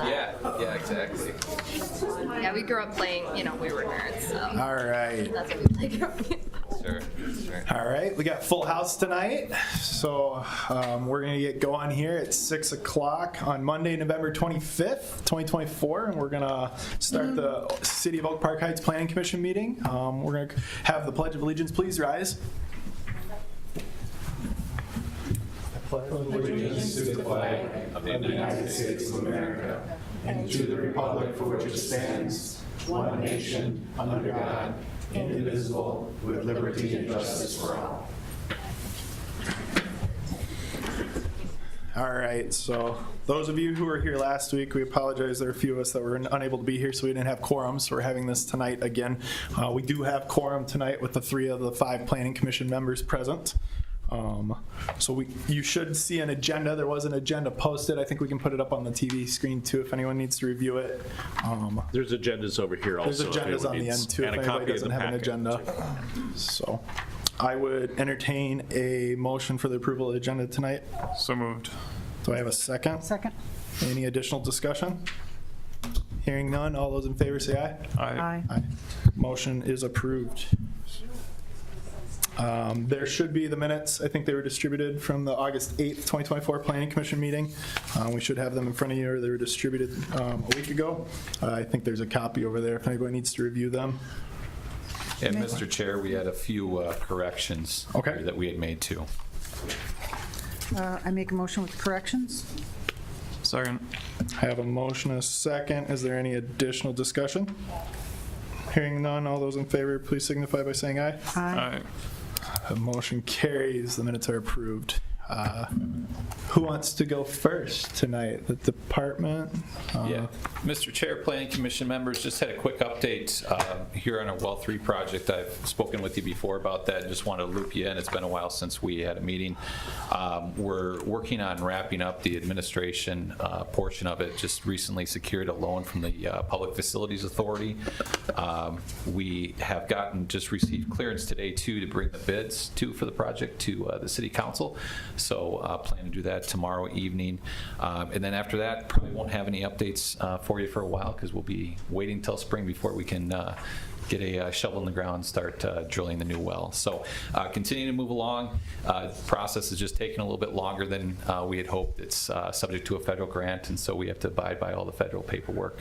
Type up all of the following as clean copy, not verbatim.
Yeah, exactly. Yeah, we grew up playing, we were nerds, so All right. that's what we played growing up. Sure. All right, we got full house tonight, so we're gonna get going here at 6 o'clock on Monday, November 25th, 2024, and we're gonna start the City of Oak Park Heights Planning Commission meeting. We're gonna have the Pledge of Allegiance. Please rise. Allegiance to the flag of the United States of America and to the republic for which it stands, one nation, under God, indivisible, with liberty and justice for all. All right, so those of you who were here last week, we apologize. There are a few of us that were unable to be here, so we didn't have quorum, so we're having this tonight again. We do have quorum tonight with the 3 of the 5 Planning Commission members present. So you should see an agenda. There was an agenda posted. I think we can put it up on the TV screen too if anyone needs to review it. There's agendas over here There's also. agendas on the end too if And a anybody copy of doesn't the have an packet. agenda. So I would entertain a motion for the approval of the agenda tonight. So moved. Do I have a second? Second. Any additional discussion? Hearing none, all those in favor say aye. Aye. Aye. Motion is approved. There should be the minutes. I think they were distributed from the August 8th, 2024 Planning Commission meeting. We should have them in front of you, or they were distributed a week ago. I think there's a copy over there if anybody needs to review them. And Mr. Chair, we had a few corrections Okay. that we had made too. I make a motion with corrections. Second. I have a motion and a second. Is there any additional discussion? Hearing none, all those in favor, please signify by saying aye. Aye. The motion carries. The minutes are approved. Who wants to go first tonight? The department? Yeah. Mr. Chair, Planning Commission members, just had a quick update here on our Well 3 project. I've spoken with you before about that. Just want to loop you in. It's been a while since we had a meeting. We're working on wrapping up the administration portion of it. Just recently secured a loan from the Public Facilities Authority. We have just received clearance today too to bring the bids for the project to the City Council. So plan to do that tomorrow evening. And then after that, probably won't have any updates for you for a while because we'll be waiting till spring before we can get a shovel in the ground and start drilling the new well. So continue to move along. Process is just taking a little bit longer than we had hoped. It's subject to a federal grant, and so we have to abide by all the federal paperwork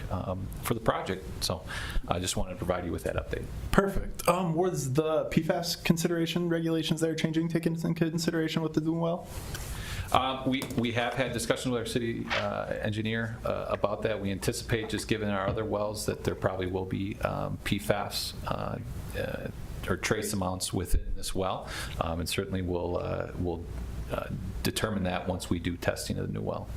for the project. So I just wanted to provide you with that update. Perfect. Was the PFAS consideration regulations that are changing taken into consideration with the new well? We have had discussions with our city engineer about that. We anticipate, just given our other wells, that there probably will be PFAS or trace amounts within this well, and certainly we'll determine that once we do testing of the new well.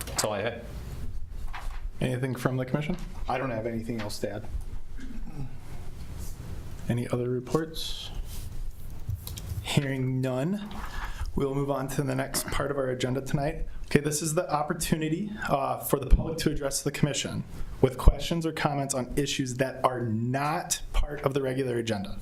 That's all I had. Anything from the commission? I don't have anything else to add. Any other reports? Hearing none, we'll move on to the next part of our agenda tonight. Okay, this is the opportunity for the public to address the commission with questions or comments on issues that are not part of the regular agenda.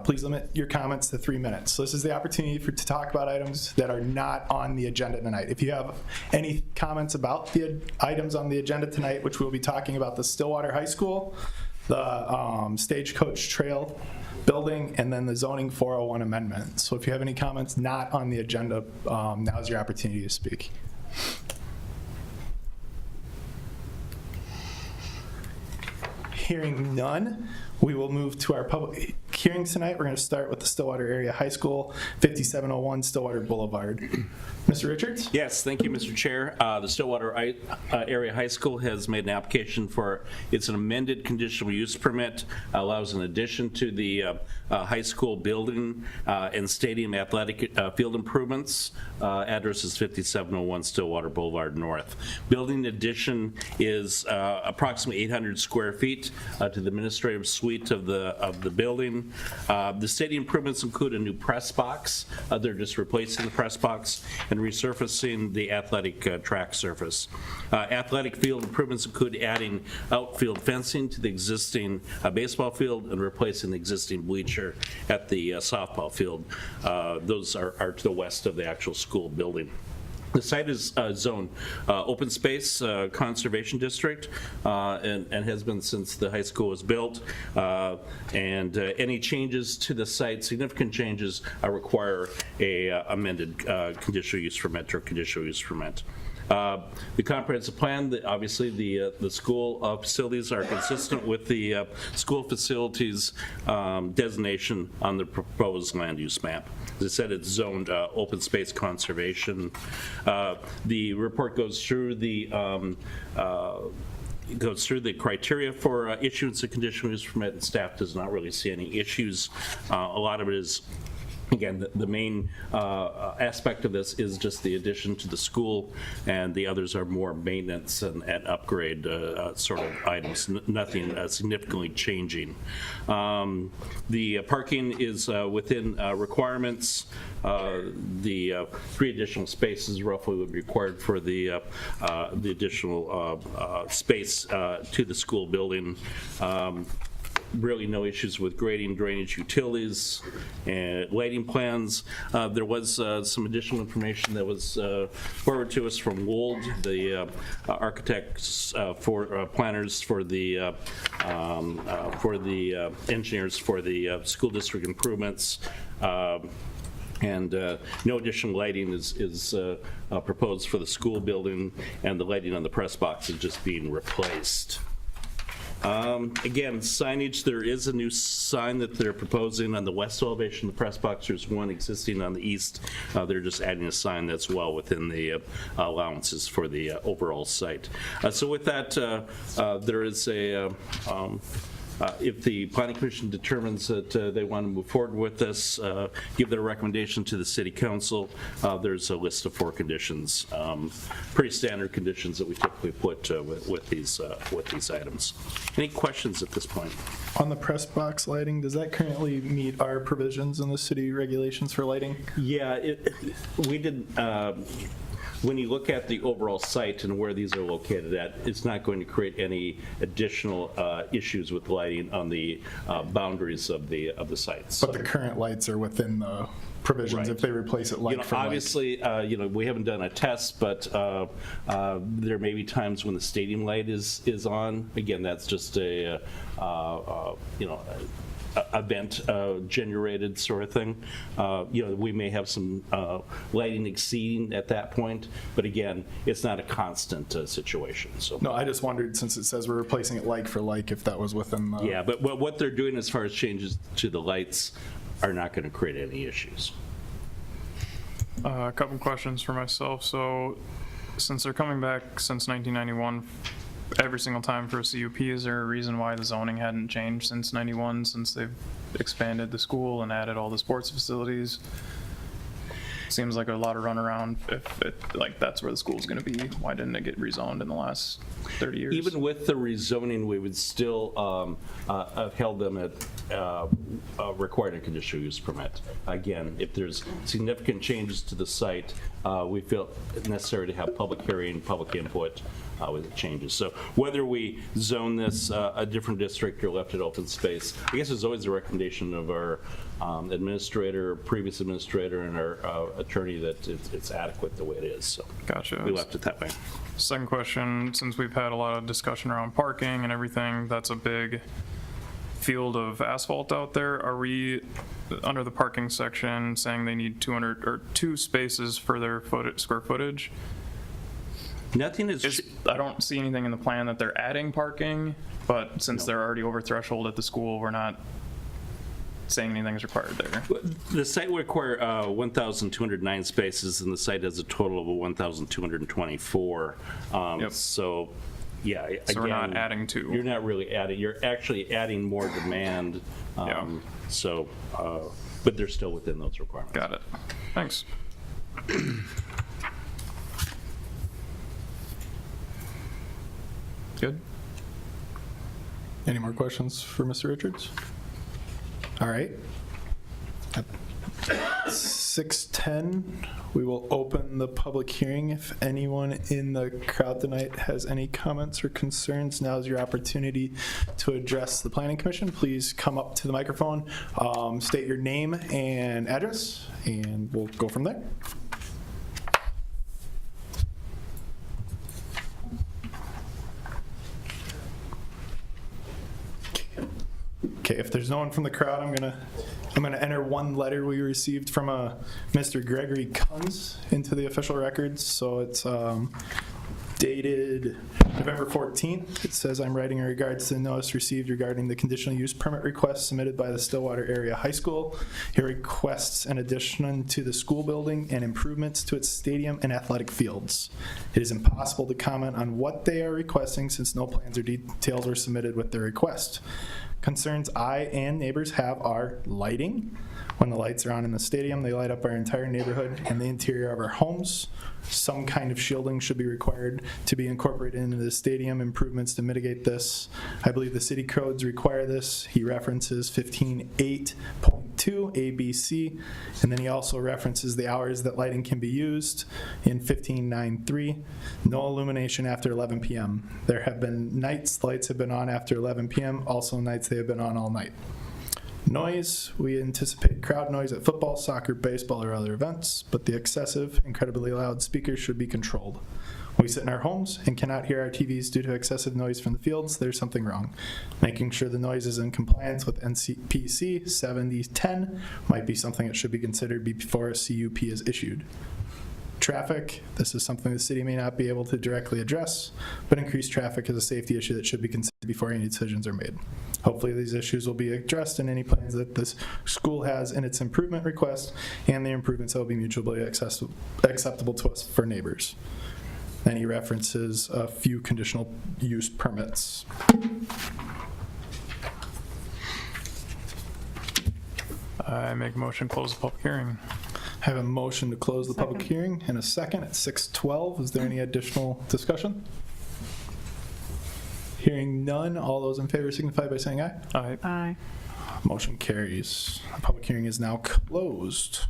Please limit your comments to 3 minutes. So this is the opportunity to talk about items that are not on the agenda tonight. If you have any comments about the items on the agenda tonight, which we'll be talking about the Stillwater High School, the Stagecoach Trail building, and then the zoning 401 amendment. So if you have any comments not on the agenda, now's your opportunity to speak. Hearing none, we will move to our public hearings tonight. We're going to start with the Stillwater Area High School, 5701 Stillwater Boulevard. Mr. Richards? Yes, thank you, Mr. Chair. The Stillwater Area High School has made an application for, it's an amended conditional use permit, allows an addition to the high school building and stadium athletic field improvements. Address is 5701 Stillwater Boulevard North. Building addition is approximately 800 square feet to the administrative suite of the building. The stadium improvements include a new press box. They're just replacing the press box and resurfacing the athletic track surface. Athletic field improvements include adding outfield fencing to the existing baseball field and replacing the existing bleacher at the softball field. Those are to the west of the actual school building. The site is zoned open space conservation district and has been since the high school was built. And any changes to the site, significant changes, require a amended conditional use permit or conditional use permit. The comprehensive plan, obviously the school facilities are consistent with the school facilities designation on the proposed land use map. As I said, it's zoned open space conservation. The report goes through the criteria for issuance of conditional use permit, and staff does not really see any issues. A lot of it is, again, the main aspect of this is just the addition to the school, and the others are more maintenance and upgrade sort of items, nothing significantly changing. The parking is within requirements. The 3 additional spaces roughly would be required for the additional space to the school building. Really no issues with grading, drainage, utilities, and lighting plans. There was some additional information that was forwarded to us from Wold, the architects planners for the engineers for the school district improvements. And no additional lighting is proposed for the school building, and the lighting on the press box is just being replaced. Again, signage, there is a new sign that they're proposing on the west elevation of the press box. There's one existing on the east. They're just adding a sign that's well within the allowances for the overall site. So with that, there is a if the Planning Commission determines that they want to move forward with this, give their recommendation to the City Council, there's a list of 4 conditions, pretty standard conditions that we typically put with these items. Any questions at this point? On the press box lighting, does that currently meet our provisions in the city regulations for lighting? Yeah, we did. When you look at the overall site and where these are located at, it's not going to create any additional issues with lighting on the boundaries of the sites. But the current lights are within the provisions Right. if they replace it like for like. Obviously, we haven't done a test, but there may be times when the stadium light is on. Again, that's just a event generated sort of thing. We may have some lighting exceeding at that point, but again, it's not a constant situation. So No, I just wondered, since it says we're replacing it like for like, if that was within the... yeah, but what they're doing as far as changes to the lights are not going to create any issues. A couple questions for myself. So, since they're coming back since 1991, every single time for a CUP, is there a reason why the zoning hadn't changed since 91, since they've expanded the school and added all the sports facilities? Seems like a lot of runaround if that's where the school's gonna be. Why didn't it get rezoned in the last 30 years? Even with the rezoning, we would still have held them at required a conditional use permit. Again, if there's significant changes to the site, we feel it necessary to have public hearing, public input with the changes. So whether we zone this a different district or left it open space, I guess there's always a recommendation of our administrator, previous administrator, and our attorney that it's adequate the way it is. So Gotcha. we left it that way. Second question, since we've had a lot of discussion around parking and everything, that's a big field of asphalt out there. Are we, under the parking section, saying they need 2 spaces for their square footage? Nothing is. I don't see anything in the plan that they're adding parking, but since they're already over threshold at the school, we're not saying anything's required there. The site would require 1,209 spaces, and the site has a total of 1,224. Yep. So, yeah. So we're not again, adding 2. You're not really adding. You're actually adding more demand. Yeah. So, but they're still within those requirements. Got it. Thanks. Good. Any more questions for Mr. Richards? All right. At 6:10, we will open the public hearing. If anyone in the crowd tonight has any comments or concerns, now is your opportunity to address the Planning Commission. Please come up to the microphone, state your name and address, and we'll go from there. Okay, if there's no one from the crowd, I'm gonna enter one letter we received from Mr. Gregory Kunz into the official records. So it's dated November 14th. It says, I'm writing in regards to the notice received regarding the conditional use permit request submitted by the Stillwater Area High School. He requests an addition to the school building and improvements to its stadium and athletic fields. It is impossible to comment on what they are requesting since no plans or details were submitted with their request. Concerns I and neighbors have are lighting. When the lights are on in the stadium, they light up our entire neighborhood and the interior of our homes. Some kind of shielding should be required to be incorporated into the stadium improvements to mitigate this. I believe the city codes require this. He references 15.8.2 ABC, and then he also references the hours that lighting can be used in 15.9.3. No illumination after 11 p.m. There have been nights lights have been on after 11 p.m., also nights they have been on all night. Noise, we anticipate crowd noise at football, soccer, baseball, or other events, but the excessive, incredibly loud speakers should be controlled. We sit in our homes and cannot hear our TVs due to excessive noise from the fields. There's something wrong. Making sure the noise is in compliance with NCPC 7010 might be something that should be considered before a CUP is issued. Traffic, this is something the city may not be able to directly address, but increased traffic is a safety issue that should be considered before any decisions are made. Hopefully these issues will be addressed in any plans that this school has in its improvement request, and the improvements that will be mutually acceptable to us for neighbors. Then he references a few conditional use permits. I make a motion to close the public hearing. I have a motion to close the public Second. hearing and a second at 6:12. Is there any additional discussion? Hearing none, all those in favor signify by saying aye. Aye. Aye. Motion carries. The public hearing is now closed.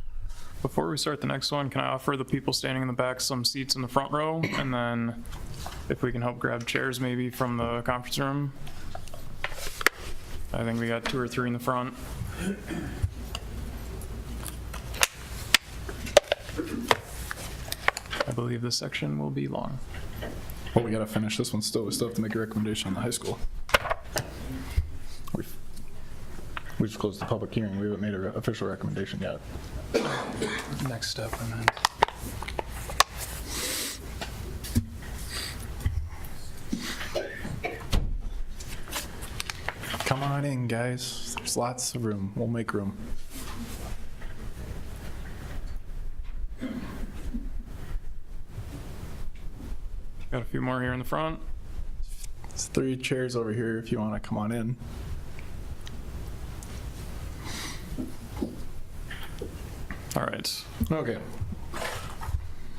Before we start the next one, can I offer the people standing in the back some seats in the front row? And then if we can help grab chairs maybe from the conference room. I think we got 2 or 3 in the front. I believe this section will be long. Well, we gotta finish this one still. We still have to make a recommendation on the high school. We just closed the public hearing. We haven't made an official recommendation yet. Next step, and then. Come on in, guys. There's lots of room. We'll make room. Got a few more here in the front. There's 3 chairs over here if you want to come on in. All right. Okay.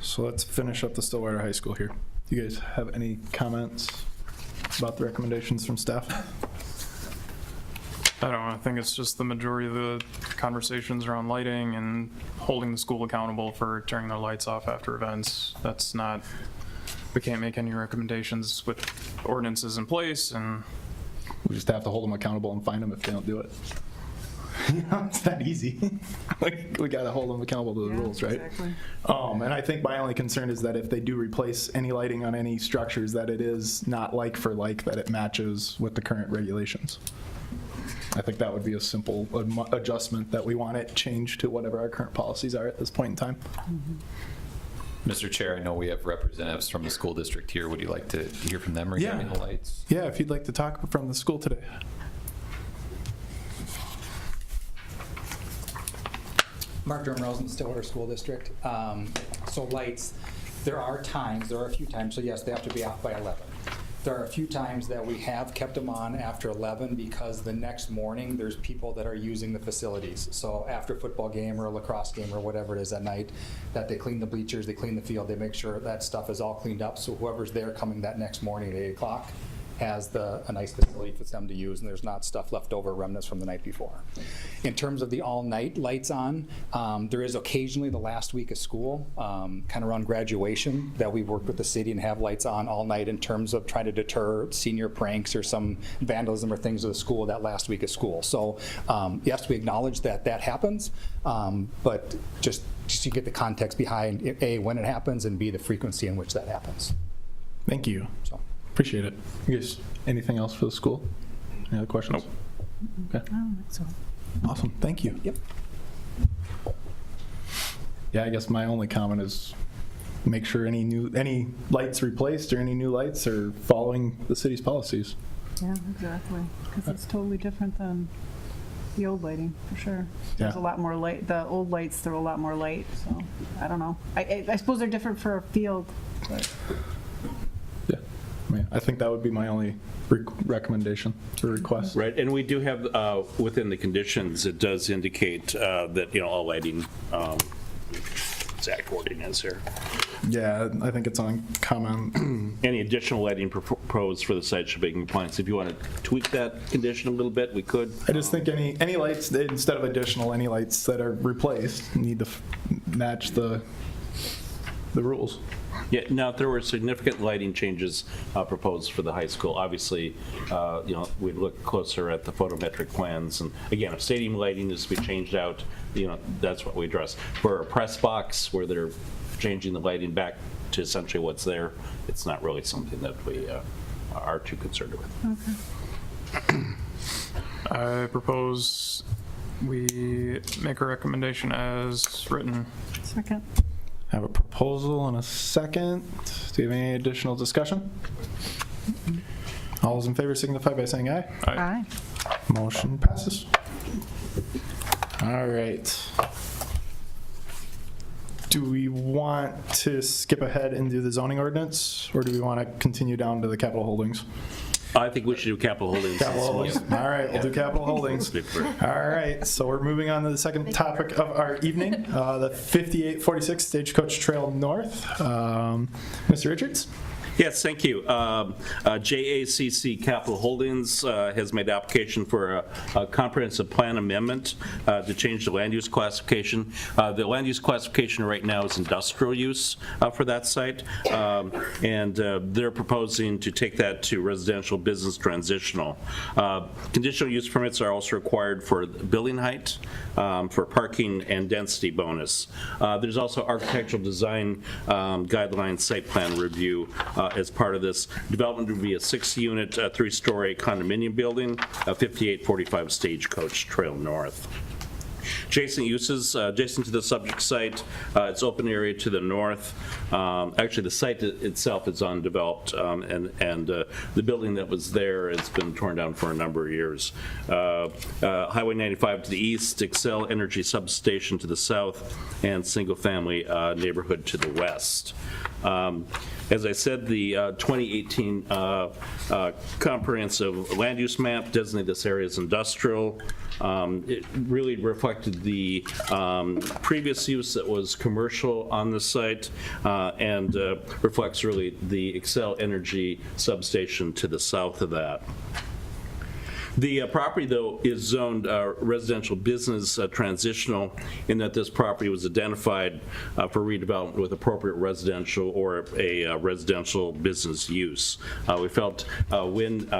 So let's finish up the Stillwater High School here. Do you guys have any comments about the recommendations from staff? I don't know. I think it's just the majority of the conversations around lighting and holding the school accountable for turning their lights off after events. That's not, we can't make any recommendations with ordinances in place, and We just have to hold them accountable and fine them if they don't do it. You know, it's that easy. Like, we gotta hold them accountable to the Yeah, rules, right? exactly. And I think my only concern is that if they do replace any lighting on any structures, that it is not like for like, that it matches with the current regulations. I think that would be a simple adjustment, that we want it changed to whatever our current policies are at this point in time. Mr. Chair, I know we have representatives from the school district here. Would you like to hear from them regarding Yeah. the lights? Yeah, if you'd like to talk from the school today. Mark Durham Rosen, Stillwater School District. So lights, there are a few times, so yes, they have to be off by 11. There are a few times that we have kept them on after 11 because the next morning, there's people that are using the facilities. So after a football game or a lacrosse game or whatever it is at night, that they clean the bleachers, they clean the field, they make sure that stuff is all cleaned up. So whoever's there coming that next morning at 8 o'clock has a nice facility for them to use, and there's not stuff left over, remnants from the night before. In terms of the all-night lights on, there is occasionally the last week of school, kind of around graduation, that we work with the city and have lights on all night in terms of trying to deter senior pranks or some vandalism or things of the school that last week of school. So yes, we acknowledge that that happens, but just to get the context behind A, when it happens, and B, the frequency in which that happens. Thank you. So. Appreciate it. You guys, anything else for the school? Any other questions? Okay. I don't think so. Awesome. Thank you. Yep. Yeah, I guess my only comment is make sure any lights replaced or any new lights are following the city's policies. Yeah, exactly. Because it's totally different than the old lighting, for sure. There's Yeah. a lot more light. The old lights throw a lot more light, so I don't know. I suppose they're different for a field, but Yeah. I mean, I think that would be my only recommendation or request. Right, and we do have, within the conditions, it does indicate that, all lighting, exact wording is here. Yeah, I think it's on comment. Any additional lighting proposed for the site should be in compliance. If you want to tweak that condition a little bit, we could. I just think any lights, instead of additional, any lights that are replaced need to match the rules. Yeah, now, if there were significant lighting changes proposed for the high school, obviously, we'd look closer at the photometric plans. And again, if stadium lighting is to be changed out, that's what we address. For a press box where they're changing the lighting back to essentially what's there, it's not really something that we are too concerned with. I propose we make a recommendation as written. second. I have a proposal and a second. Do you have any additional discussion? All those in favor signify by saying aye. Aye. Motion passes. All right. Do we want to skip ahead and do the zoning ordinance, or do we want to continue down to the capital holdings? I think we should do capital holdings. Capital holdings. All right, we'll do capital holdings. All right, so we're moving on to the second topic of our evening, the 5846 Stagecoach Trail North. Mr. Richards? Yes, thank you. JACC Capital Holdings has made application for a comprehensive plan amendment to change the land use classification. The land use classification right now is industrial use for that site, and they're proposing to take that to residential business transitional. Conditional use permits are also required for building height, for parking, and density bonus. There's also architectural design guidelines, site plan review as part of this. Development would be a 6-unit, 3-story condominium building, 5845 Stagecoach Trail North. Adjacent uses, adjacent to the subject site, it's open area to the north. Actually, the site itself is undeveloped, and the building that was there has been torn down for a number of years. Highway 95 to the east, Excel Energy Substation to the south, and single-family neighborhood to the west. As I said, the 2018 comprehensive land use map designated this area as industrial. It really reflected the previous use that was commercial on the site, and reflects really the Excel Energy Substation to the south of that. The property, though, is zoned residential business transitional, in that this property was identified for redevelopment with appropriate residential or a residential business use. We felt when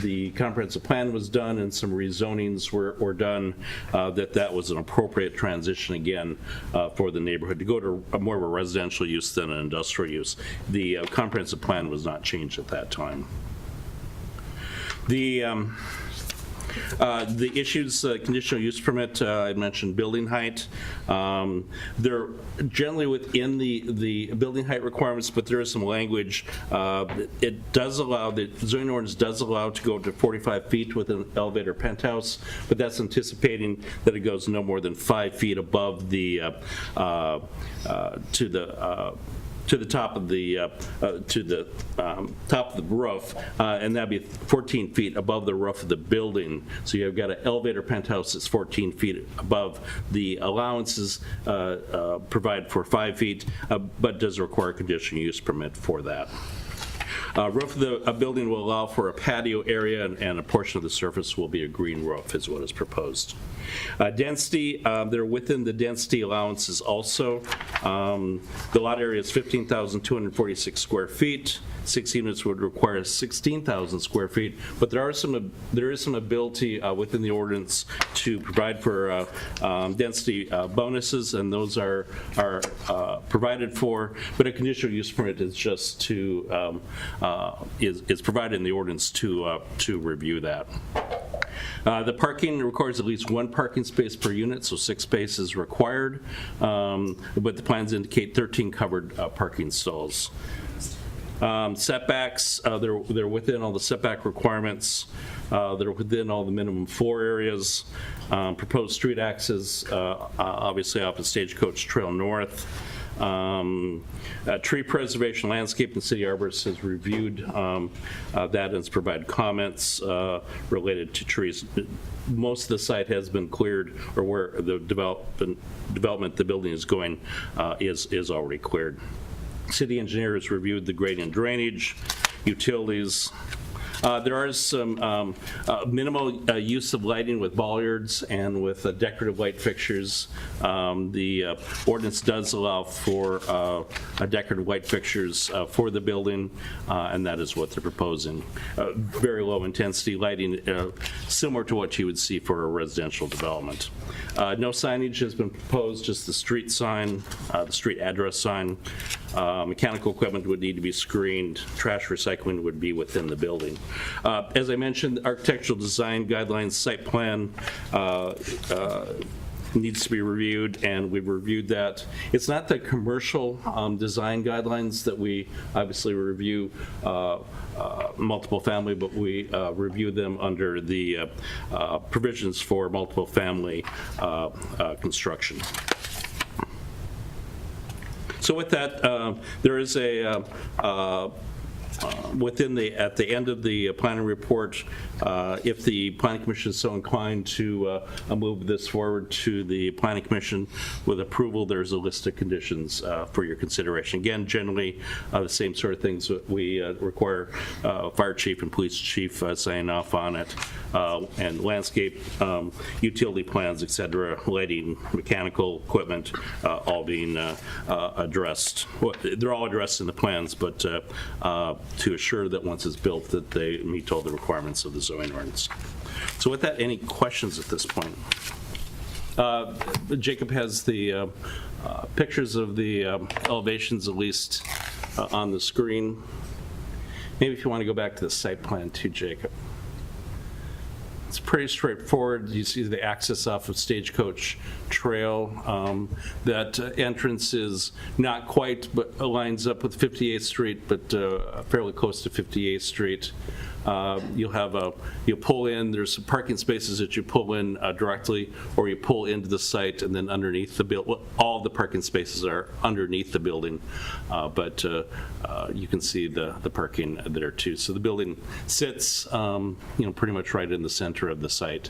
the comprehensive plan was done and some rezonings were done, that was an appropriate transition again for the neighborhood to go to more of a residential use than an industrial use. The comprehensive plan was not changed at that time. The issues, conditional use permit, I mentioned building height. They're generally within the building height requirements, but there is some language. It does allow, the zoning ordinance does allow to go to 45 feet with an elevator penthouse, but that's anticipating that it goes no more than 5 feet above the, to the top of the top of the roof, and that'd be 14 feet above the roof of the building. So you've got an elevator penthouse that's 14 feet above. The allowances provide for 5 feet, but does require a conditional use permit for that. Roof of the building will allow for a patio area, and a portion of the surface will be a green roof is what is proposed. Density, they're within the density allowances also. The lot area is 15,246 square feet. 6 units would require 16,000 square feet, but there is some ability within the ordinance to provide for density bonuses, and those are provided for, but a conditional use permit is just to, is provided in the ordinance to review that. The parking requires at least 1 parking space per unit, so 6 spaces required, but the plans indicate 13 covered parking stalls. Setbacks, they're within all the setback requirements. They're within all the minimum floor areas. Proposed street access, obviously off of Stagecoach Trail North. Tree preservation, landscape, and city arborist has reviewed that and has provided comments related to trees. Most of the site has been cleared, or where the development the building is going is already cleared. City engineer has reviewed the grade and drainage, utilities. There is some minimal use of lighting with bollards and with decorative light fixtures. The ordinance does allow for decorative light fixtures for the building, and that is what they're proposing. Very low intensity lighting, similar to what you would see for a residential development. No signage has been proposed, just the street sign, the street address sign. Mechanical equipment would need to be screened. Trash recycling would be within the building. As I mentioned, architectural design guidelines, site plan needs to be reviewed, and we've reviewed that. It's not the commercial design guidelines that we obviously review multiple family, but we review them under the provisions for multiple family construction. So with that, there is a at the end of the planning report, if the planning commission is so inclined to move this forward to the planning commission with approval, there's a list of conditions for your consideration. Again, generally the same sort of things that we require fire chief and police chief sign off on it, and landscape, utility plans, etc., lighting, mechanical equipment, all being addressed. Well, they're all addressed in the plans, but to assure that once it's built that they meet all the requirements of the zoning ordinance. So with that, any questions at this point? Jacob has the pictures of the elevations at least on the screen. Maybe if you want to go back to the site plan too, Jacob. It's pretty straightforward. You see the access off of Stagecoach Trail. That entrance is not quite, but lines up with 58th Street, but fairly close to 58th Street. You'll pull in, there's some parking spaces that you pull in directly, or you pull into the site and then underneath the building. Well, all the parking spaces are underneath the building, but you can see the parking there too. So the building sits, pretty much right in the center of the site.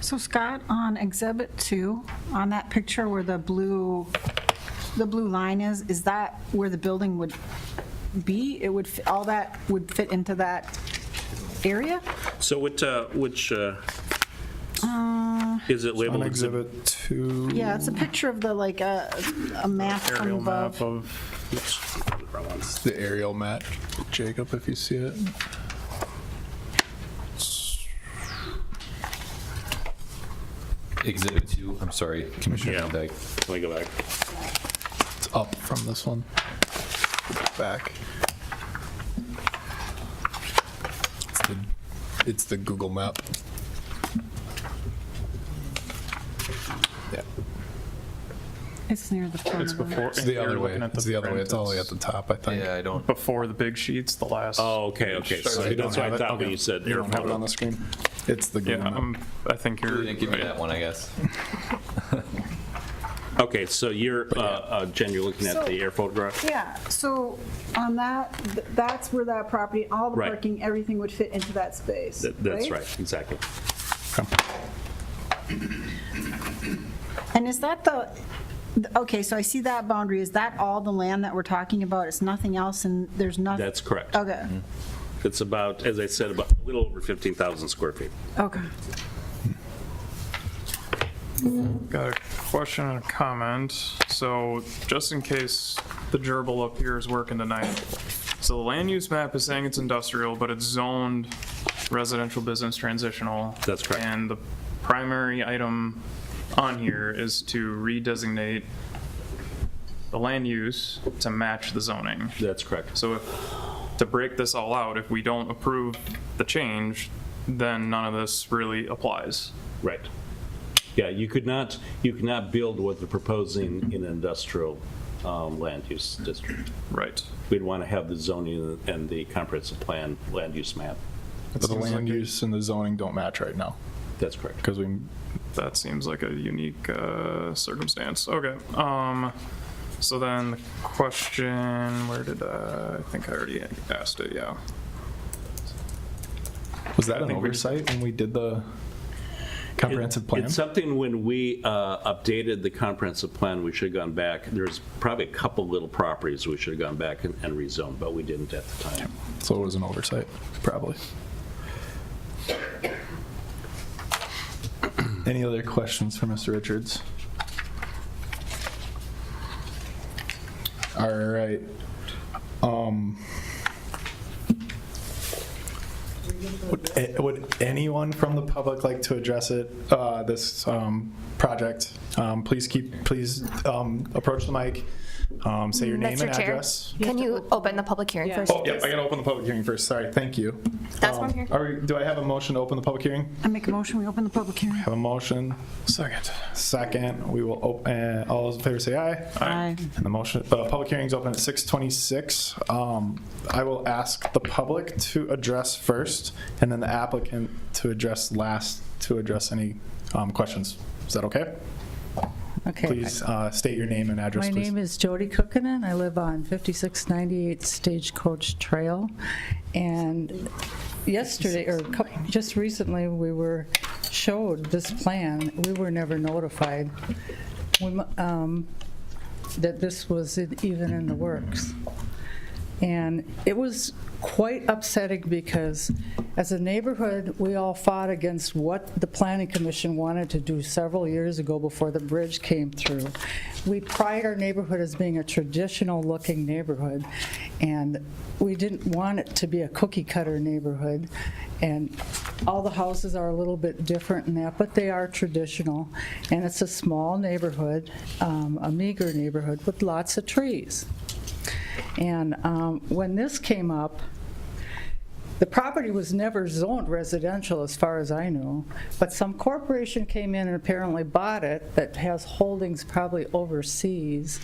So Scott, on Exhibit 2, on that picture where the blue line is that where the building would be? It would all that would fit into that area? So which is it labeled? On Exhibit 2. Yeah, it's a picture of the like a map from Aerial above. map of, The aerial map, Jacob, if you see it. Exhibit 2, I'm sorry, Commissioner Yeah. Van Dyke. Let me go back. It's up from this one. Back. It's the Google map. Yeah. It's near the front. it's of the before. It's the other way. looking at It's the other way. print, It's all the way at the top, I think. Yeah, I don't. Before the big sheets, the last. Oh, okay. So you don't That's what have I it? thought when Okay. you said You don't have it airport. on the screen? It's the Google Yeah, map. I think you're. You didn't give me that one, I guess. Okay, so you're, Jen, you're looking at the air photograph? Yeah, so on that, that's where that property, all the Right. parking, everything would fit into that space, That's right, exactly. And is that Okay, so I see that boundary. Is that all the land that we're talking about? It's nothing else, and there's nothing? That's correct. Okay, It's about, as I said, about a little over 15,000 square feet. okay. Got a question and a comment. So just in case the gerbil up here is working tonight. So the land use map is saying it's industrial, but it's zoned residential business transitional. That's correct. And the primary item on here is to redesignate the land use to match the zoning. That's correct. So to break this all out, if we don't approve the change, then none of this really applies. Right. Yeah, you could not build what they're proposing in an industrial land use district. Right. We'd want to have the zoning and the comprehensive plan land use map. But the land use and the zoning don't match right now, That's correct. because we, That seems like a unique circumstance. Okay. So then the question, where did I think I already asked it, yeah. was that I an think we- oversight when we did the comprehensive plan? It's something when we updated the comprehensive plan, we should have gone back. There's probably a couple little properties we should have gone back and rezoned, but we didn't at the time. So it was an oversight, probably. Any other questions for Mr. Richards? All right. Would anyone from the public like to address this project? Please approach the mic, say your name Mr. and Chair, address. can you open the public hearing first? Oh, yep, I gotta open the public hearing first, sorry, thank you. That's why I'm here. Do I have a motion to open the public hearing? I make a motion, we open the public hearing. Have a motion. Second, we will open, all those in favor say aye. Aye. And the motion, the public hearing's open at 6:26. I will ask the public to address first, and then the applicant to address last, to address any questions. Is that okay? Okay. Please state your name and address, My please. name is Jody Kukkonen. I live on 5698 Stagecoach Trail. And yesterday, or just recently, we were showed this plan. We were never notified that this was even in the works. And it was quite upsetting because as a neighborhood, we all fought against what the Planning Commission wanted to do several years ago before the bridge came through. We pride our neighborhood as being a traditional-looking neighborhood, and we didn't want it to be a cookie-cutter neighborhood. And all the houses are a little bit different in that, but they are traditional. And it's a small neighborhood, a meager neighborhood with lots of trees. And when this came up, the property was never zoned residential as far as I knew, but some corporation came in and apparently bought it that has holdings probably overseas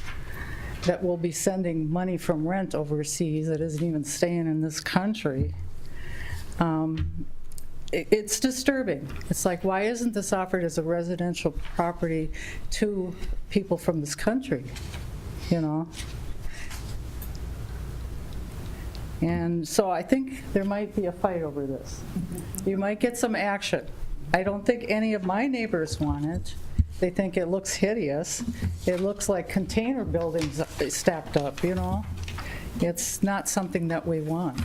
that will be sending money from rent overseas that isn't even staying in this country. It's disturbing. It's like, why isn't this offered as a residential property to people from this country, you know? And so I think there might be a fight over this. You might get some action. I don't think any of my neighbors want it. They think it looks hideous. It looks like container buildings stacked up, you know? It's not something that we want.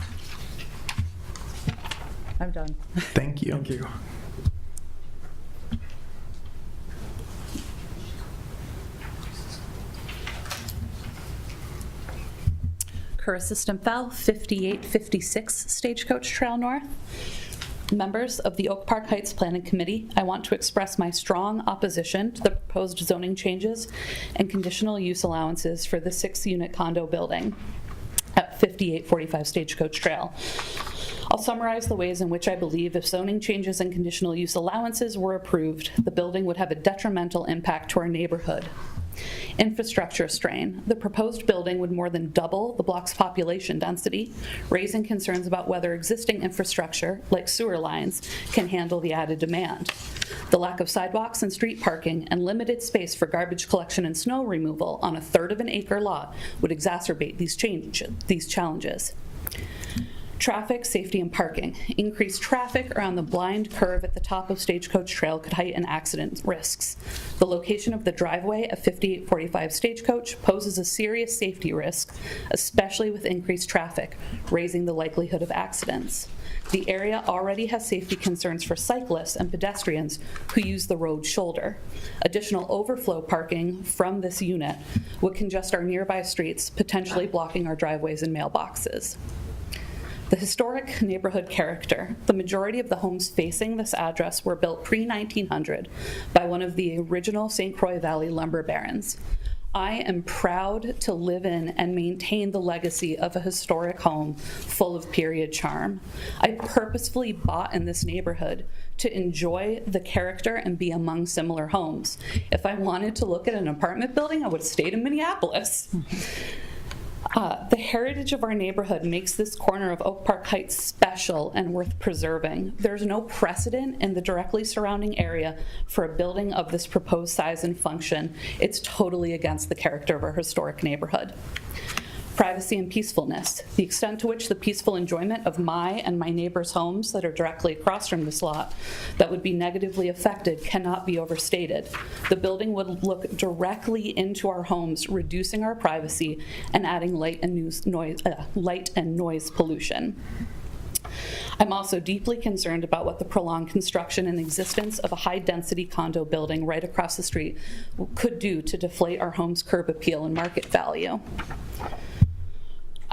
I'm done. Thank you. Thank you. Carissa Stimfel, 5856 Stagecoach Trail North. Members of the Oak Park Heights Planning Committee, I want to express my strong opposition to the proposed zoning changes and conditional use allowances for the 6-unit condo building at 5845 Stagecoach Trail. I'll summarize the ways in which I believe if zoning changes and conditional use allowances were approved, the building would have a detrimental impact to our neighborhood. Infrastructure strain. The proposed building would more than double the block's population density, raising concerns about whether existing infrastructure, like sewer lines, can handle the added demand. The lack of sidewalks and street parking and limited space for garbage collection and snow removal on a third of an acre lot would exacerbate these challenges. Traffic, safety, and parking. Increased traffic around the blind curve at the top of Stagecoach Trail could heighten accident risks. The location of the driveway of 5845 Stagecoach poses a serious safety risk, especially with increased traffic, raising the likelihood of accidents. The area already has safety concerns for cyclists and pedestrians who use the road shoulder. Additional overflow parking from this unit would congest our nearby streets, potentially blocking our driveways and mailboxes. The historic neighborhood character. The majority of the homes facing this address were built pre-1900 by one of the original St. Croix Valley lumber barons. I am proud to live in and maintain the legacy of a historic home full of period charm. I purposefully bought in this neighborhood to enjoy the character and be among similar homes. If I wanted to look at an apartment building, I would have stayed in Minneapolis. The heritage of our neighborhood makes this corner of Oak Park Heights special and worth preserving. There's no precedent in the directly surrounding area for a building of this proposed size and function. It's totally against the character of our historic neighborhood. Privacy and peacefulness. The extent to which the peaceful enjoyment of my and my neighbors' homes that are directly across from this lot that would be negatively affected cannot be overstated. The building would look directly into our homes, reducing our privacy and adding light and noise pollution. I'm also deeply concerned about what the prolonged construction and existence of a high-density condo building right across the street could do to deflate our home's curb appeal and market value.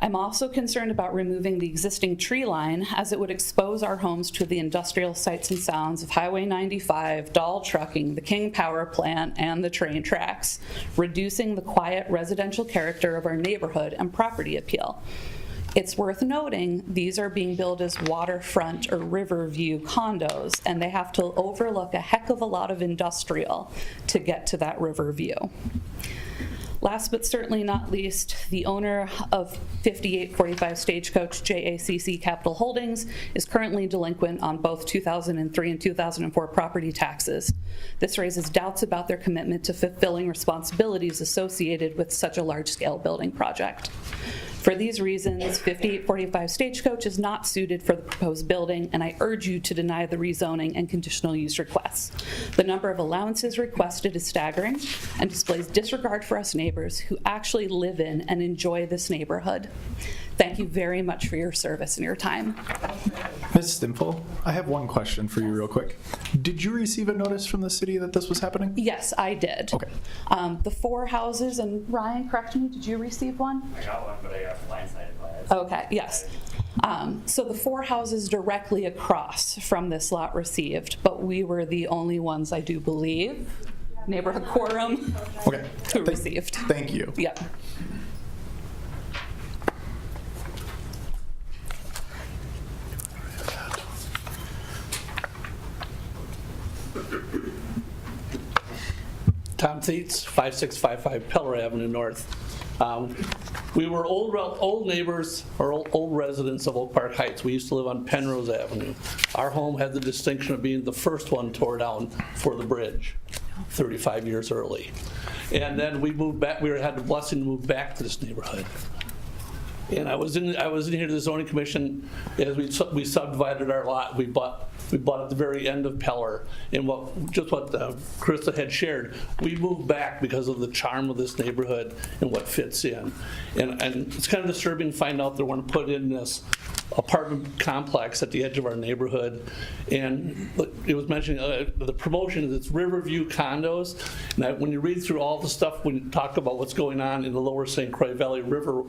I'm also concerned about removing the existing tree line, as it would expose our homes to the industrial sights and sounds of Highway 95, Dahl Trucking, the King Power Plant, and the train tracks, reducing the quiet residential character of our neighborhood and property appeal. It's worth noting these are being built as waterfront or river view condos, and they have to overlook a heck of a lot of industrial to get to that river view. Last but certainly not least, the owner of 5845 Stagecoach, JACC Capital Holdings, is currently delinquent on both 2003 and 2004 property taxes. This raises doubts about their commitment to fulfilling responsibilities associated with such a large-scale building project. For these reasons, 5845 Stagecoach is not suited for the proposed building, and I urge you to deny the rezoning and conditional use requests. The number of allowances requested is staggering and displays disregard for us neighbors who actually live in and enjoy this neighborhood. Thank you very much for your service and your time. Ms. Stimfel, I have one question for you real quick. Did you receive a notice from the city that this was happening? Yes, I did. Okay. The 4 houses, and Ryan, correct me, did you receive one? I got one, but I got blindsided by it. Okay, yes. So the 4 houses directly across from this lot received, but we were the only ones, I do believe, neighborhood quorum, Okay. who received. Thank you. Yep. Tom Thietz, 5655 Peller Avenue North. We were old neighbors, or old residents of Oak Park Heights. We used to live on Penrose Avenue. Our home had the distinction of being the first one tore down for the bridge 35 years early. And then we moved back, we had the blessing to move back to this neighborhood. And I was in here to the zoning commission as we subdivided our lot. We bought at the very end of Peller, and what Krista had shared, we moved back because of the charm of this neighborhood and what fits in. And it's kind of disturbing to find out they want to put in this apartment complex at the edge of our neighborhood. And it was mentioning the promotion is it's Riverview condos. And when you read through all the stuff, when you talk about what's going on in the Lower St. Croix Valley River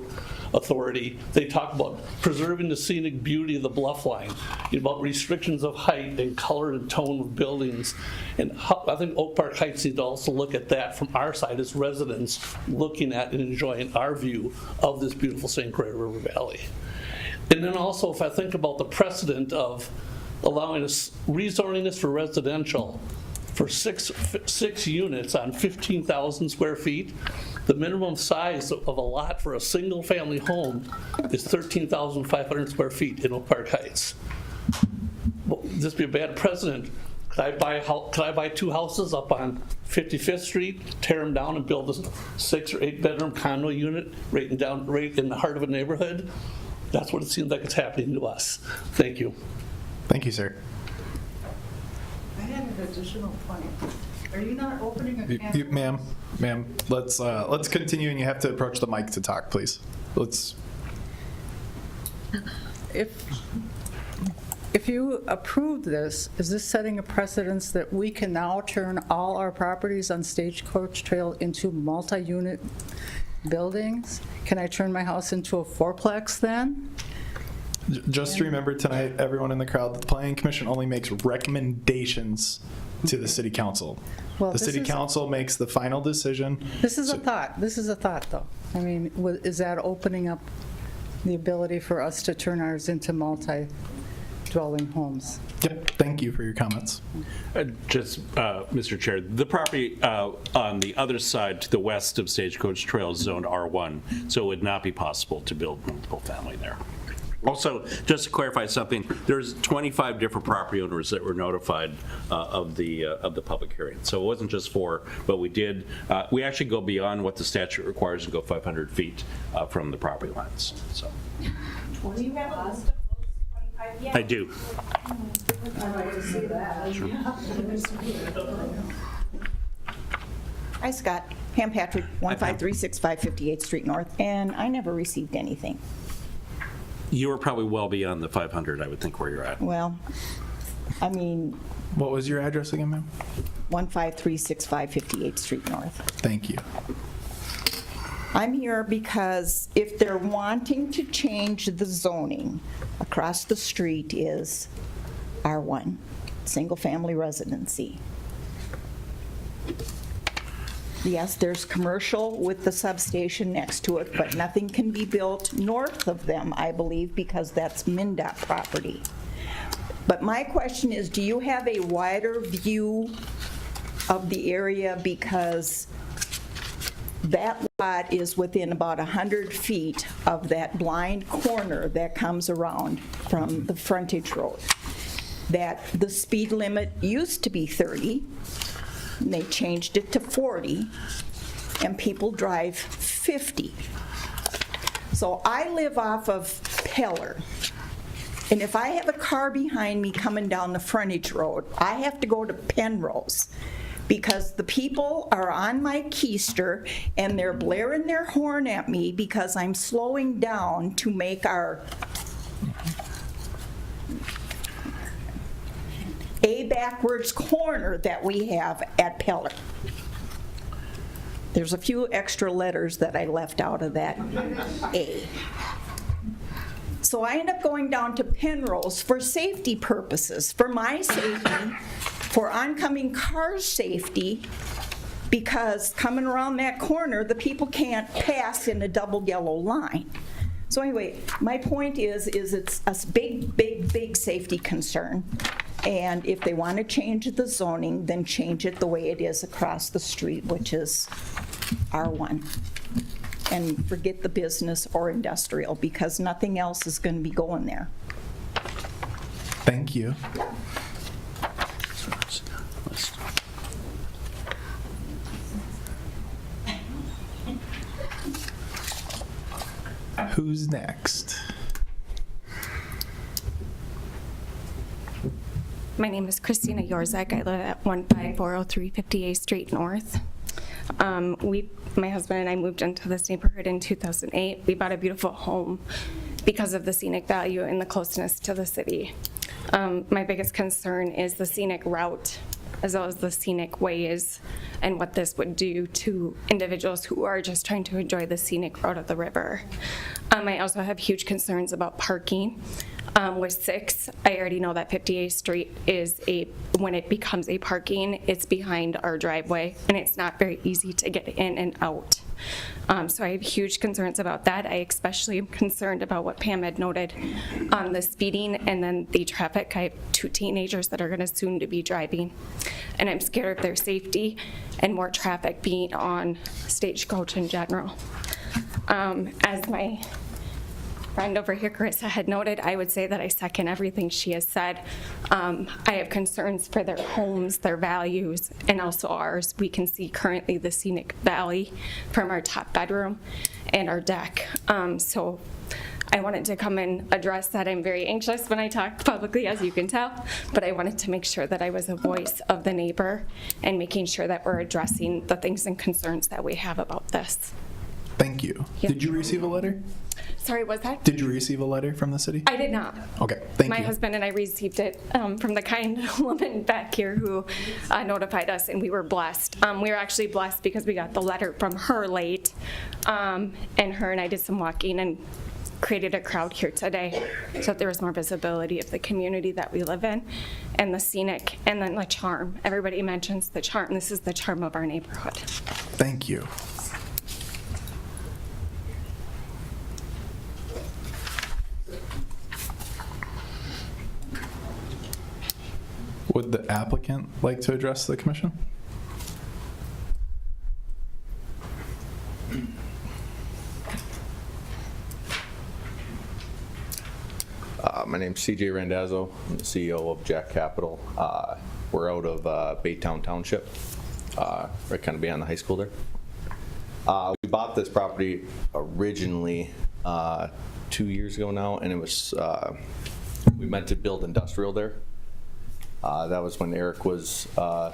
Authority, they talk about preserving the scenic beauty of the bluff line, about restrictions of height and color and tone of buildings. And I think Oak Park Heights needs to also look at that from our side as residents, looking at and enjoying our view of this beautiful St. Croix River Valley. And then also, if I think about the precedent of allowing us, rezoning this for residential for six units on 15,000 square feet, the minimum size of a lot for a single family home is 13,500 square feet in Oak Park Heights. Well, this be a bad precedent. Could I buy 2 houses up on 55th Street, tear them down and build a 6 or 8 bedroom condo unit right in the heart of a neighborhood? That's what it seems like it's happening to us. Thank you. Thank you, sir. I had an additional point. Are you not opening a can? Ma'am, let's continue, and you have to approach the mic to talk, please. If you approve this, is this setting a precedence that we can now turn all our properties on Stagecoach Trail into multi-unit buildings? Can I turn my house into a fourplex then? Just remember tonight, everyone in the crowd, that the planning commission only makes recommendations to the city council. Well, The this city is- council makes the final decision. This is a thought. This is a thought, though. I mean, is that opening up the ability for us to turn ours into multi-dwelling homes? Yep, thank you for your comments. Mr. Chair, the property on the other side to the west of Stagecoach Trail is zoned R1, so it would not be possible to build multiple family there. Also, just to clarify something, there's 25 different property owners that were notified of the public hearing. So it wasn't just 4, but we actually go beyond what the statute requires and go 500 feet from the property lines, so. Do you have a list of those 25 yet? I do. I'd like to see that. Hi, Scott. Pam Patrick, 15365 58th Street North, and I never received anything. You are probably well beyond the 500, I would think, where you're at. Well, I mean, What was your address again, ma'am? 15365 58th Street North. Thank you. I'm here because if they're wanting to change the zoning, across the street is R1, single-family residency. Yes, there's commercial with the substation next to it, but nothing can be built north of them, I believe, because that's MnDOT property. But my question is, do you have a wider view of the area? Because that lot is within about 100 feet of that blind corner that comes around from the frontage road. That the speed limit used to be 30, and they changed it to 40, and people drive 50. So I live off of Peller, and if I have a car behind me coming down the frontage road, I have to go to Penrose, because the people are on my keister and they're blaring their horn at me because I'm slowing down to make our A backwards corner that we have at Peller. There's a few extra letters that I left out of that A. So I end up going down to Penrose for safety purposes, for my safety, for oncoming car safety, because coming around that corner, the people can't pass in a double yellow line. So anyway, my point is it's a big safety concern. And if they want to change the zoning, then change it the way it is across the street, which is R1. And forget the business or industrial, because nothing else is going to be going there. Thank you. Who's next? My name is Christina Yorzek. I live at 15403 58th Street North. My husband and I moved into this neighborhood in 2008. We bought a beautiful home because of the scenic value and the closeness to the city. My biggest concern is the scenic route, as well as the scenic ways, and what this would do to individuals who are just trying to enjoy the scenic route of the river. I also have huge concerns about parking. With 6, I already know that 58th Street is when it becomes a parking, it's behind our driveway, and it's not very easy to get in and out. So I have huge concerns about that. I especially am concerned about what Pam had noted on the speeding and then the traffic. I have 2 teenagers that are going to soon to be driving, and I'm scared of their safety and more traffic being on Stagecoach in general. As my friend over here, Carissa, had noted, I would say that I second everything she has said. I have concerns for their homes, their values, and also ours. We can see currently the scenic valley from our top bedroom and our deck. So I wanted to come and address that. I'm very anxious when I talk publicly, as you can tell, but I wanted to make sure that I was a voice of the neighbor and making sure that we're addressing the things and concerns that we have about this. Thank you. Yeah. Did you receive a letter? Sorry, was that? Did you receive a letter from the city? I did not. Okay, thank My you. husband and I received it from the kind woman back here who notified us, and we were blessed. We were actually blessed because we got the letter from her late, and her and I did some walking and created a crowd here today so that there was more visibility of the community that we live in and the scenic and then the charm. Everybody mentions the charm. This is the charm of our neighborhood. Thank you. Would the applicant like to address the commission? My name's CJ Randazzo. I'm the CEO of Jack Capital. We're out of Baytown Township, right kind of behind the high school there. We bought this property originally 2 years ago now, and it was we meant to build industrial there. That was when Eric was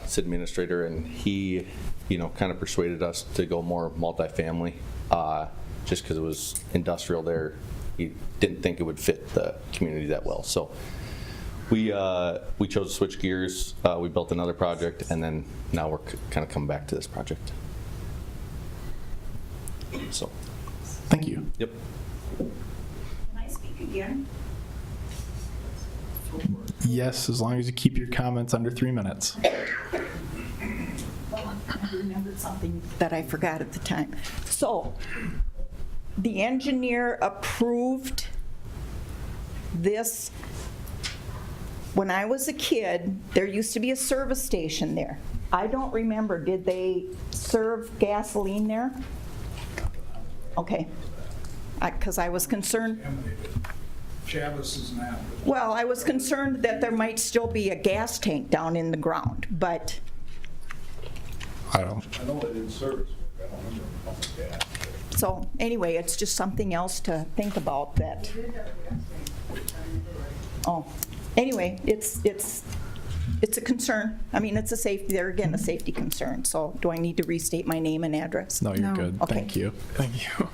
city administrator, and he, kind of persuaded us to go more multifamily, just because it was industrial there. He didn't think it would fit the community that well. So we chose to switch gears. We built another project, and then now we're kind of coming back to this project. So. Thank you. Yep. Can I speak again? Yes, as long as you keep your comments under 3 minutes. Well, I remembered something that I forgot at the time. So, the engineer approved this. When I was a kid, there used to be a service station there. I don't remember, did they serve gasoline there? Okay, because I was concerned. Chavez is now. Well, I was concerned that there might still be a gas tank down in the ground, but. I don't. I know they didn't service, but I don't remember pumping gas. So anyway, it's just something else to think about that. Oh, anyway, it's a concern. I mean, it's a safety, there again, a safety concern. So do I need to restate my name and address? No, you're good. Okay. Thank you. Thank you.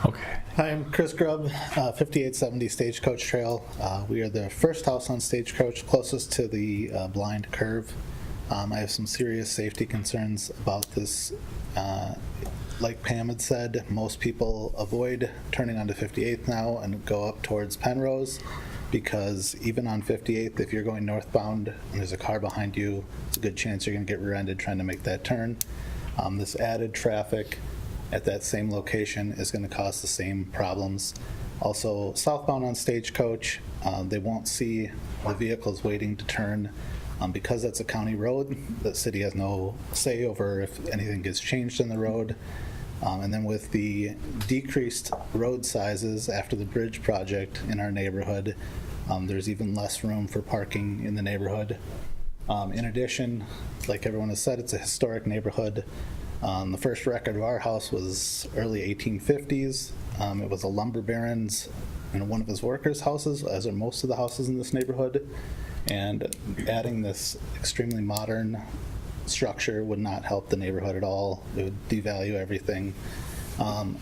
Okay. Hi, I'm Chris Grubb, 5870 Stagecoach Trail. We are the first house on Stagecoach, closest to the blind curve. I have some serious safety concerns about this. Like Pam had said, most people avoid turning onto 58th now and go up towards Penrose, because even on 58th, if you're going northbound and there's a car behind you, it's a good chance you're going to get rear-ended trying to make that turn. This added traffic at that same location is going to cause the same problems. Also, southbound on Stagecoach, they won't see the vehicles waiting to turn. Because that's a county road, the city has no say over if anything gets changed in the road. And then with the decreased road sizes after the bridge project in our neighborhood, there's even less room for parking in the neighborhood. In addition, like everyone has said, it's a historic neighborhood. The first record of our house was early 1850s. It was a lumber baron's and one of his workers' houses, as are most of the houses in this neighborhood. And adding this extremely modern structure would not help the neighborhood at all. It would devalue everything.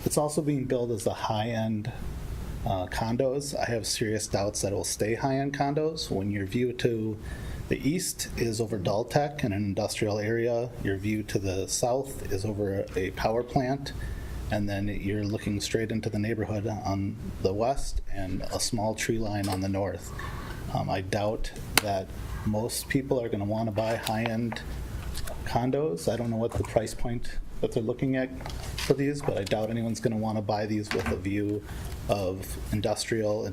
It's also being billed as the high-end condos. I have serious doubts that it will stay high-end condos. When your view to the east is over Daltech in an industrial area, your view to the south is over a power plant, and then you're looking straight into the neighborhood on the west and a small tree line on the north. I doubt that most people are going to want to buy high-end condos. I don't know what the price point that they're looking at for these, but I doubt anyone's going to want to buy these with a view of industrial,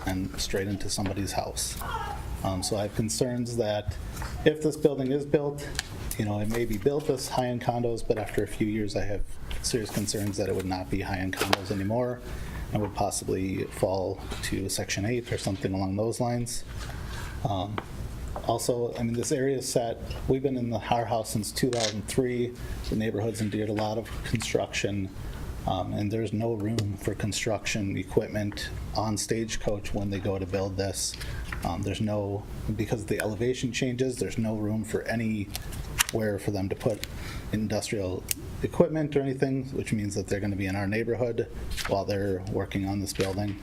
and straight into somebody's house. So I have concerns that if this building is built, it may be built as high-end condos, but after a few years I have serious concerns that it would not be high-end condos anymore and would possibly fall to Section 8 or something along those lines. Also, this area is set, we've been in our house since 2003. The neighborhood's endured a lot of construction And there's no room for construction equipment on Stagecoach when they go to build this. There's no, because of the elevation changes, there's no room for anywhere for them to put industrial equipment or anything, which means that they're going to be in our neighborhood while they're working on this building.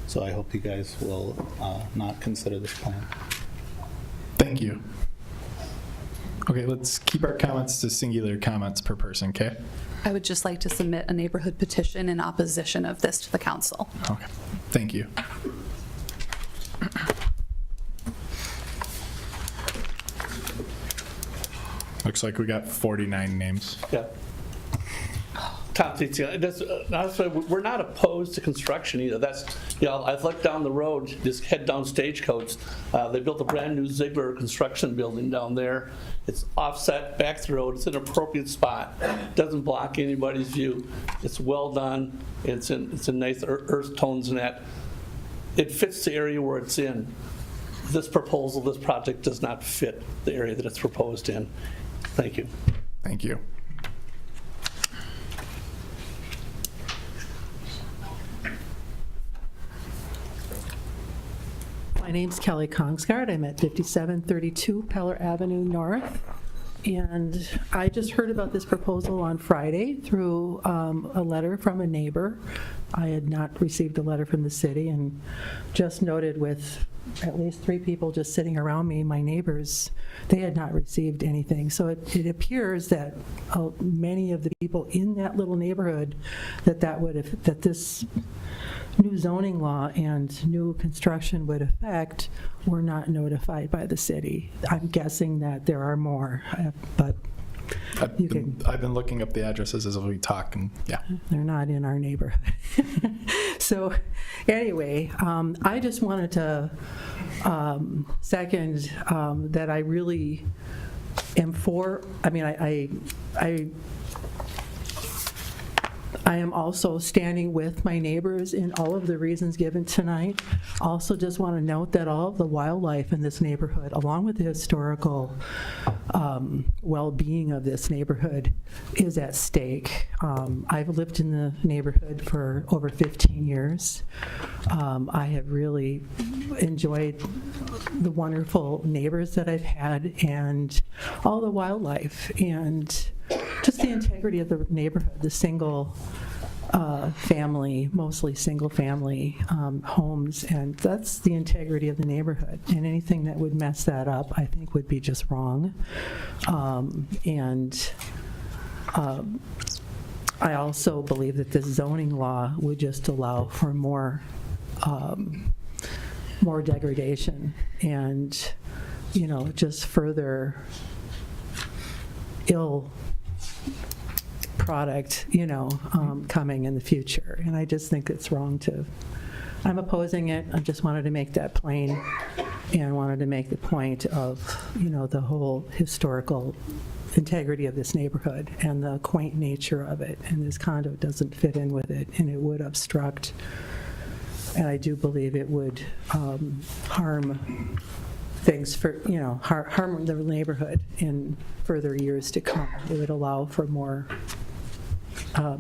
So I hope you guys will not consider this plan. Thank you. Okay, let's keep our comments to singular comments per person, okay? I would just like to submit a neighborhood petition in opposition of this to the council. Okay, thank you. Looks like we got 49 names. Yeah. Tom, honestly, we're not opposed to construction either. That's, I've looked down the road, just head down Stagecoach. They built a brand new Ziegler construction building down there. It's offset back the road. It's in an appropriate spot. Doesn't block anybody's view. It's well done. It's in nice earth tones and that. It fits the area where it's in. This proposal, this project does not fit the area that it's proposed in. Thank you. Thank you. My name's Kelly Kongsgaard. I'm at 5732 Peller Avenue North. And I just heard about this proposal on Friday through a letter from a neighbor. I had not received a letter from the city, and just noted with at least 3 people just sitting around me, my neighbors, they had not received anything. So it appears that many of the people in that little neighborhood that this new zoning law and new construction would affect were not notified by the city. I'm guessing that there are more, but I've been looking up the addresses as we talk, and yeah. They're not in our neighborhood. So anyway, I just wanted to second that I really am for, I mean, I am also standing with my neighbors in all of the reasons given tonight. Also just want to note that all of the wildlife in this neighborhood, along with the historical well-being of this neighborhood, is at stake. I've lived in the neighborhood for over 15 years. I have really enjoyed the wonderful neighbors that I've had and all the wildlife and just the integrity of the neighborhood, the single family, mostly single family homes, and that's the integrity of the neighborhood. And anything that would mess that up, I think, would be just wrong. I also believe that this zoning law would just allow for more degradation and, just further ill product, coming in the future. And I just think it's wrong I'm opposing it. I just wanted to make that plain and wanted to make the point of, the whole historical integrity of this neighborhood and the quaint nature of it. And this condo doesn't fit in with it, and it would obstruct. And I do believe it would harm things for, harm the neighborhood in further years to come. It would allow for more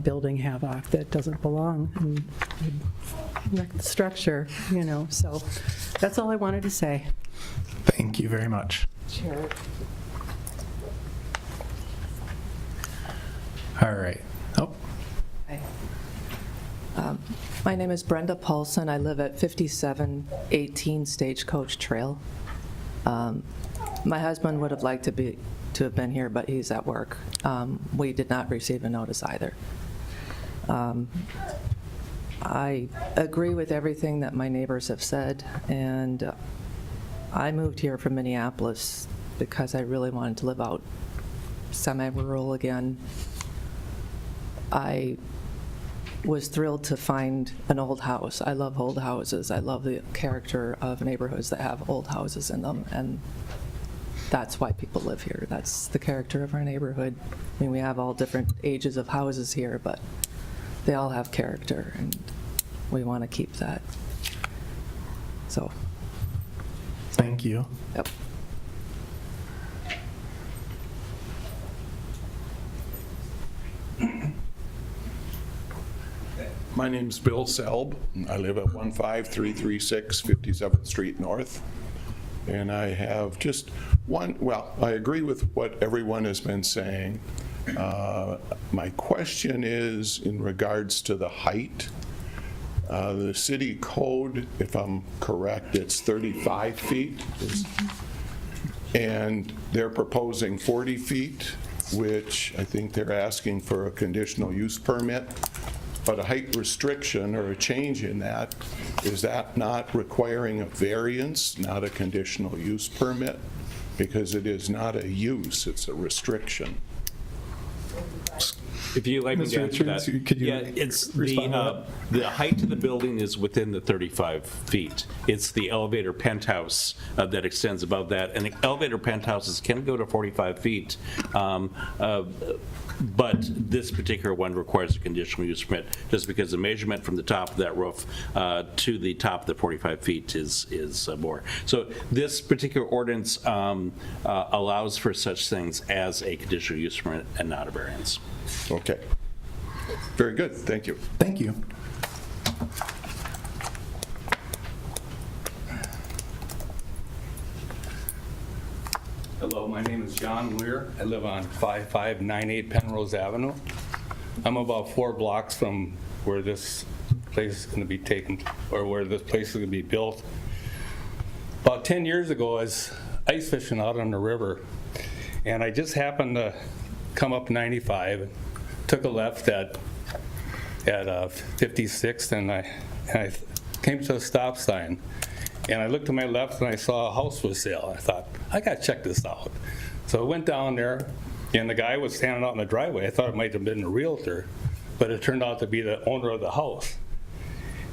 building havoc that doesn't belong and would wreck the structure, So that's all I wanted to say. Thank you very much. Sure. All right. Oh. Hi. My name is Brenda Paulson. I live at 5718 Stagecoach Trail. My husband would have liked to have been here, but he's at work. We did not receive a notice either. I agree with everything that my neighbors have said, and I moved here from Minneapolis because I really wanted to live out semi-rural again. I was thrilled to find an old house. I love old houses. I love the character of neighborhoods that have old houses in them, and that's why people live here. That's the character of our neighborhood. I mean, we have all different ages of houses here, but they all have character, and we want to keep that. So. Thank you. Yep. My name's Bill Selb. I live at 15336 57th Street North. And I have just one, well, I agree with what everyone has been saying. My question is in regards to the height. The city code, if I'm correct, it's 35 feet. And they're proposing 40 feet, which I think they're asking for a conditional use permit. But a height restriction or a change in that, is that not requiring a variance, not a conditional use permit? Because it is not a use, it's a restriction. If you like me to Mr. answer that. Richards, could you Yeah, it's respond to the height of the building is within the 35 feet. It's the elevator penthouse that extends above that. And the elevator penthouses can go to 45 feet. But this particular one requires a conditional use permit just because the measurement from the top of that roof to the top of the 45 feet is more. So this particular ordinance allows for such things as a conditional use permit and not a variance. Okay. Very good. Thank you. Thank you. Hello, my name is John Weir. I live on 5598 Penrose Avenue. I'm about 4 blocks from where this place is going to be taken, or where this place is going to be built. About 10 years ago, I was ice fishing out on the river, and I just happened to come up 95, took a left at 56th, and I came to a stop sign. And I looked to my left and I saw a house for sale. I thought, I got to check this out. So I went down there, and the guy was standing out in the driveway. I thought it might have been a realtor, but it turned out to be the owner of the house.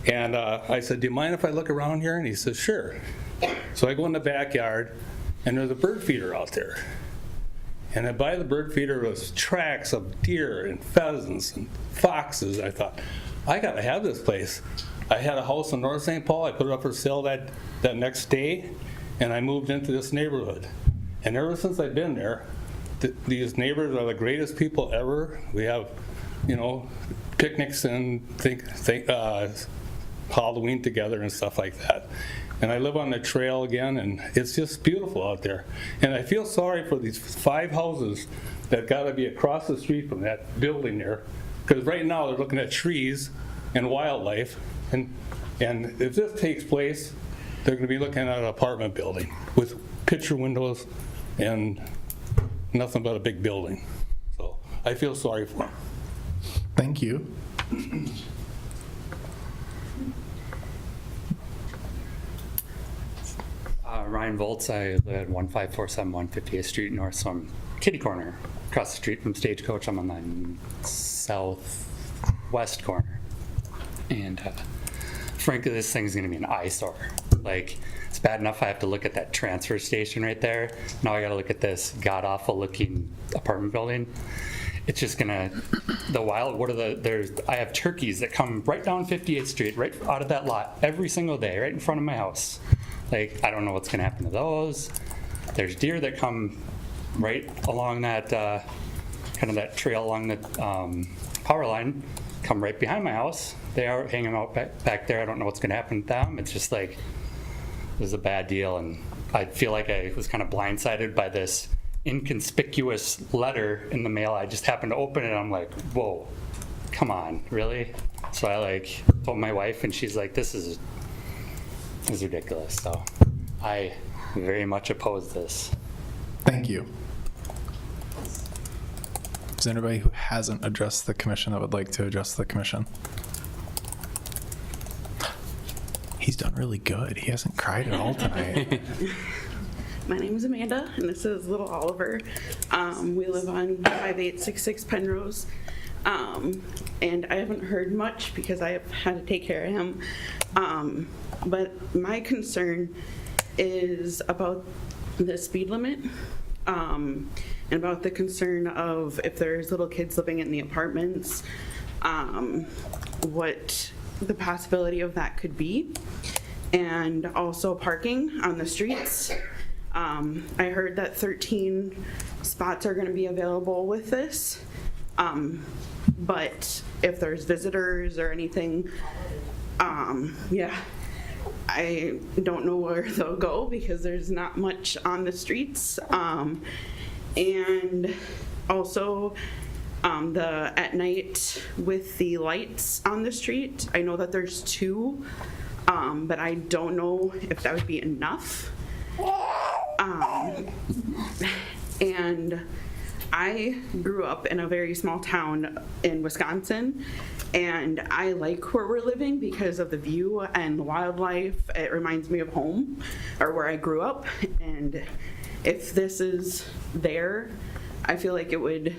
And I said, do you mind if I look around here? And he said, sure. So I go in the backyard, and there's a bird feeder out there. And then by the bird feeder was tracks of deer and pheasants and foxes. I thought, I got to have this place. I had a house in North St. Paul. I put it up for sale that next day, and I moved into this neighborhood. And ever since I've been there, these neighbors are the greatest people ever. We have, picnics and Halloween together and stuff like that. And I live on the trail again, and it's just beautiful out there. And I feel sorry for these 5 houses that got to be across the street from that building there, because right now they're looking at trees and wildlife. And if this takes place, they're going to be looking at an apartment building with picture windows and nothing but a big building. So I feel sorry for them. Thank you. Ryan Volz, I live at 1547 158th Street North, so I'm kitty corner across the street from Stagecoach. I'm on the southwest corner. And frankly, this thing's gonna be an eyesore. Like, it's bad enough I have to look at that transfer station right there. Now I gotta look at this god-awful looking apartment building. It's just gonna, I have turkeys that come right down 58th Street, right out of that lot, every single day, right in front of my house. Like, I don't know what's gonna happen to those. There's deer that come right along that, kind of that trail along the power line, come right behind my house. They are hanging out back there. I don't know what's gonna happen to them. It's just like, it was a bad deal, and I feel like I was kind of blindsided by this inconspicuous letter in the mail. I just happened to open it, and I'm like, whoa, come on, really? So I told my wife, and she's like, this is ridiculous. So I very much oppose this. Thank you. Is there anybody who hasn't addressed the commission that would like to address the commission? He's done really good. He hasn't cried at all tonight. My name is Amanda, and this is little Oliver. We live on 5866 Penrose. And I haven't heard much because I have had to take care of him. But my concern is about the speed limit, and about the concern of if there's little kids living in the apartments, what the possibility of that could be, and also parking on the streets. I heard that 13 spots are going to be available with this, but if there's visitors or anything. Yeah, I don't know where they'll go because there's not much on the streets. And also, at night with the lights on the street, I know that there's 2, but I don't know if that would be enough. And I grew up in a very small town in Wisconsin, and I like where we're living because of the view and the wildlife. It reminds me of home, or where I grew up. And if this is there, I feel like it would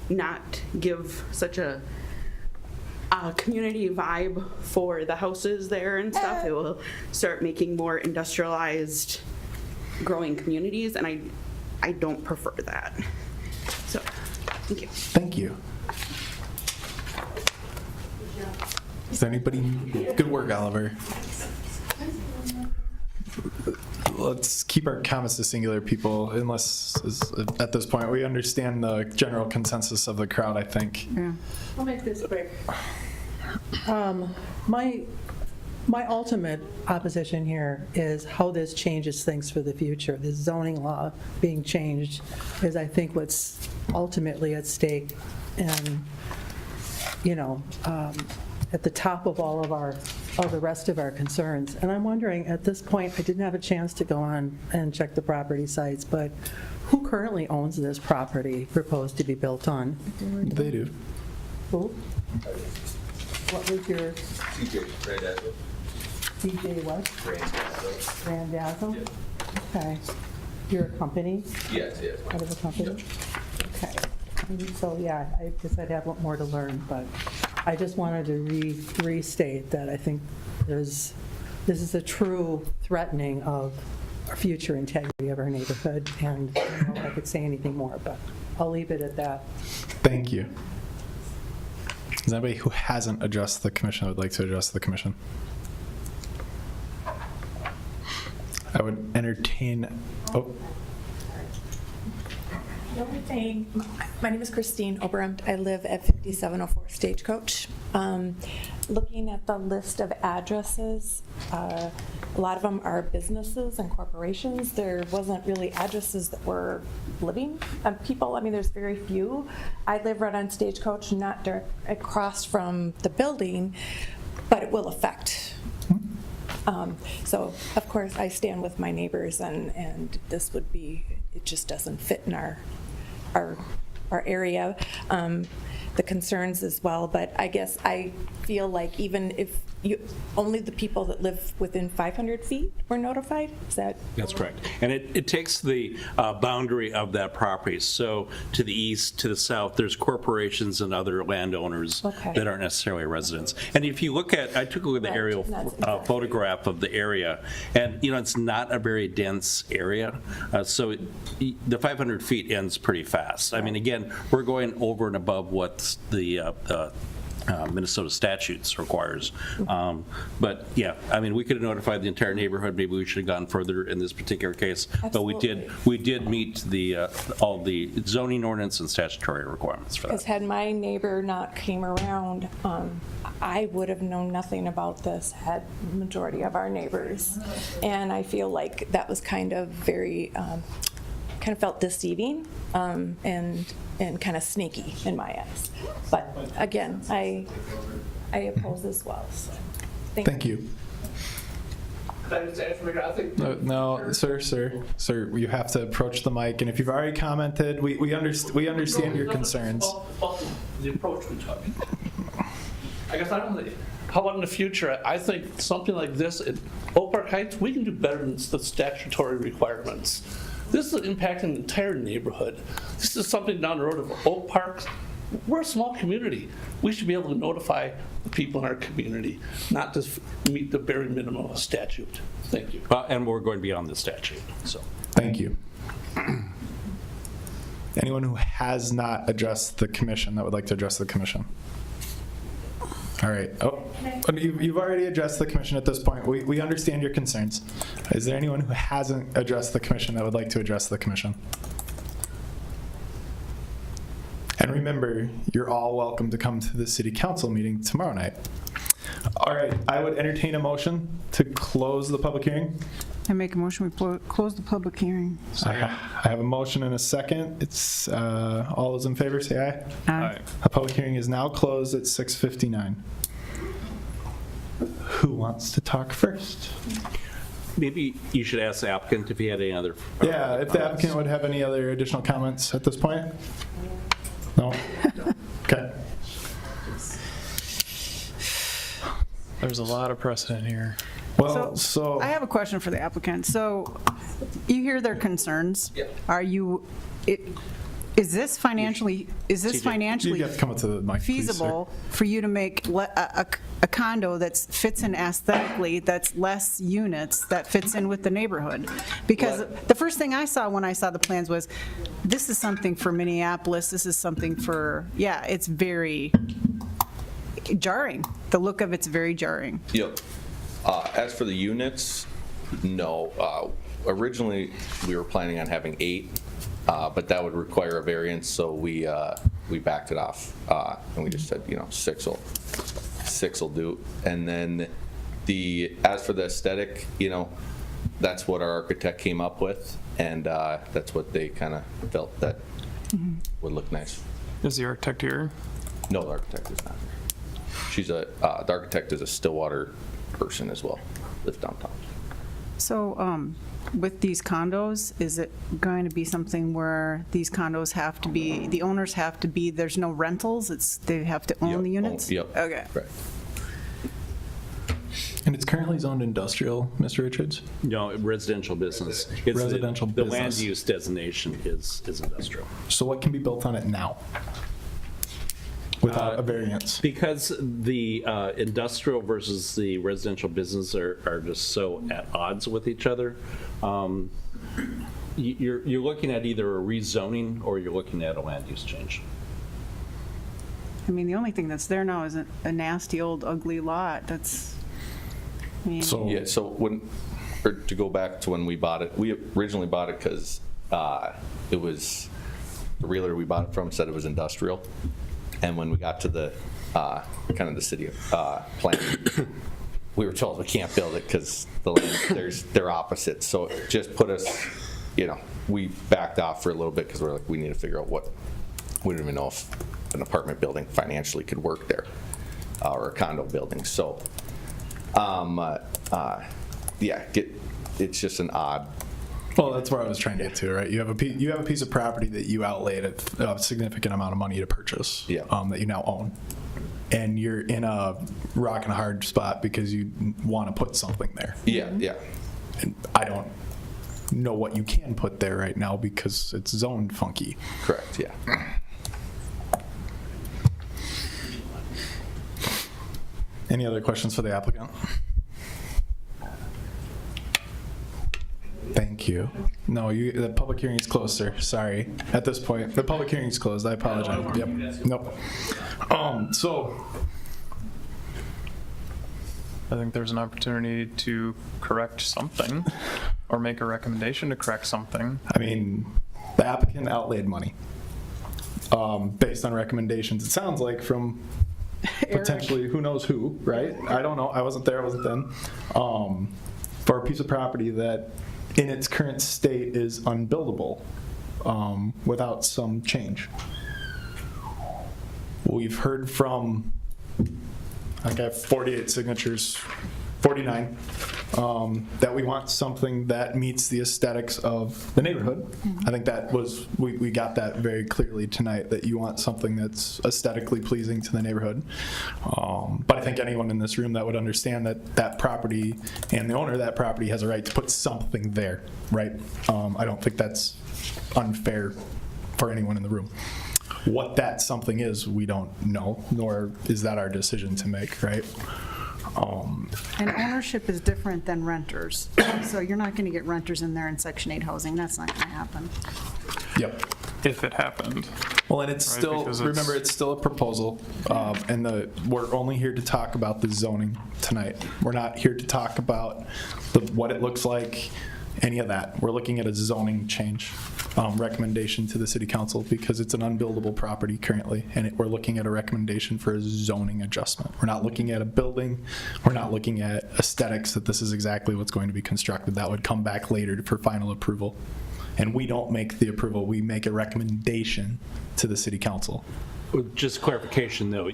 not give such a community vibe for the houses there and stuff. It will start making more industrialized growing communities, and I don't prefer that. So, thank you. Thank you. Is there anybody? Good work, Oliver. Let's keep our comments to singular people, unless at this point we understand the general consensus of the crowd, I think. Yeah. I'll make this quick. My ultimate opposition here is how this changes things for the future. This zoning law being changed is, I think, what's ultimately at stake, and, you know, at the top of all of the rest of our concerns. And I'm wondering, at this point, I didn't have a chance to go on and check the property sites, but who currently owns this property proposed to be built on? They do. Who? What was your? CJ Randazzo. CJ what? Randazzo. Randazzo? Okay. You're a company? Yes. Part of a company? Okay. So, yeah, I guess I'd have more to learn, but I just wanted to restate that I think this is a true threatening of our future integrity of our neighborhood, and I don't know if I could say anything more, but I'll leave it at that. Thank you. Is there anybody who hasn't addressed the commission that would like to address the commission? I would entertain. Oh. The only thing, my name is Christine Oberumt. I live at 5704 Stagecoach. Looking at the list of addresses, a lot of them are businesses and corporations. There wasn't really addresses that were living people. I mean, there's very few. I live right on Stagecoach, not across from the building, but it will affect. So, of course, I stand with my neighbors, and this would be, it just doesn't fit in our area. The concerns as well, but I guess I feel like even if only the people that live within 500 feet were notified? Is that? That's correct. And it takes the boundary of that property. So to the east, to the south, there's corporations and other landowners that aren't necessarily residents. And if you look at, I took a look at the aerial photograph of the area, and it's not a very dense area. So the 500 feet ends pretty fast. I mean, again, we're going over and above what the Minnesota statutes requires. But yeah, I mean, we could have notified the entire neighborhood. Maybe we should have gone further in this particular case. Absolutely. But we did meet all the zoning ordinance and statutory requirements for that. Because had my neighbor not came around, I would have known nothing about this had the majority of our neighbors. And I feel like that was kind of very, kind of felt deceiving and kind of sneaky in my eyes. But again, I oppose as well. So Thank you. No, sir, you have to approach the mic, and if you've already commented, we understand your concerns. The approach we took. I guess I don't know. How about in the future? I think something like this at Oak Park Heights, we can do better than the statutory requirements. This is impacting the entire neighborhood. This is something down the road of Oak Park. We're a small community. We should be able to notify the people in our community, not just meet the bare minimum of statute. Thank you. And we're going beyond the statute. So thank you. Anyone who has not addressed the commission that would like to address the commission? All right. Oh, you've already addressed the commission at this point. We understand your concerns. Is there anyone who hasn't addressed the commission that would like to address the commission? And And remember, you're all welcome to come to the city council meeting tomorrow night. All right, I would entertain a motion to close the public hearing. I make a motion, we close the public hearing. I have a motion and a second. It's all those in favor say aye. Aye. The public hearing is now closed at 6:59. Who wants to talk first? Maybe you should ask the applicant if he had any other. Yeah, if the applicant would have any other additional comments at this point? No? Okay. There's a lot of precedent here. Well, I have a question for the applicant. So you hear their concerns. Are you, is this financially You have to come up to the mic, please, sir. feasible for you to make a condo that fits in aesthetically, that's less units, that fits in with the neighborhood? Because the first thing I saw when I saw the plans was, this is something for Minneapolis, this is something for, yeah, it's very jarring. The look of it's very jarring. Yep. As for the units, no. Originally, we were planning on having 8, but that would require a variance, so we backed it off, and we just said, 6 will do. And then as for the aesthetic, that's what our architect came up with, and that's what they kind of felt that would look nice. Is the architect here? No, the architect is not here. The architect is a Stillwater person as well, lives downtown. So with these condos, is it going to be something where these condos have to be, the owners have to be, there's no rentals, they have to own the units? Yep. Okay. Right. And it's currently zoned industrial, Mr. Richards? No, residential business. Residential the business. land use designation is industrial. So what can be built on it now without a variance? Because the industrial versus the residential business are just so at odds with each other, you're looking at either a rezoning or you're looking at a land use change. I mean, the only thing that's there now is a nasty old ugly lot. That's, I mean. So to go back to when we bought it, we originally bought it because it was, the realtor we bought it from said it was industrial. And when we got to the kind of the city plan, we were told we can't build it because the land, they're opposites. So it just put us, we backed off for a little bit because we're like, we need to figure out we don't even know if an apartment building financially could work there, or a condo building. So, it's just an odd. Well, that's where I was trying to get to, right? You have a piece of property that you outlaid a significant amount of money to purchase, that you now own, and you're in a rock and a hard spot because you want to put something there. Yeah. And I don't know what you can put there right now because it's zoned funky. Correct. Yeah. Any other questions for the applicant? Thank you. No, the public hearing is closed, sir. Sorry. At this point, the public hearing is closed. I apologize. Yep. Nope. So I think there's an opportunity to correct something or make a recommendation to correct something. I mean, the applicant outlaid money based on recommendations. It sounds like from potentially who knows who, right? I don't know. I wasn't there. I wasn't then. For a piece of property that in its current state is unbuildable without some change. We've heard from, I got 48 signatures, 49, that we want something that meets the aesthetics of the neighborhood. I think that was, we got that very clearly tonight, that you want something that's aesthetically pleasing to the neighborhood. But I think anyone in this room that would understand that that property and the owner of that property has a right to put something there, right? I don't think that's unfair for anyone in the room. What that something is, we don't know, nor is that our decision to make, right? And ownership is different than renters. So you're not going to get renters in there in Section 8 housing. That's not going to happen. Yep. If it happened. Well, and it's still, remember, it's still a proposal, and we're only here to talk about the zoning tonight. We're not here to talk about what it looks like any of that. We're looking at a zoning change recommendation to the city council because it's an unbuildable property currently, and we're looking at a recommendation for a zoning adjustment. We're not looking at a building. We're not looking at aesthetics, that this is exactly what's going to be constructed. That would come back later for final approval. And we don't make the approval. We make a recommendation to the city council. Just clarification, though.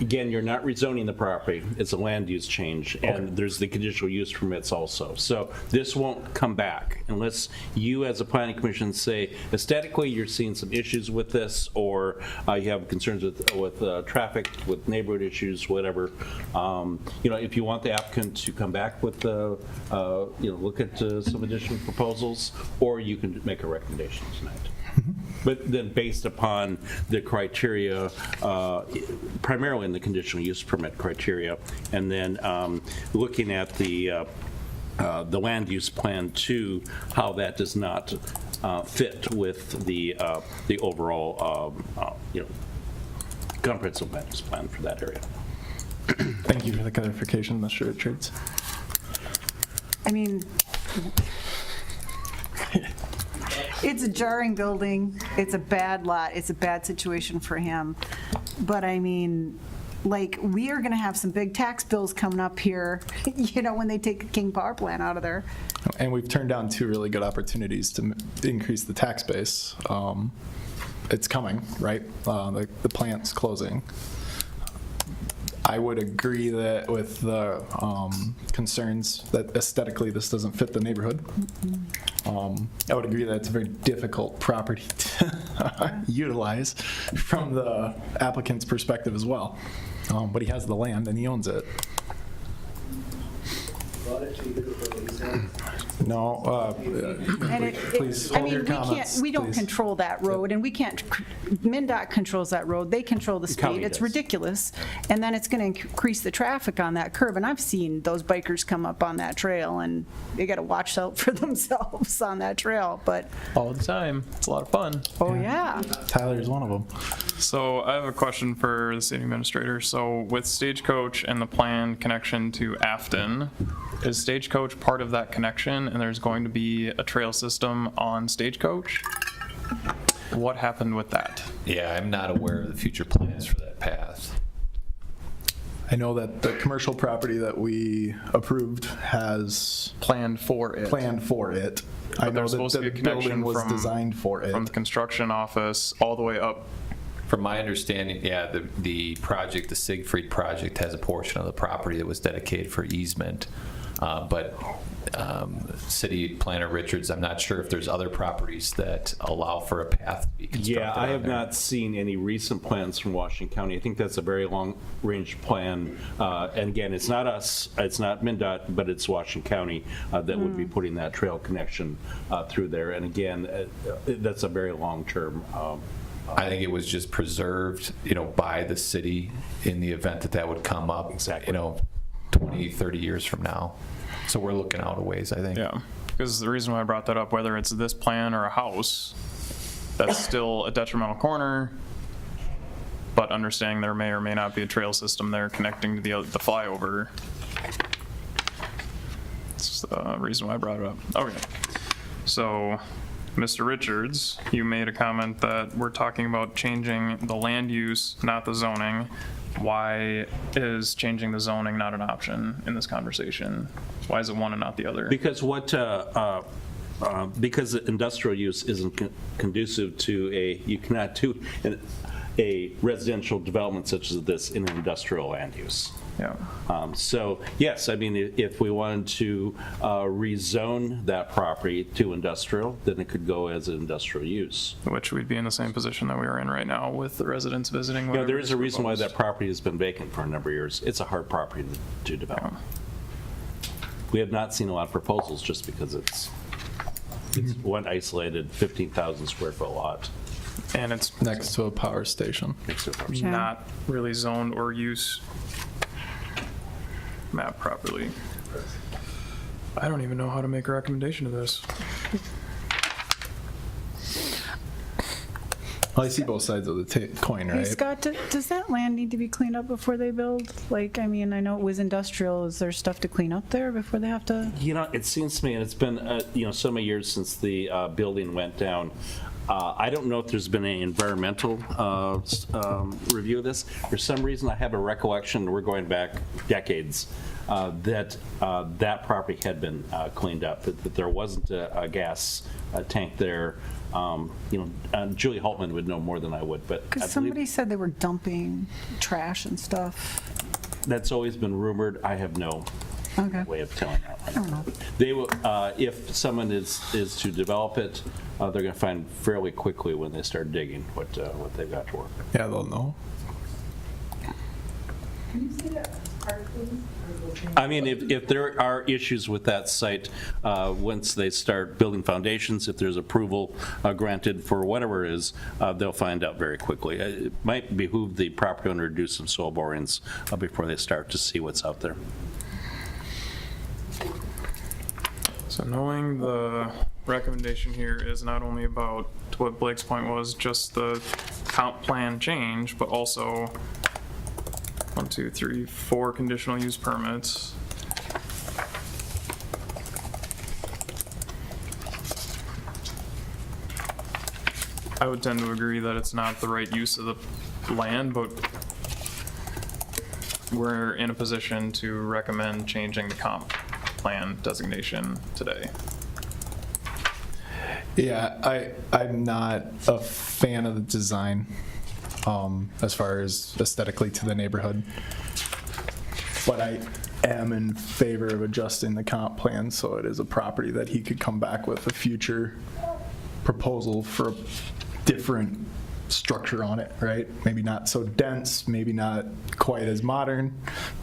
Again, you're not rezoning the property. It's a land use change, and there's the conditional use permits also. So this won't come back unless you, as a planning commission, say aesthetically you're seeing some issues with this, or you have concerns with traffic, with neighborhood issues, whatever. If you want the applicant to come back with, look at some additional proposals, or you can make a recommendation tonight. But then based upon the criteria, primarily in the conditional use permit criteria, and then looking at the land use plan too, how that does not fit with the overall comprehensive land use plan for that area. Thank you for the clarification, Mr. Richards. I mean, it's a jarring building. It's a bad lot. It's a bad situation for him. But I mean, like, we are going to have some big tax bills coming up here, when they take the King Power Plant out of there. And we've turned down 2 really good opportunities to increase the tax base. It's coming, right? The plant's closing. I would agree that with the concerns that aesthetically this doesn't fit the neighborhood. I would agree that it's a very difficult property to utilize from the applicant's perspective as well. But he has the land and he owns it. No, please hold your comments. We don't please. control that road, and we can't, MnDOT controls that road. They control the county speed. It's does. ridiculous. And then it's going to increase the traffic on that curve. And I've seen those bikers come up on that trail, and they got to watch out for themselves on that trail. But All the time. It's a lot of fun. oh yeah. Tyler's one of them. So I have a question for the city administrator. So with Stagecoach and the planned connection to Afton, is Stagecoach part of that connection and there's going to be a trail system on Stagecoach? What happened with that? Yeah, I'm not aware of the future plans for that path. I know that the commercial property that we approved has Planned for it. I know But there's that supposed to be the a building connection was from designed for it. From the construction office all the way up. From my understanding, yeah, the project, the Siegfried project, has a portion of the property that was dedicated for easement. But City Planner Richards, I'm not sure if there's other properties that allow for a path to be constructed. Yeah, I on have there. not seen any recent plans from Washington County. I think that's a very long-range plan. And again, it's not us, it's not MnDOT, but it's Washington County that would be putting that trail connection through there. And again, that's a very long-term. I think it was just preserved, by the city in the event that would come up, 20, 30 years from now. So we're looking out a ways, I think. Yeah, because the reason why I brought that up, whether it's this plan or a house, that's still a detrimental corner, but understanding there may or may not be a trail system there connecting to the flyover. That's the reason why I brought it up. Okay, so Mr. Richards, you made a comment that we're talking about changing the land use, not the zoning. Why is changing the zoning not an option in this conversation? Why is it one and not the other? Because because industrial use isn't conducive to you cannot do a residential development such as this in an industrial land use. Yeah. So yes, I mean, if we wanted to rezone that property to industrial, then it could go as an industrial use. Which we'd be in the same position that we are in right now with the residents visiting. There is a reason why that property has been vacant for a number of years. It's a hard property to develop. We have not seen a lot of proposals just because it's one isolated 15,000 square foot lot. And it's next to a power station. Not really zoned or used map properly. I don't even know how to make a recommendation to this. Well, I see both sides of the coin, Hey, right? Scott, does that land need to be cleaned up before they build? Like, I mean, I know it was industrial. Is there stuff to clean up there before they have to? You know, it seems to me, and it's been, so many years since the building went down, I don't know if there's been any environmental review of this. For some reason, I have a recollection, we're going back decades, that that property had been cleaned up, that there wasn't a gas tank there. Julie Holtman would know more than I would, but I Because believe somebody said they were dumping trash and stuff. that's always been rumored. I have no Okay. way of telling that. I don't know. They will, if someone is to develop it, they're going to find fairly quickly when they start digging what they've got to work. Yeah, they'll know. I mean, if there are issues with that site, once they start building foundations, if there's approval granted for whatever it is, they'll find out very quickly. It might behoove the property owner to do some soil borings before they start to see what's out there. So knowing the recommendation here is not only about, to what Blake's point was, just the comp plan change, but also 1, 2, 3, 4 conditional use permits. I would tend to agree that it's not the right use of the land, but we're in a position to recommend changing the comp plan designation today. Yeah, I'm not a fan of the design as far as aesthetically to the neighborhood. But I am in favor of adjusting the comp plan so it is a property that he could come back with a future proposal for a different structure on it, right? Maybe not so dense, maybe not quite as modern,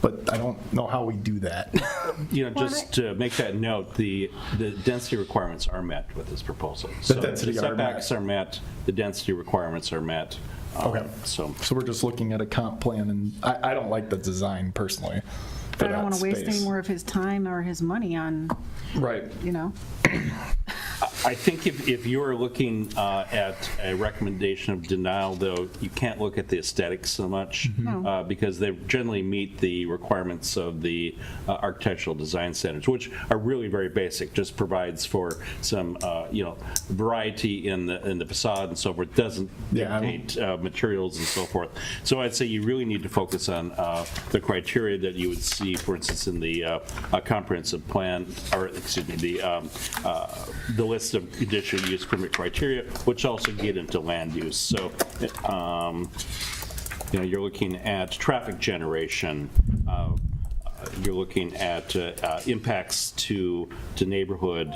but I don't know how we do that. Just to make that note, the density requirements are met with this proposal. The density are met. setbacks are met, the density requirements are met. Okay. So we're just looking at a comp plan, and I don't like the design personally. But I don't want to waste any more of his time or his money on, Right. I think if you're looking at a recommendation of denial, though, you can't look at the aesthetics so much No. because they generally meet the requirements of the architectural design standards, which are really very basic. Just provides for some variety in the facade and so forth. Doesn't dictate materials and so forth. So I'd say you really need to focus on the criteria that you would see, for instance, in the comprehensive plan, or excuse me, the list of conditional use permit criteria, which also get into land use. So, you're looking at traffic generation. You're looking at impacts to neighborhood,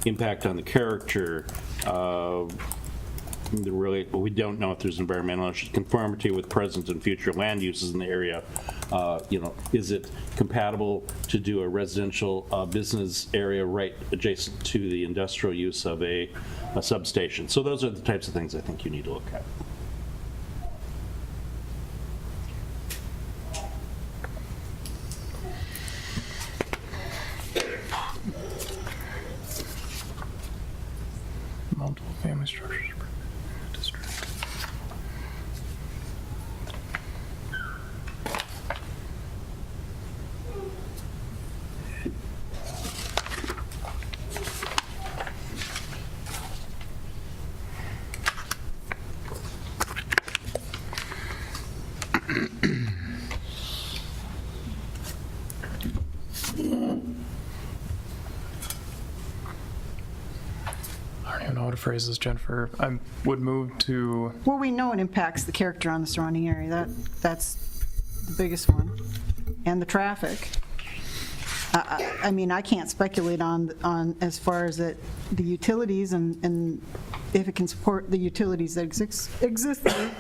impact on the character. We don't know if there's environmental issues, conformity with present and future land uses in the area. Is it compatible to do a residential business area right adjacent to the industrial use of a substation? So those are the types of things I think you need to look at. Multiple family structures. I don't even know how to phrase this, Jennifer. I would move to, well, we know it impacts the character on the surrounding area. That's the biggest one. And the traffic. I mean, I can't speculate on as far as the utilities and if it can support the utilities that exist there.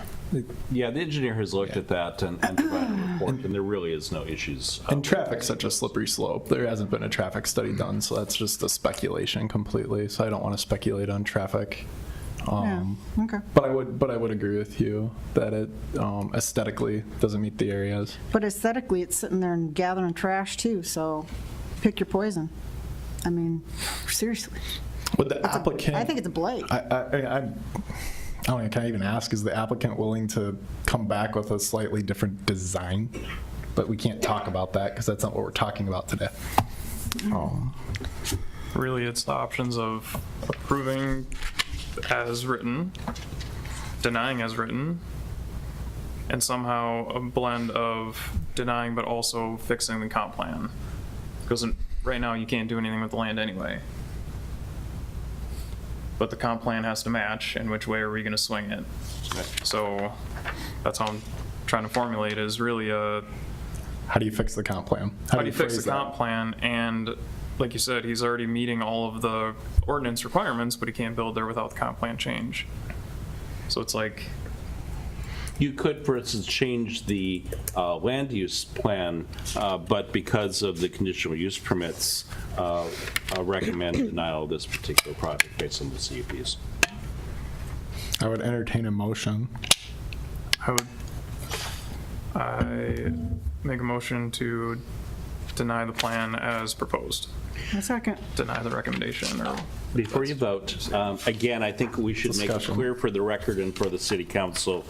Yeah, the engineer has looked at that and provided a report, and there really is no issues. And traffic's such a slippery slope. There hasn't been a traffic study done, so that's just a speculation completely. So I don't want to speculate on traffic. Okay. But I would agree with you that it aesthetically doesn't meet the areas. But aesthetically, it's sitting there and gathering trash too, so pick your poison. I mean, seriously. With the applicant, I think it's a blight. don't know, can I even ask, is the applicant willing to come back with a slightly different design? But we can't talk about that because that's not what we're talking about today. Really, it's the options of approving as written, denying as written, and somehow a blend of denying but also fixing the comp plan. Because right now you can't do anything with the land anyway. But the comp plan has to match, and which way are we gonna swing it? So that's how I'm trying to formulate is really a... How do you fix the comp plan? How do you fix phrase the that? comp plan? And like you said, he's already meeting all of the ordinance requirements, but he can't build there without the comp plan change. So it's like... You could, for instance, change the land use plan, but because of the conditional use permits, recommend denial of this particular project based on the CUPs. I would entertain a motion. I make a motion to deny the plan as proposed. A second. Deny the recommendation. Or Before you vote, again, I think we should make it clear for the record and for the city council,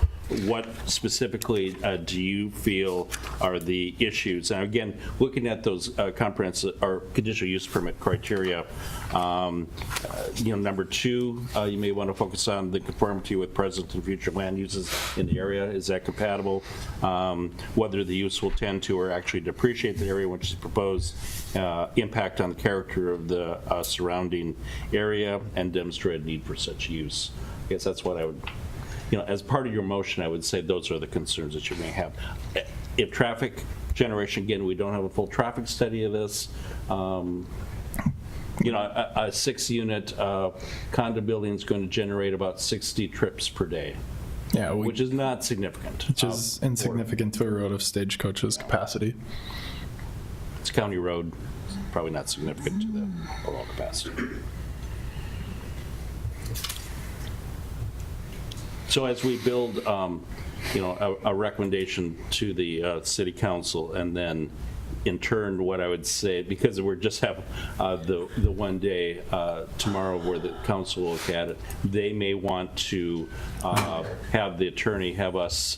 what specifically do you feel are the issues? And again, looking at those comprehensive or conditional use permit criteria, number 2, you may want to focus on the conformity with present and future land uses in the area. Is that compatible? Whether the use will tend to or actually depreciate the area which is proposed, impact on the character of the surrounding area, and demonstrate a need for such use. I guess that's what I would, as part of your motion, I would say those are the concerns that you may have. If traffic generation, again, we don't have a full traffic study of this. A 6-unit condo building is going to generate about 60 trips per day. Yeah, which is not significant. Which is insignificant to a road of Stagecoach's capacity. It's a county road, probably not significant to the overall capacity. So as we build, a recommendation to the city council, and then in turn, what I would say, because we're just have the one day tomorrow where the council will look at it, they may want to have the attorney have us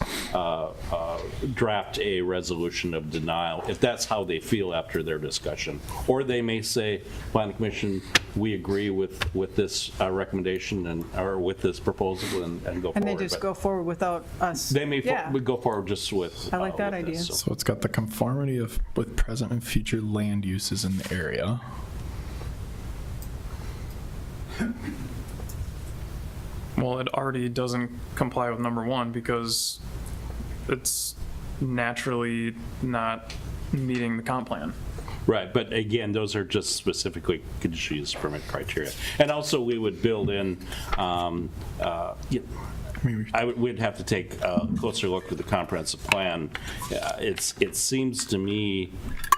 draft a resolution of denial, if that's how they feel after their discussion. Or they may say, planning commission, we agree with this recommendation or with this proposal and go forward. And they just go forward without us. They may Yeah. go forward just with. I like that with idea. this, So it's got the conformity with present and future land uses in the area. Well, it already doesn't comply with number 1 because it's naturally not meeting the comp plan. Right, but again, those are just specifically conditional use permit criteria. And also, we would build in, we'd have to take a closer look at the comprehensive plan. It seems to me,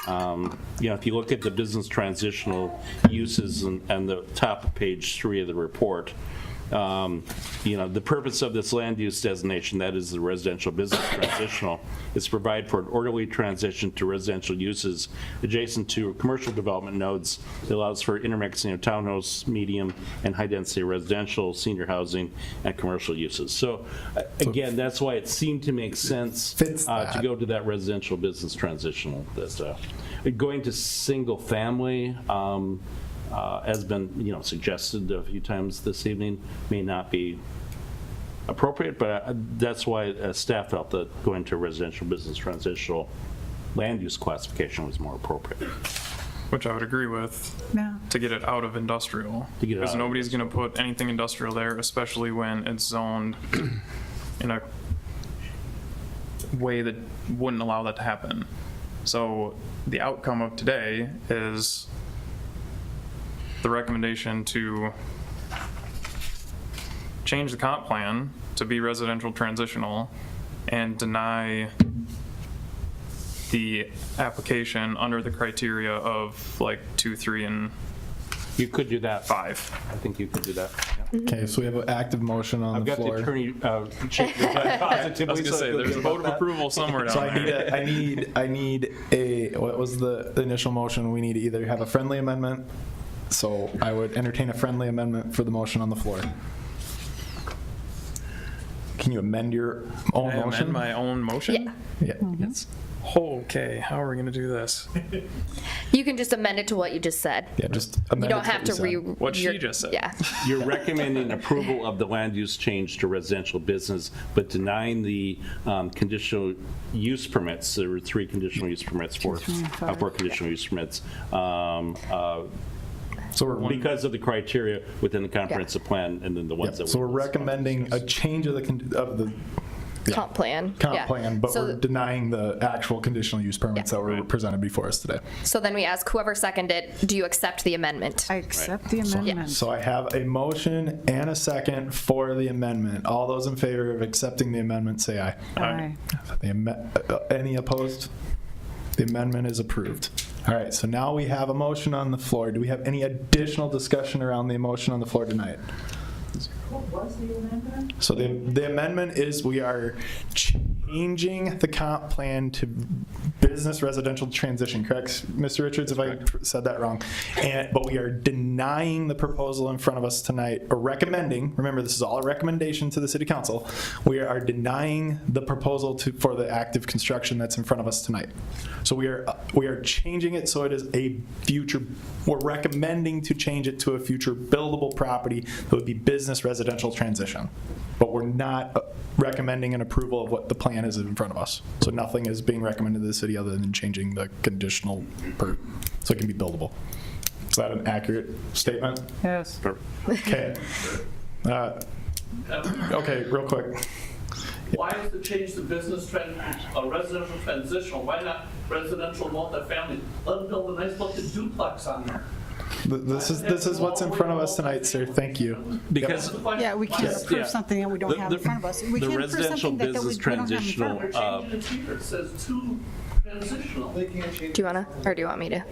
if you look at the business transitional uses and the top of page 3 of the report, the purpose of this land use designation, that is the residential business transitional, is to provide for an orderly transition to residential uses adjacent to commercial development nodes. It allows for intermixing of townhouse, medium, and high-density residential, senior housing, and commercial uses. So again, that's why it seemed to make sense to go to that residential business transitional. Going to single family, has been suggested a few times this evening, may not be appropriate, but that's why staff felt that going to residential business transitional land use classification was more appropriate. Which I would agree with, Yeah. to get it out of industrial. To get it Because out of nobody's going to put anything industrial there, especially when it's zoned in a way that wouldn't allow that to happen. So the outcome of today is the recommendation to change the comp plan to be residential transitional and deny the application under the criteria of like 2, 3, and you could do that. 5. I think you could do that. Okay, so we have an active motion on I've the got floor. the attorney check this out positively. I was gonna say, there's a vote of approval somewhere down So there. I need what was the initial motion? We need to either have a friendly amendment. So I would entertain a friendly amendment for the motion on the floor. Can you amend your own Can I motion? amend my own motion? Yeah. Yes. Oh, okay, how are we gonna do this? You can just amend it to what you just said. Yeah, just You amend don't it have to what you re. said. What she your- just said. Yeah. You're recommending approval of the land use change to residential business, but denying the conditional use permits. There were 3 conditional use permits, 4 conditional use permits. So we're Because of the criteria within the comprehensive plan, and then the ones that So were. we're recommending a change of the Comp plan. comp Yeah. plan, but So- we're denying the actual conditional use permits that were presented before us today. So then we ask whoever seconded, do you accept the amendment? I accept the amendment. So I have a motion and a second for the amendment. All those in favor of accepting the amendment, say aye. Aye. Any opposed? The amendment is approved. All right, so now we have a motion on the floor. Do we have any additional discussion around the motion on the floor tonight? What was the amendment? So the amendment is we are changing the comp plan to business residential transition, correct, Mr. Richards, if I said that wrong? But we are denying the proposal in front of us tonight, or recommending, remember this is all a recommendation to the city council, we are denying the proposal for the active construction that's in front of us tonight. So we are changing it so it is a future, we're recommending to change it to a future buildable property that would be business residential transition. But we're not recommending an approval of what the plan is in front of us. So nothing is being recommended to the city other than changing the conditional so it can be buildable. Is that an accurate statement? Yes. Okay. Okay, real quick. Why is the change to business residential transitional? Why not residential multifamily? Let them build a nice looking duplex on there. This is what's in front of us tonight, sir. Thank you. Because Yeah, we can't approve something that we don't have in front of us. We the can't approve residential something that we business don't have in front of us. transitional, Changing it here, it says to transitional. Do you wanna, or do you want me to?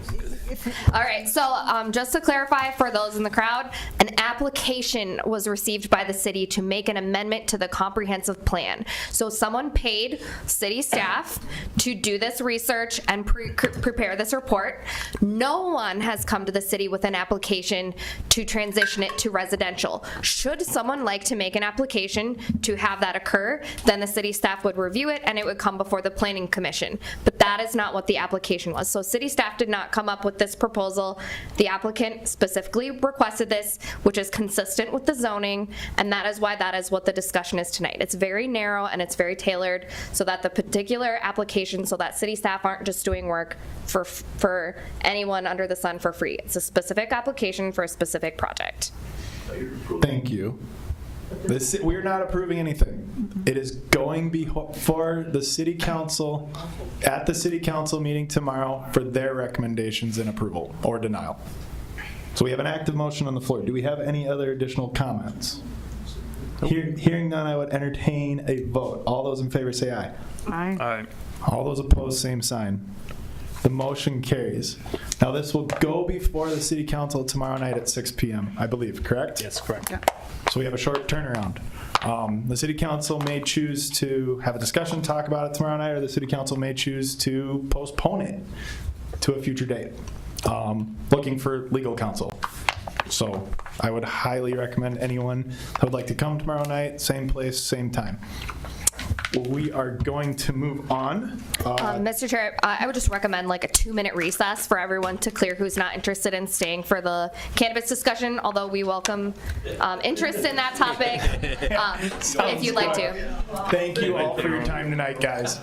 All right, so just to clarify for those in the crowd, an application was received by the city to make an amendment to the comprehensive plan. So someone paid city staff to do this research and prepare this report. No one has come to the city with an application to transition it to residential. Should someone like to make an application to have that occur, then the city staff would review it and it would come before the planning commission. But that is not what the application was. So city staff did not come up with this proposal. The applicant specifically requested this, which is consistent with the zoning, and that is why that is what the discussion is tonight. It's very narrow and it's very tailored so that the particular application, so that city staff aren't just doing work for anyone under the sun for free. It's a specific application for a specific project. Thank you. We're not approving anything. It is going before the city council, at the city council meeting tomorrow, for their recommendations and approval or denial. So we have an active motion on the floor. Do we have any other additional comments? Hearing none, I would entertain a vote. All those in favor say aye. Aye. Aye. All those opposed, same sign. The motion carries. Now, this will go before the city council tomorrow night at 6 p.m., I believe, correct? Yes, correct. So we have a short turnaround. The city council may choose to have a discussion, talk about it tomorrow night, or the city council may choose to postpone it to a future date, looking for legal counsel. So I would highly recommend anyone that would like to come tomorrow night, same place, same time. We are going to move on. Mr. Chair, I would just recommend like a 2-minute recess for everyone to clear who's not interested in staying for the cannabis discussion, although we welcome interest in that topic if you'd like to. Thank you all for your time tonight, guys.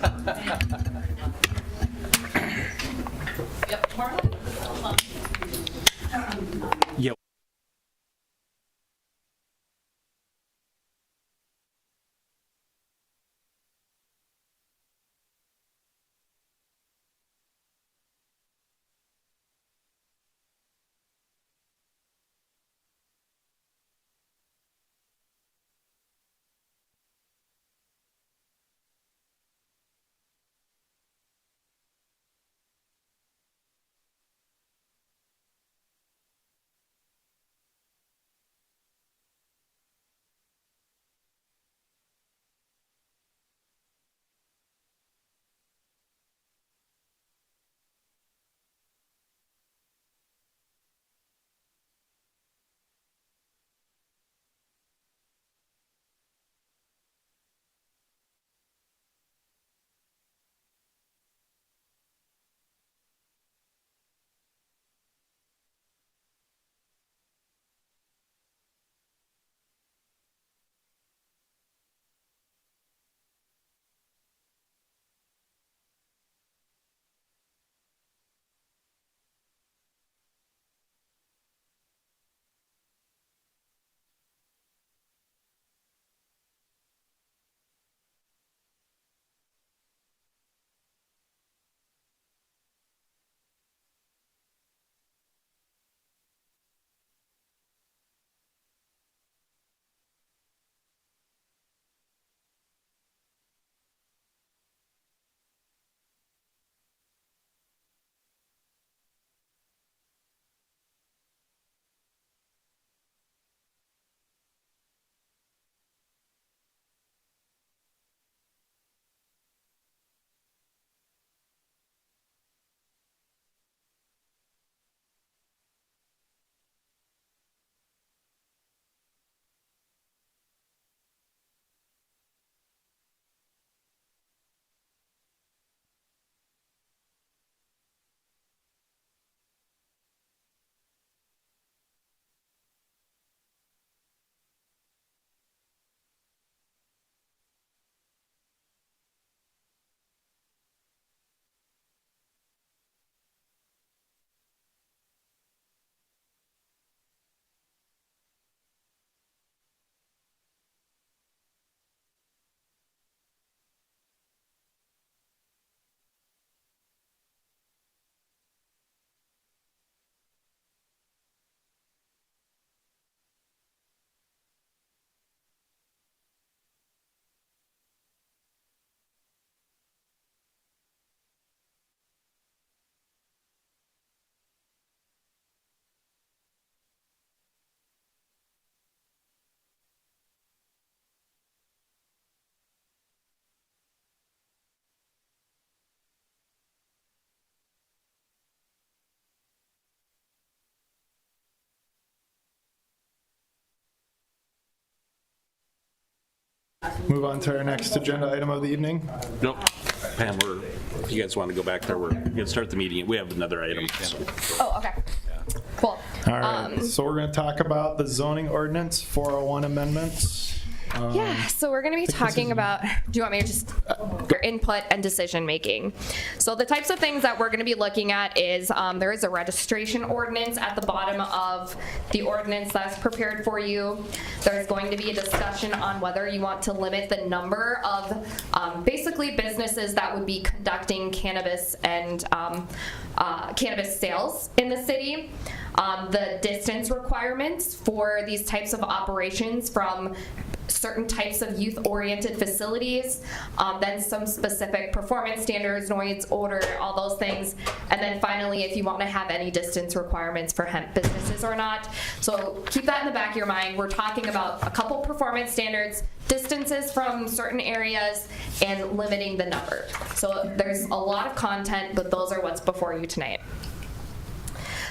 Move on to our next agenda item of the evening. Nope. Pam, if you guys want to go back there, we're going to start the meeting. We have another item. So. Oh, okay. Cool. All right, so we're going to talk about the zoning ordinance 401 amendments. Yeah, so we're going to be talking about, do you want me to just your input and decision making? So the types of things that we're going to be looking at is there is a registration ordinance at the bottom of the ordinance that's prepared for you. There's going to be a discussion on whether you want to limit the number of basically businesses that would be conducting cannabis and cannabis sales in the city. The distance requirements for these types of operations from certain types of youth-oriented facilities, then some specific performance standards, noise, odor, all those things, and then finally if you want to have any distance requirements for hemp businesses or not. So keep that in the back of your mind. We're talking about a couple performance standards, distances from certain areas, and limiting the number. So there's a lot of content, but those are what's before you tonight.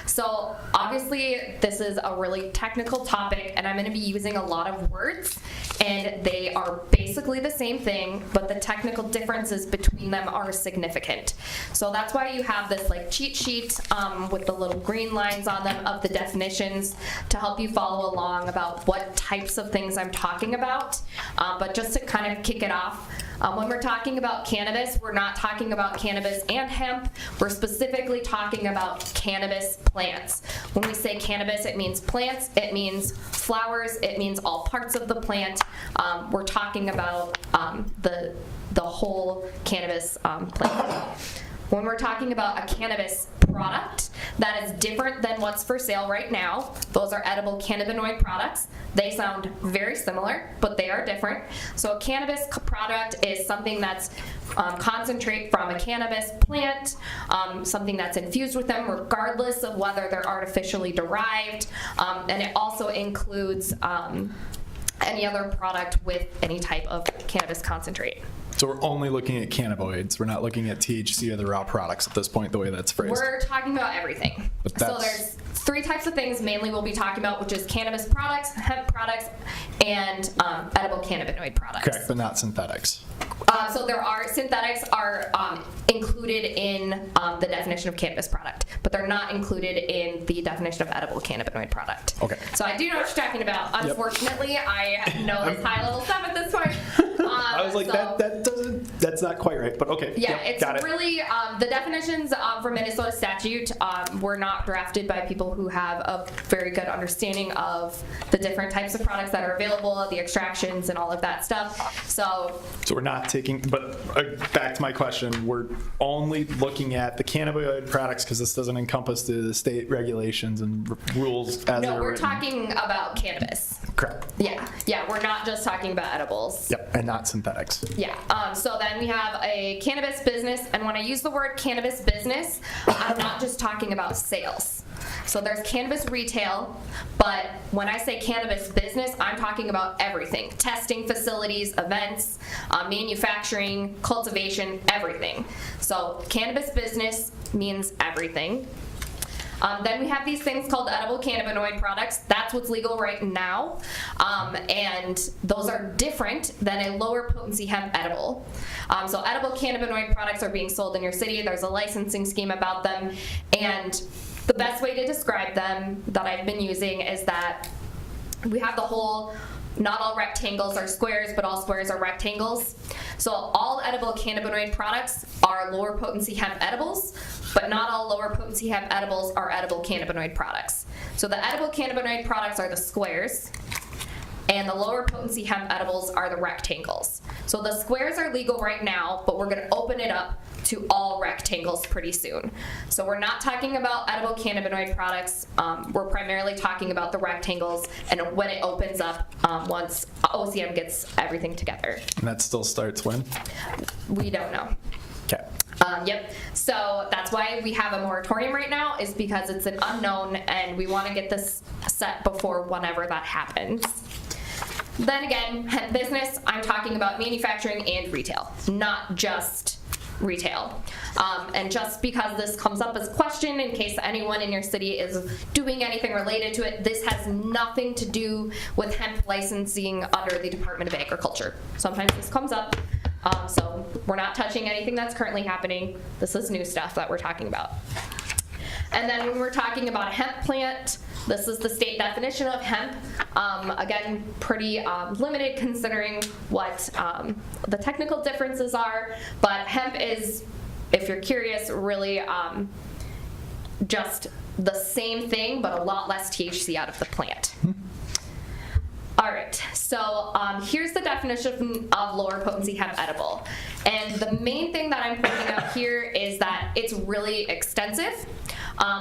So obviously this is a really technical topic and I'm going to be using a lot of words and they are basically the same thing, but the technical differences between them are significant. So that's why you have this like cheat sheet with the little green lines on them of the definitions to help you follow along about what types of things I'm talking about. But just to kind of kick it off, when we're talking about cannabis, we're not talking about cannabis and hemp. We're specifically talking about cannabis plants. When we say cannabis, it means plants, it means flowers, it means all parts of the plant. We're talking about the whole cannabis plant. When we're talking about a cannabis product that is different than what's for sale right now, those are edible cannabinoid products. They sound very similar, but they are different. So a cannabis product is something that's concentrate from a cannabis plant, something that's infused with them regardless of whether they're artificially derived, and it also includes any other product with any type of cannabis concentrate. So we're only looking at cannabinoids. We're not looking at THC or the raw products at this point, the way that's phrased. We're talking about everything. So there's three types of things mainly we'll be talking about, which is cannabis products, hemp products, and edible cannabinoid products. Correct, but not synthetics. So there are synthetics are included in the definition of cannabis product, but they're not included in the definition of edible cannabinoid product. Okay. So I do know what you're talking about. Unfortunately, I know this high level stuff at this point. I was like, that's not quite right, but okay. Yeah, yep, it's got it. really, the definitions for Minnesota statute were not drafted by people who have a very good understanding of the different types of products that are available, the extractions and all of that stuff. So we're not taking, but back to my question, we're only looking at the cannabinoid products because this doesn't encompass the state regulations and rules as no, they're we're written. talking about cannabis. Correct. Yeah, we're not just talking about edibles. Yep, and not synthetics. Yeah, so then we have a cannabis business, and when I use the word cannabis business, I'm not just talking about sales. So there's cannabis retail, but when I say cannabis business, I'm talking about everything. Testing facilities, events, manufacturing, cultivation, everything. So cannabis business means everything. Then we have these things called edible cannabinoid products. That's what's legal right now. And those are different than a lower potency hemp edible. So edible cannabinoid products are being sold in your city. There's a licensing scheme about them. And the best way to describe them that I've been using is that we have the whole, not all rectangles are squares, but all squares are rectangles. So all edible cannabinoid products are lower potency hemp edibles, but not all lower potency hemp edibles are edible cannabinoid products. So the edible cannabinoid products are the squares, and the lower potency hemp edibles are the rectangles. So the squares are legal right now, but we're gonna open it up to all rectangles pretty soon. So we're not talking about edible cannabinoid products. We're primarily talking about the rectangles and when it opens up once OCM gets everything together. And that still starts when? We don't know. Okay. Yep, so that's why we have a moratorium right now, is because it's an unknown and we want to get this set before whenever that happens. Then again, hemp business, I'm talking about manufacturing and retail, not just retail. And just because this comes up as a question, in case anyone in your city is doing anything related to it, this has nothing to do with hemp licensing under the Department of Agriculture. Sometimes this comes up, so we're not touching anything that's currently happening. This is new stuff that we're talking about. And then when we're talking about a hemp plant, this is the state definition of hemp. Again, pretty limited considering what the technical differences are, but hemp is, if you're curious, really just the same thing, but a lot less THC out of the plant. All right, so here's the definition of lower potency hemp edible. And the main thing that I'm pointing out here is that it's really extensive.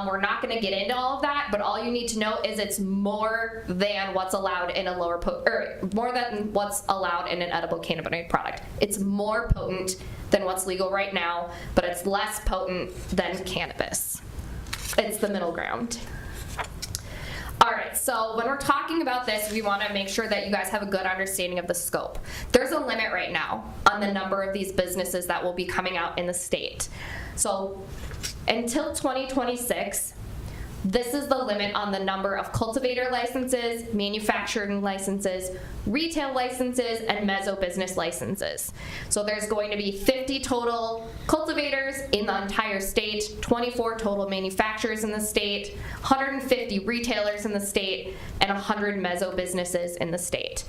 We're not gonna get into all of that, but all you need to know is it's more than what's allowed in a more than what's allowed in an edible cannabinoid product. It's more potent than what's legal right now, but it's less potent than cannabis. It's the middle ground. All right, so when we're talking about this, we want to make sure that you guys have a good understanding of the scope. There's a limit right now on the number of these businesses that will be coming out in the state. So until 2026, this is the limit on the number of cultivator licenses, manufacturing licenses, retail licenses, and mezzo business licenses. So there's going to be 50 total cultivators in the entire state, 24 total manufacturers in the state, 150 retailers in the state, and 100 mezzo businesses in the state.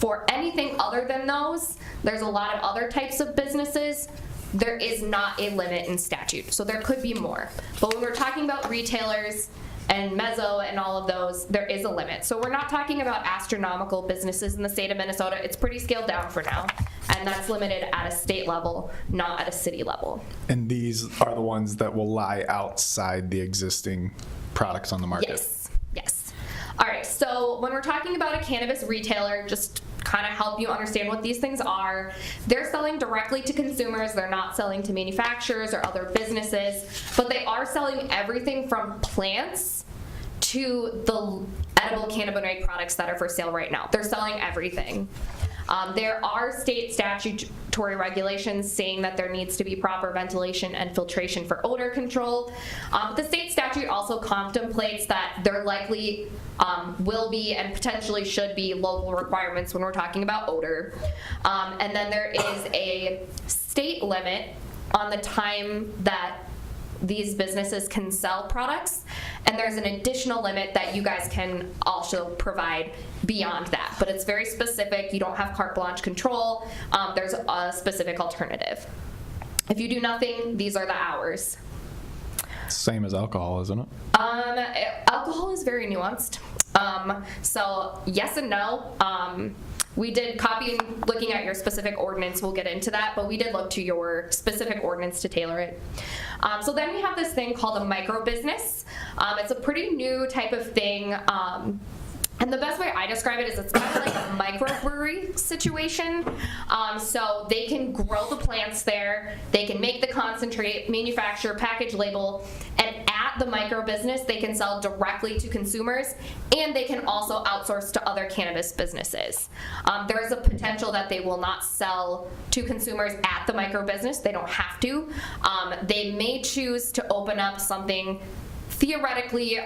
For anything other than those, there's a lot of other types of businesses. There is not a limit in statute, so there could be more. But when we're talking about retailers and mezzo and all of those, there is a limit. So we're not talking about astronomical businesses in the state of Minnesota. It's pretty scaled down for now, and that's limited at a state level, not at a city level. And these are the ones that will lie outside the existing products on the market? Yes, yes. All right, so when we're talking about a cannabis retailer, just kind of help you understand what these things are. They're selling directly to consumers. They're not selling to manufacturers or other businesses, but they are selling everything from plants to the edible cannabinoid products that are for sale right now. They're selling everything. There are state statutory regulations saying that there needs to be proper ventilation and filtration for odor control. The state statute also contemplates that there likely will be and potentially should be local requirements when we're talking about odor. And then there is a state limit on the time that these businesses can sell products, and there's an additional limit that you guys can also provide beyond that, but it's very specific. You don't have carte blanche control. There's a specific alternative. If you do nothing, these are the hours. Same as alcohol, isn't it? Alcohol is very nuanced. So yes and no. We did copy and looking at your specific ordinance, we'll get into that, but we did look to your specific ordinance to tailor it. So then we have this thing called a micro business. It's a pretty new type of thing. And the best way I describe it is it's kind of like a microbrewery situation. So they can grow the plants there, they can make the concentrate, manufacture, package, label, and at the micro business they can sell directly to consumers, and they can also outsource to other cannabis businesses. There is a potential that they will not sell to consumers at the micro business. They don't have to. They may choose to open up something theoretically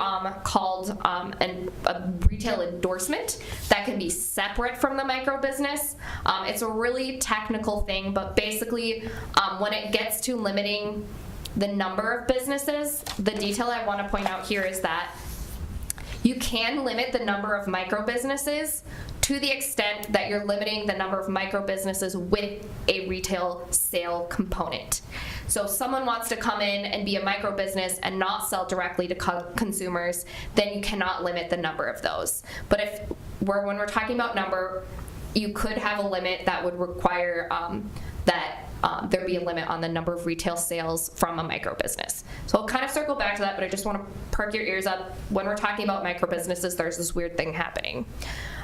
called a retail endorsement that can be separate from the micro business. It's a really technical thing, but basically when it gets to limiting the number of businesses, the detail I want to point out here is that you can limit the number of micro businesses to the extent that you're limiting the number of micro businesses with a retail sale component. So if someone wants to come in and be a micro business and not sell directly to consumers, then you cannot limit the number of those. But when we're talking about number, you could have a limit that would require that there be a limit on the number of retail sales from a micro business. So I'll kind of circle back to that, but I just want to perk your ears up. When we're talking about micro businesses, there's this weird thing happening.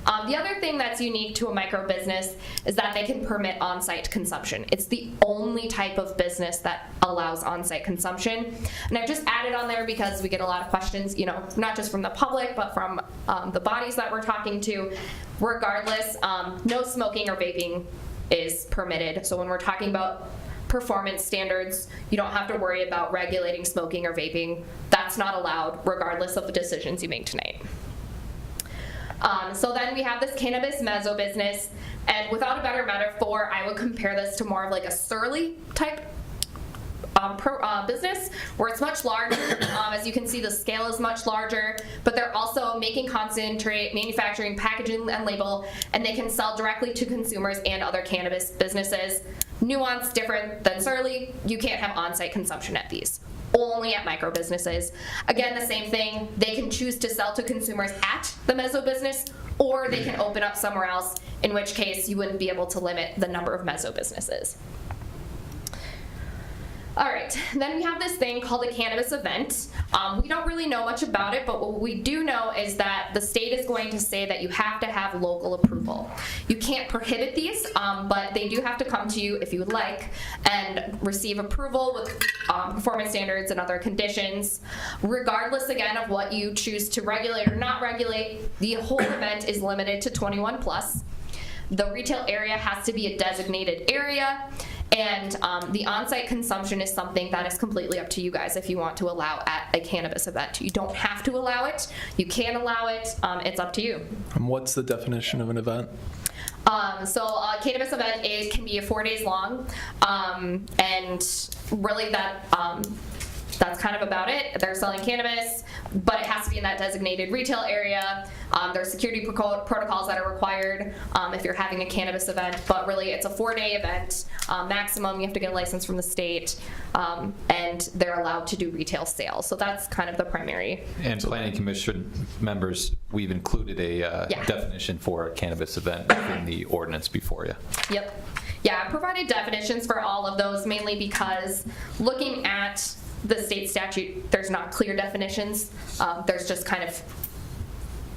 The other thing that's unique to a micro business is that they can permit on-site consumption. It's the only type of business that allows on-site consumption. And I've just added on there because we get a lot of questions, not just from the public, but from the bodies that we're talking to. Regardless, no smoking or vaping is permitted. So when we're talking about performance standards. You don't have to worry about regulating smoking or vaping. That's not allowed regardless of the decisions you make tonight. So then we have this cannabis mezzo business, and without a better metaphor, I would compare this to more of like a Surly type business, where it's much larger. As you can see, the scale is much larger, but they're also making concentrate, manufacturing, packaging, and label, and they can sell directly to consumers and other cannabis businesses. Nuance different than Surly, you can't have on-site consumption at these. Only at micro businesses. Again, the same thing, they can choose to sell to consumers at the mezzo business, or they can open up somewhere else, in which case you wouldn't be able to limit the number of mezzo businesses. All right, then we have this thing called a cannabis event. We don't really know much about it, but what we do know is that the state is going to say that you have to have local approval. You can't prohibit these, but they do have to come to you if you would like and receive approval with performance standards and other conditions. Regardless, again, of what you choose to regulate or not regulate, the whole event is limited to 21 plus. The retail area has to be a designated area. And the on-site consumption is something that is completely up to you guys if you want to allow at a cannabis event. You don't have to allow it. You can allow it. It's up to you. And what's the definition of an event? So a cannabis event can be 4 days long, and really that's kind of about it. They're selling cannabis, but it has to be in that designated retail area. There's security protocols that are required if you're having a cannabis event, but really it's a 4-day event. Maximum, you have to get a license from the state, and they're allowed to do retail sales. So that's kind of the primary. And Planning Commission members, we've included a definition for a cannabis event in the ordinance before you. Yep. Yeah, I provided definitions for all of those, mainly because looking at the state statute, there's not clear definitions. There's just kind of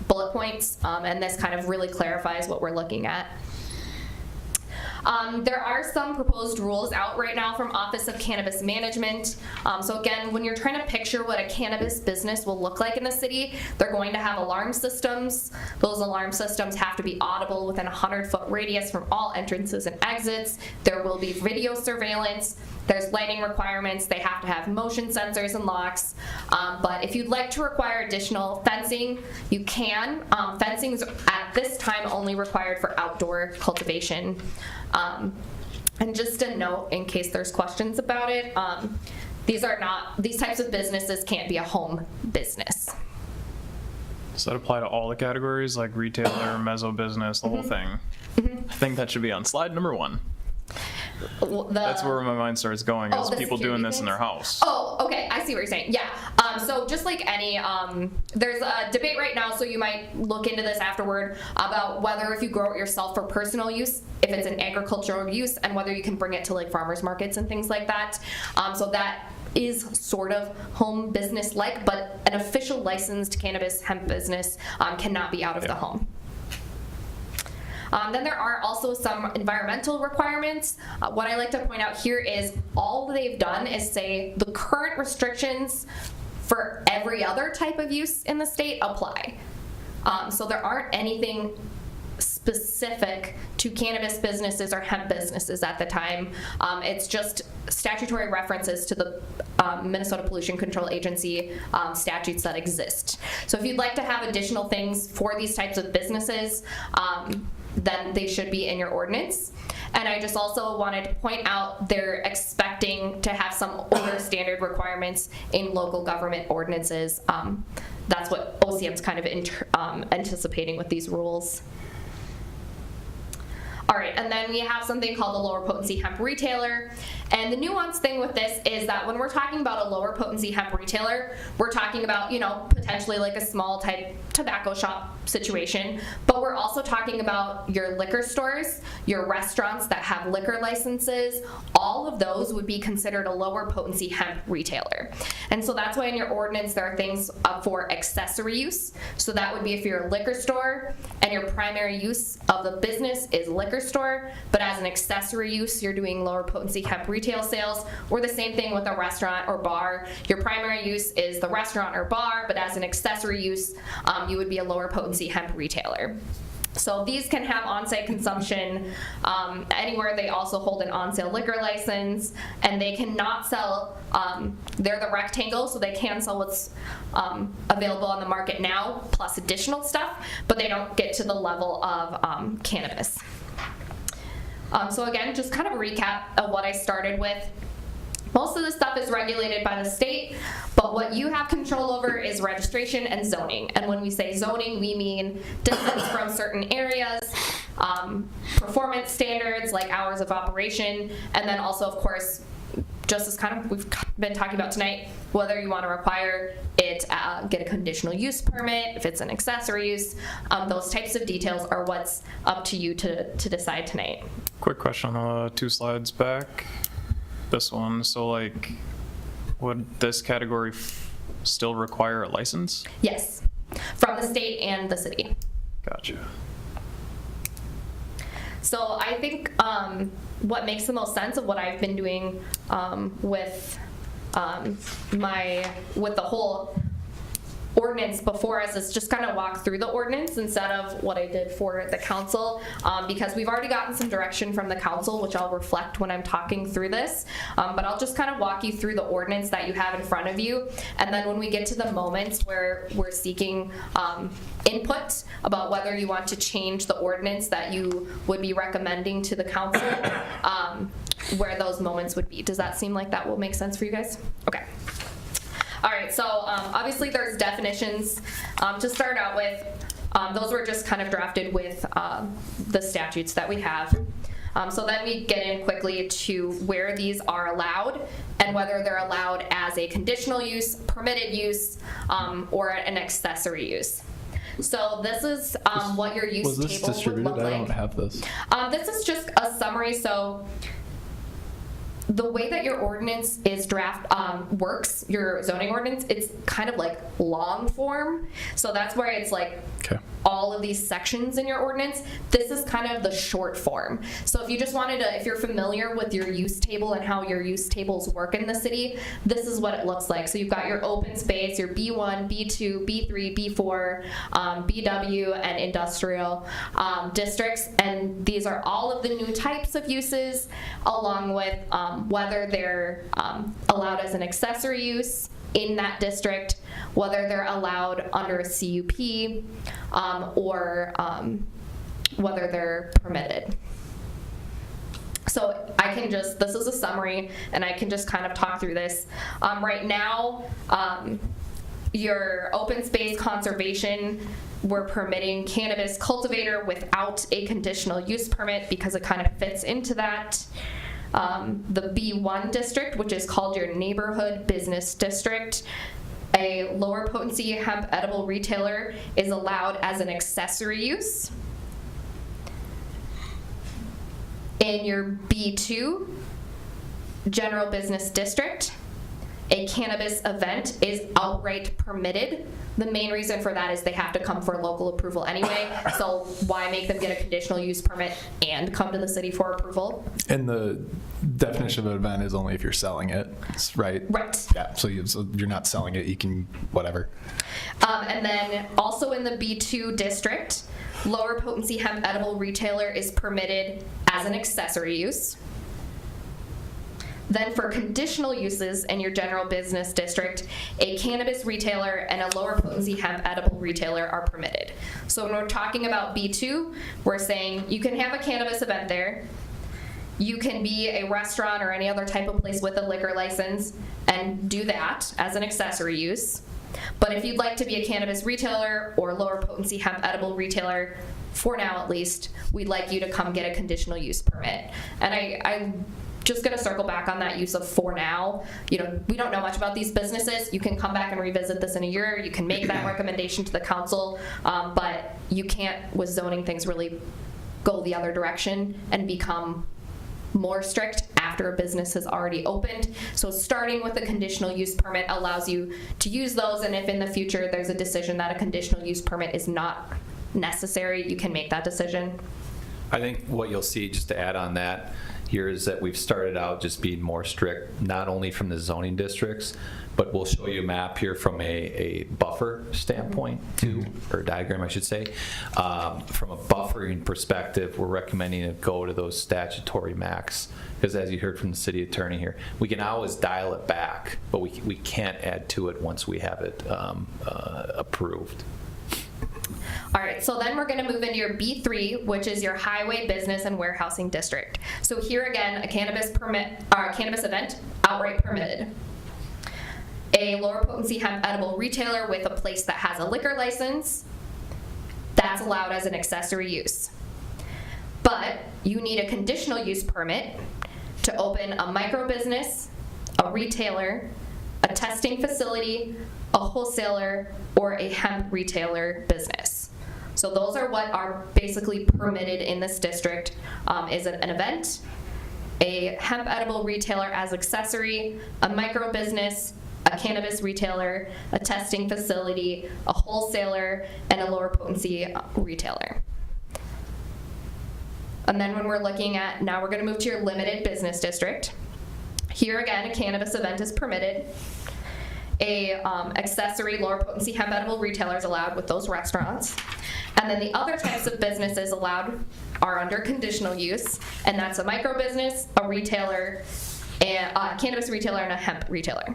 bullet points, and this kind of really clarifies what we're looking at. There are some proposed rules out right now from Office of Cannabis Management. So again, when you're trying to picture what a cannabis business will look like in the city, they're going to have alarm systems. Those alarm systems have to be audible within a 100-foot radius from all entrances and exits. There will be video surveillance. There's lighting requirements. They have to have motion sensors and locks. But if you'd like to require additional fencing, you can. Fencing is at this time only required for outdoor cultivation. And just a note, in case there's questions about it, these types of businesses can't be a home business. Does that apply to all the categories, like retailer, mezzo business, the whole thing? I think that should be on slide number 1. That's where my mind starts going, is people doing this in their house. Oh, okay, I see what you're saying. Yeah, so just like any, there's a debate right now, so you might look into this afterward, about whether if you grow it yourself for personal use, if it's an agricultural use, and whether you can bring it to like farmers markets and things like that. So that is sort of home business-like, but an official licensed cannabis hemp business cannot be out of the home. Then there are also some environmental requirements. What I like to point out here is all they've done is say the current restrictions for every other type of use in the state apply. So there aren't anything specific to cannabis businesses or hemp businesses at the time. It's just statutory references to the Minnesota Pollution Control Agency statutes that exist. So if you'd like to have additional things for these types of businesses, then they should be in your ordinance. And I just also wanted to point out they're expecting to have some odor standard requirements in local government ordinances. That's what OCM's kind of anticipating with these rules. All right, and then we have something called a lower potency hemp retailer. And the nuance thing with this is that when we're talking about a lower potency hemp retailer, we're talking about, potentially like a small type tobacco shop situation, but we're also talking about your liquor stores, your restaurants that have liquor licenses. All of those would be considered a lower potency hemp retailer. And so that's why in your ordinance there are things for accessory use. So that would be if you're a liquor store and your primary use of the business is liquor store, but as an accessory use you're doing lower potency hemp retail sales, or the same thing with a restaurant or bar. Your primary use is the restaurant or bar, but as an accessory use you would be a lower potency hemp retailer. So these can have on-site consumption anywhere. They also hold an on-sale liquor license, and they cannot sell, they're the rectangle, so they can sell what's available on the market now, plus additional stuff, but they don't get to the level of cannabis. So again, just kind of a recap of what I started with. Most of the stuff is regulated by the state, but what you have control over is registration and zoning. And when we say zoning, we mean distance from certain areas, performance standards like hours of operation, and then also, of course, just as kind of we've been talking about tonight, whether you want to require it get a conditional use permit, if it's an accessory use, those types of details are what's up to you to decide tonight. Quick question on the 2 slides back. This one, so like, would this category still require a license? Yes, from the state and the city. Gotcha. So I think what makes the most sense of what I've been doing with the whole ordinance before us is just kind of walk through the ordinance instead of what I did for the council, because we've already gotten some direction from the council, which I'll reflect when I'm talking through this, but I'll just kind of walk you through the ordinance that you have in front of you, and then when we get to the moments where we're seeking input about whether you want to change the ordinance that you would be recommending to the council, where those moments would be. Does that seem like that will make sense for you guys? Okay. All right, so obviously there's definitions. To start out with, those were just kind of drafted with the statutes that we have. So then we get in quickly to where these are allowed and whether they're allowed as a conditional use, permitted use, or an accessory use. So this is what your use table would look like. I don't have this. This is just a summary. So the way that your ordinance is works, your zoning ordinance, it's kind of like long form. So that's where it's like all of these sections in your ordinance. This is kind of the short form. So if you just wanted to, if you're familiar with your use table and how your use tables work in the city, this is what it looks like. So you've got your open space, your B1, B2, B3, B4, BW, and industrial districts. And these are all of the new types of uses, along with whether they're allowed as an accessory use in that district, whether they're allowed under a CUP, or whether they're permitted. So I can just, this is a summary, and I can just kind of talk through this. Right now, your open space conservation, we're permitting cannabis cultivator without a conditional use permit because it kind of fits into that. The B1 district, which is called your neighborhood business district, a lower potency hemp edible retailer is allowed as an accessory use. In your B2 general business district, a cannabis event is outright permitted. The main reason for that is they have to come for local approval anyway, so why make them get a conditional use permit and come to the city for approval? And the definition of an event is only if you're selling it, right? Right. Yeah, so you're not selling it, you can, whatever. And then also in the B2 district, lower potency hemp edible retailer is permitted as an accessory use. Then for conditional uses in your general business district, a cannabis retailer and a lower potency hemp edible retailer are permitted. So when we're talking about B2, we're saying you can have a cannabis event there, you can be a restaurant or any other type of place with a liquor license and do that as an accessory use. But if you'd like to be a cannabis retailer or lower potency hemp edible retailer, for now at least, we'd like you to come get a conditional use permit. And I just going to circle back on that use of for now. You know, we don't know much about these businesses. You can come back and revisit this in a year. You can make that recommendation to the council, but you can't, with zoning things, really go the other direction and become more strict after a business has already opened. So starting with a conditional use permit allows you to use those, and if in the future there's a decision that a conditional use permit is not necessary, you can make that decision. I think what you'll see, just to add on that, here is that we've started out just being more strict, not only from the zoning districts, but we'll show you a map here from a buffer standpoint too, or diagram, I should say. From a buffering perspective, we're recommending to go to those statutory max, because as you heard from the city attorney here, we can always dial it back, but we can't add to it once we have it approved. All right, so then we're going to move into your B3, which is your highway, business, and warehousing district. So here again, a cannabis event outright permitted. A lower potency hemp edible retailer with a place that has a liquor license, that's allowed as an accessory use. But you need a conditional use permit to open a micro business, a retailer, a testing facility, a wholesaler, or a hemp retailer business. So those are what are basically permitted in this district, is an event, a hemp edible retailer as accessory, a micro business, a cannabis retailer, a testing facility, a wholesaler, and a lower potency retailer. And then when we're looking at, now we're going to move to your limited business district. Here again, a cannabis event is permitted. A accessory lower potency hemp edible retailer is allowed with those restaurants. And then the other types of businesses allowed are under conditional use, and that's a micro business, a retailer, and a cannabis retailer, and a hemp retailer.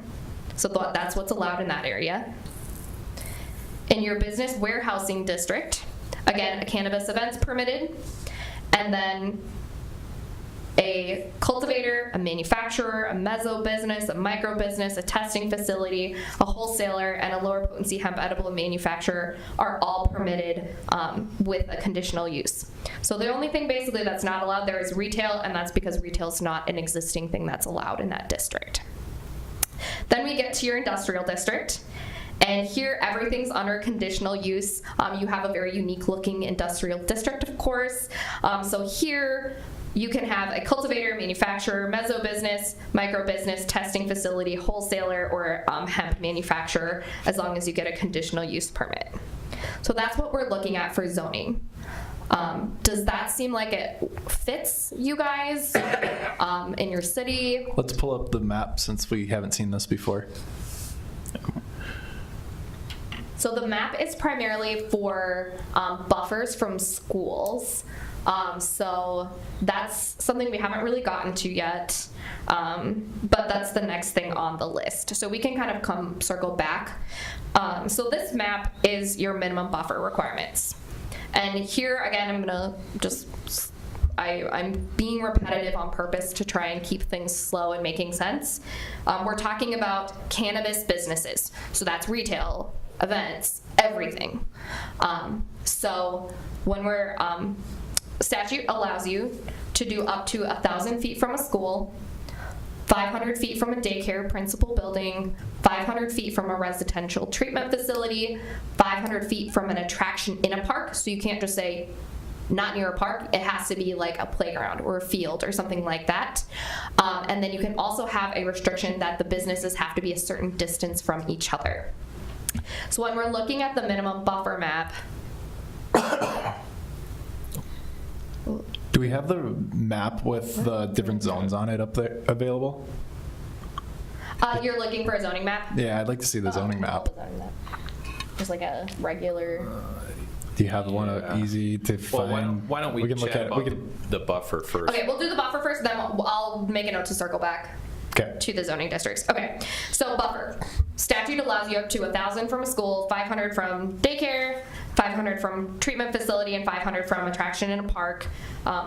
So that's what's allowed in that area. In your business warehousing district, again, a cannabis event's permitted, and then a cultivator, a manufacturer, a mezzo business, a micro business, a testing facility, a wholesaler, and a lower potency hemp edible manufacturer are all permitted with a conditional use. So the only thing basically that's not allowed there is retail, and that's because retail is not an existing thing that's allowed in that district. Then we get to your industrial district. And here, everything's under conditional use. You have a very unique looking industrial district, of course. So here, you can have a cultivator, manufacturer, mezzo business, micro business, testing facility, wholesaler, or hemp manufacturer, as long as you get a conditional use permit. So that's what we're looking at for zoning. Does that seem like it fits you guys in your city? Let's pull up the map since we haven't seen this before. So the map is primarily for buffers from schools. So that's something we haven't really gotten to yet, but that's the next thing on the list. So we can kind of circle back. So this map is your minimum buffer requirements. And here, again, I'm gonna I'm being repetitive on purpose to try and keep things slow and making sense. We're talking about cannabis businesses. So that's retail, events, everything. So when we're, statute allows you to do up to 1,000 feet from a school, 500 feet from a daycare principal building, 500 feet from a residential treatment facility, 500 feet from an attraction in a park. So you can't just say not near a park. It has to be like a playground or a field or something like that. And then you can also have a restriction that the businesses have to be a certain distance from each other. So when we're looking at the minimum buffer map, Do we have the map with the different zones on it up there available? you're looking for a zoning map? Yeah, I'd like to see the zoning map. Just like a regular. Do you have one easy to Well, find? why don't we can look chat at about we can, the buffer first? Okay, we'll do the buffer first, then I'll make a note to circle back to the zoning districts. Okay, so buffer. Statute allows you up to 1,000 from a school, 500 from daycare, 500 from treatment facility, and 500 from attraction in a park.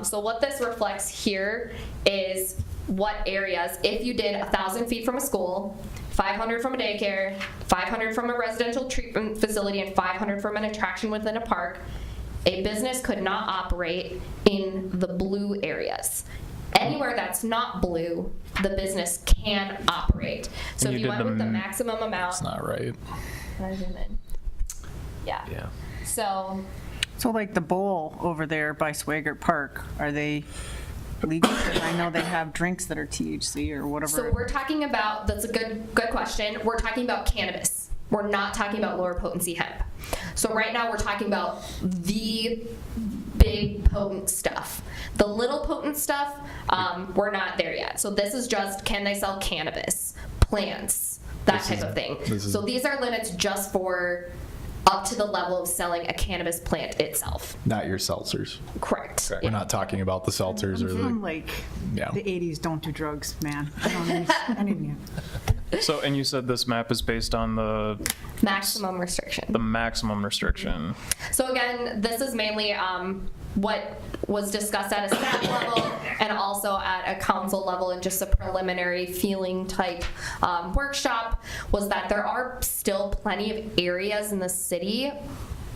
So what this reflects here is what areas, if you did 1,000 feet from a school, 500 from a daycare, 500 from a residential treatment facility, and 500 from an attraction within a park, a business could not operate in the blue areas. Anywhere that's not blue, the business can operate. So if you went with the maximum amount. That's not right. Can I zoom in? Yeah. Yeah. So like the bowl over there by Swagert Park, are they legal? 'Cause I know they have drinks that are THC or whatever. So we're talking about, that's a good question. We're talking about cannabis. We're not talking about lower potency hemp. So right now we're talking about the big potent stuff. The little potent stuff, we're not there yet. So this is just, can they sell cannabis, plants, that type of thing. So these are limits just for up to the level of selling a cannabis plant itself. Not your seltzers. Correct. We're not talking about the seltzers or I'm the, like, yeah. the 80s don't do drugs, man. I don't understand anything. So, and you said this map is based on the Maximum restriction. maximum restriction. So again, this is mainly what was discussed at a staff level and also at a council level and just a preliminary feeling type workshop, was that there are still plenty of areas in the city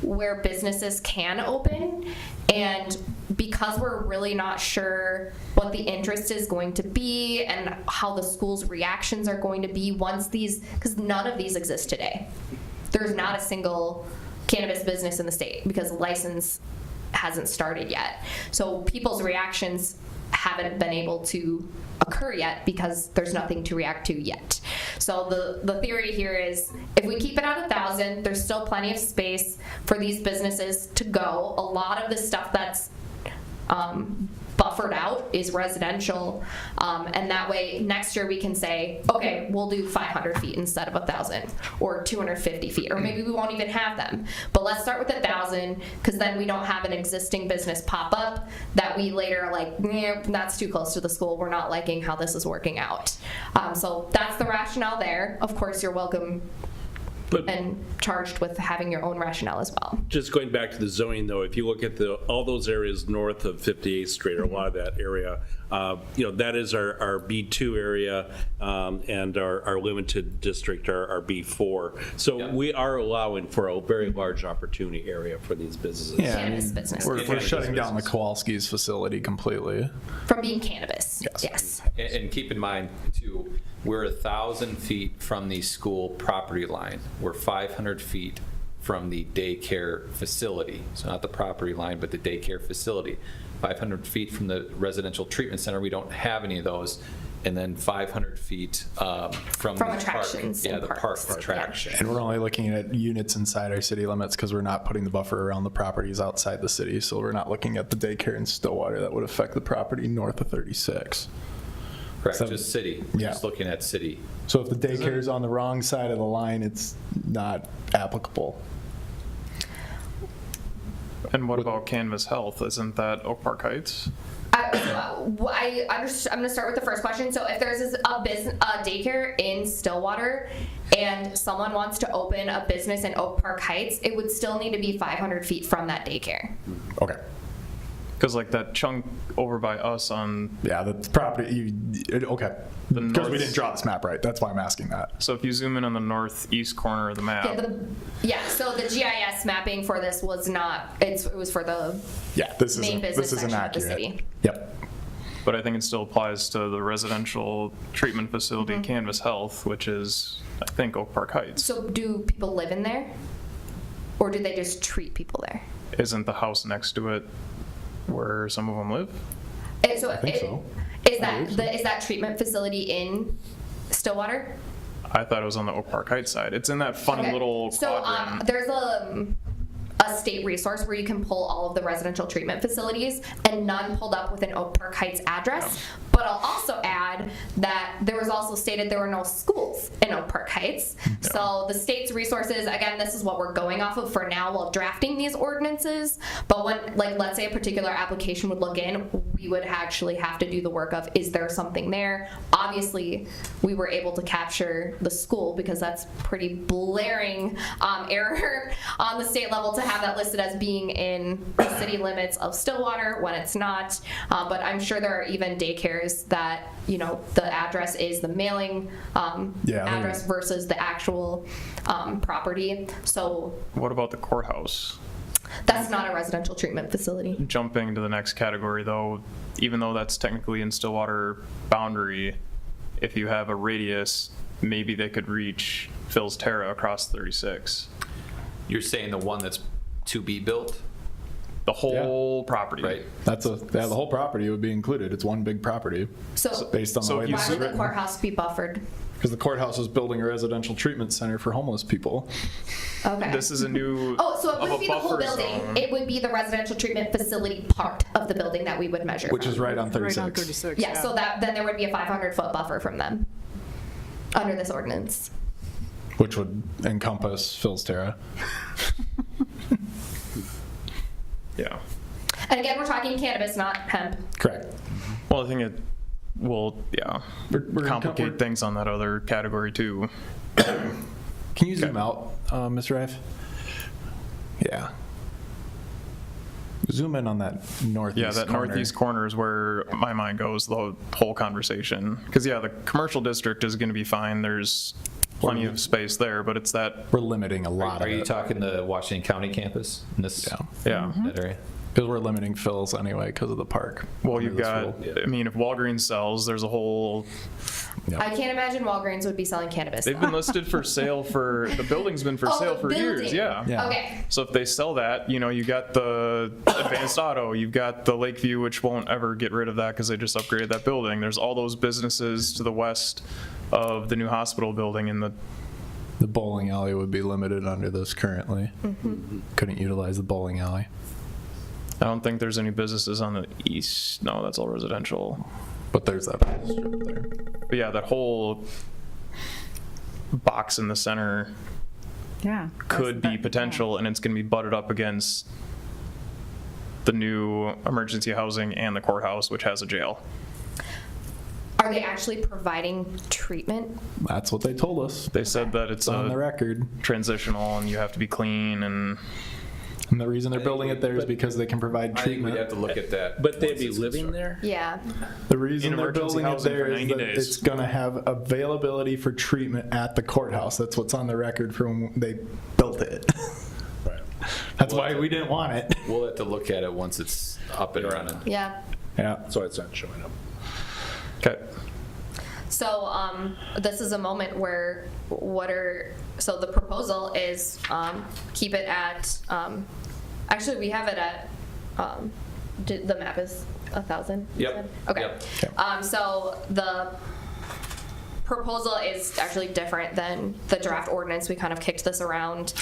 where businesses can open, and because we're really not sure what the interest is going to be and how the school's reactions are going to be once these, because none of these exist today. There's not a single cannabis business in the state because license hasn't started yet. So people's reactions haven't been able to occur yet because there's nothing to react to yet. So the theory here is if we keep it at 1,000, there's still plenty of space for these businesses to go. A lot of the stuff that's buffered out is residential, and that way next year we can say, okay, we'll do 500 feet instead of 1,000 or 250 feet, or maybe we won't even have them. But let's start with 1,000 because then we don't have an existing business pop up that we later are like, that's too close to the school. We're not liking how this is working out. So that's the rationale there. Of course, you're welcome and charged with having your own rationale as well. Just going back to the zoning, though, if you look at all those areas north of 58th Street, or a lot of that area, that is our B2 area, and our limited district, our B4. So we are allowing for a very large opportunity area for these businesses. Yeah, I mean, we're shutting down the Kowalski's facility completely. From being cannabis, yes. And keep in mind, too, we're 1,000 feet from the school property line. We're 500 feet from the daycare facility. So not the property line, but the daycare facility. 500 feet from the residential treatment center. We don't have any of those. And then 500 feet from the attractions. Park. Yeah, the park attraction. And we're only looking at units inside our city limits because we're not putting the buffer around the properties outside the city. So we're not looking at the daycare in Stillwater that would affect the property north of 36. Correct, So- just city. Yeah. Just looking at city. So if the daycare is on the wrong side of the line, it's not applicable. And what about Canvas Health? Isn't that Oak Park Heights? I'm going to start with the first question. So if there's a daycare in Stillwater and someone wants to open a business in Oak Park Heights, it would still need to be 500 feet from that daycare. Okay. Because like that chunk over by us on... Yeah, the property, okay. Because we didn't draw this map right. That's why I'm asking that. So if you zoom in on the northeast corner of the map... So the GIS mapping for this was not, it was for the main business section of the city. Yep. But I think it still applies to the residential treatment facility, Canvas Health, which is, I think, Oak Park Heights. So do people live in there? Or do they just treat people there? Isn't the house next to it where some of them live? And so is that treatment facility in Stillwater? I thought it was on the Oak Park Heights side. It's in that funny little quadrant. There's a state resource where you can pull all of the residential treatment facilities, and none pulled up with an Oak Park Heights address. But I'll also add that there was also stated there were no schools in Oak Park Heights. So the state's resources, again, this is what we're going off of for now while drafting these ordinances. But when, like, let's say a particular application would look in, we would actually have to do the work of, is there something there? Obviously, we were able to capture the school because that's pretty blaring error on the state level to have that listed as being in the city limits of Stillwater when it's not. But I'm sure there are even daycares that, you know, the address is the mailing address versus the actual property. So What about the courthouse? that's not a residential treatment facility. Jumping to the next category, though, even though that's technically in Stillwater boundary, if you have a radius, maybe they could reach Phil's Terra across 36. You're saying the one that's to be built? The whole property. Right. The whole property would be included. It's one big property. So based on the way why this is would the written. courthouse be buffered? Because the courthouse is building a residential treatment center for homeless people. Okay. This is a new. Oh, so it of wouldn't a be the whole buffer building. zone. It would be the residential treatment facility part of the building that we would measure. Which from. is right on 36. Right on 36. Yeah, so then there would be a 500-foot buffer from them under this ordinance. Which would encompass Phil's Terra. Yeah. And again, we're talking cannabis, not hemp. Correct. Well, I think it will, yeah, complicate things on that other category too. Can you zoom out, Mr. Rife? Yeah. Zoom in on that northeast Yeah, that corner. northeast corner is where my mind goes the whole conversation. Because yeah, the commercial district is going to be fine. There's plenty of space there, but it's that. We're limiting a lot Are of you it. talking the Washington County campus? In this, Yeah. that area? Because we're limiting Phil's anyway because of the park. Well, under you've this got, rule. I mean, if Walgreens sells, there's a whole, I can't imagine Walgreens would be selling cannabis. they've been listed for sale for, the building's been for Oh, sale the for years, building. yeah. Yeah. Okay. So if they sell that, you know, you got the Advanced Auto, you've got the Lakeview, which won't ever get rid of that because they just upgraded that building. There's all those businesses to the west of the new hospital building and The bowling alley would be limited under this currently. Couldn't utilize the bowling alley. I don't think there's any businesses on the east. No, that's all residential. But there's that strip there. But yeah, that whole box in the center Yeah. could be potential, and it's going to be butted up against the new emergency housing and the courthouse, which has a jail. Are they actually providing treatment? That's what they told us. They said that it's on the record. transitional and you have to be clean and. And the reason they're building it there is because they can provide I think treatment. we'd have to look at that. But they'd once be it's living constructed. there? Yeah. The reason In they're emergency building it housing there for is 90 that days. it's going to have availability for treatment at the courthouse. That's what's on the record from when they built it. Right. That's why we didn't want it. We'll have to look at it once it's up and running. Yeah. Yeah. So it's not showing up. Okay. So this is a moment where so the proposal is keep it at, actually we have it at, the map is 1,000? Yep. Okay. Yep. So the proposal is actually different than the draft ordinance. We kind of kicked this around.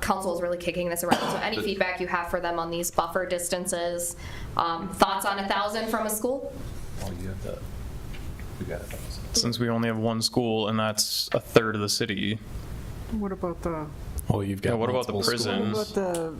Council is really kicking this around. So any feedback you have for them on these buffer distances, thoughts on 1,000 from a school? Oh, you have that. We got it. Since we only have one school and that's a third of the city. What about the, Well, you've got. Yeah, what about the multiple prison? what about the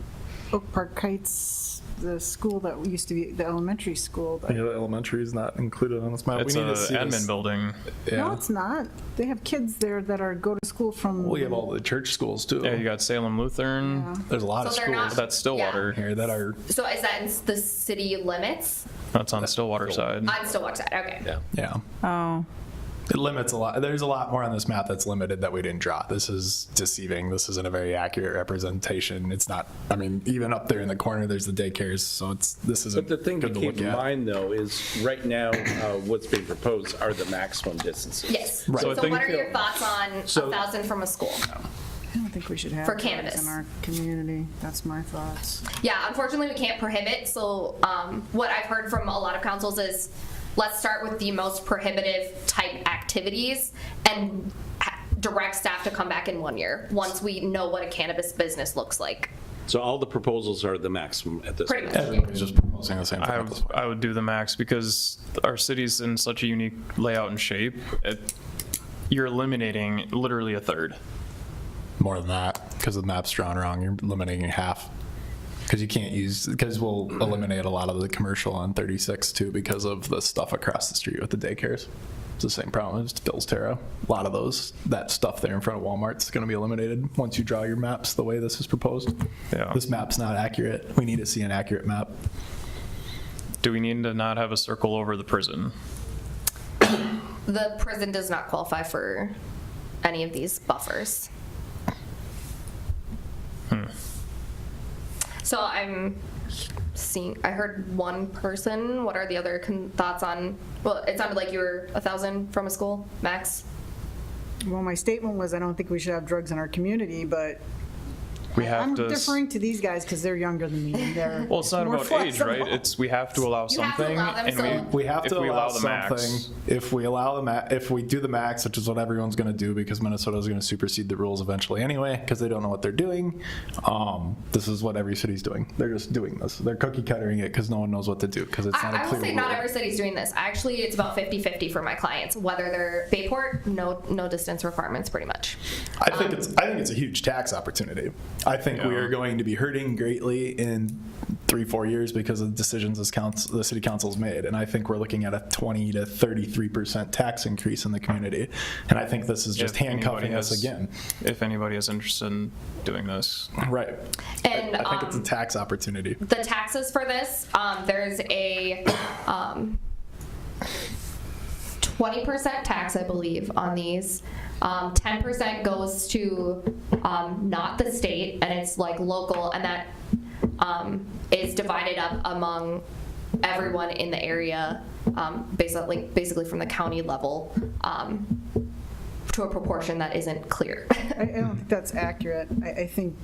Oak Park Heights, the school that used to be the elementary school? Yeah, the elementary is not included on this map. It's we need an to see admin this. building. Yeah. No, it's not. They have kids there that go to school from. We have all the church schools too. Yeah, you got Salem Lutheran. Yeah. There's a lot So of they're schools not- That's Stillwater. here that are. So is that in the city limits? That's on Stillwater side. On Stillwater side, okay. Yeah. Yeah. Oh. It limits a lot. There's a lot more on this map that's limited that we didn't draw. This is deceiving. This isn't a very accurate representation. It's not. I mean, even up there in the corner, there's the daycares. So this isn't. But the thing to good to keep look in at. mind, though, is right now, what's being proposed are the maximum distances. Yes. Right. So, So I think- what are your thoughts on So- 1,000 from a school? I don't think we should have For drugs cannabis. in our community. That's my thoughts. Yeah, unfortunately, we can't prohibit. So what I've heard from a lot of councils is, let's start with the most prohibitive type activities and direct staff to come back in 1 year, once we know what a cannabis business looks like. So all the proposals are the maximum at this Pretty point. much. Everybody's just proposing the same thing. at this point. I would do the max because our city's in such a unique layout and shape. You're eliminating literally a third. More than that, because the map's drawn wrong. You're eliminating half. Because you can't use, because we'll eliminate a lot of the commercial on 36 too, because of the stuff across the street with the daycares. It's the same problem as Phil's Terra. A lot of that stuff there in front of Walmart's going to be eliminated once you draw your maps the way this is proposed. Yeah. This map's not accurate. We need to see an accurate map. Do we need to not have a circle over the prison? The prison does not qualify for any of these buffers. So I'm seeing, I heard one person. What are the other thoughts on, well, it sounded like you were 1,000 from a school, max? Well, my statement was I don't think we should have drugs in our community, but we have I'm to. deferring to these guys because they're younger than me and they're Well, it's not more about age, right? flexible. It's, we have to allow You have to something, allow them, and so- We have if to we allow the something. max. If we allow if we do the max, which is what everyone's going to do because Minnesota is going to supersede the rules eventually anyway because they don't know what they're doing. This is what every city's doing. They're just doing this. They're cookie cuttering it because no one knows what to do because it's not a I will clear say rule. not every city's doing this. Actually, it's about 50-50 for my clients. Whether they're Bayport, no distance requirements, pretty much. I think it's a huge tax opportunity. I think we are going to be hurting greatly in 3-4 years because of the decisions the city council's made, and I think we're looking at a 20 to 33% tax increase in the community, and I think this is just If anybody handcuffing us has- again. If anybody is interested in doing this. Right. And I think it's a tax opportunity. the taxes for this, there's a 20% tax, I believe, on these. 10% goes to not the state, and it's like local, and that is divided up among everyone in the area, basically from the county level, to a proportion that isn't clear. I don't think that's accurate. I think,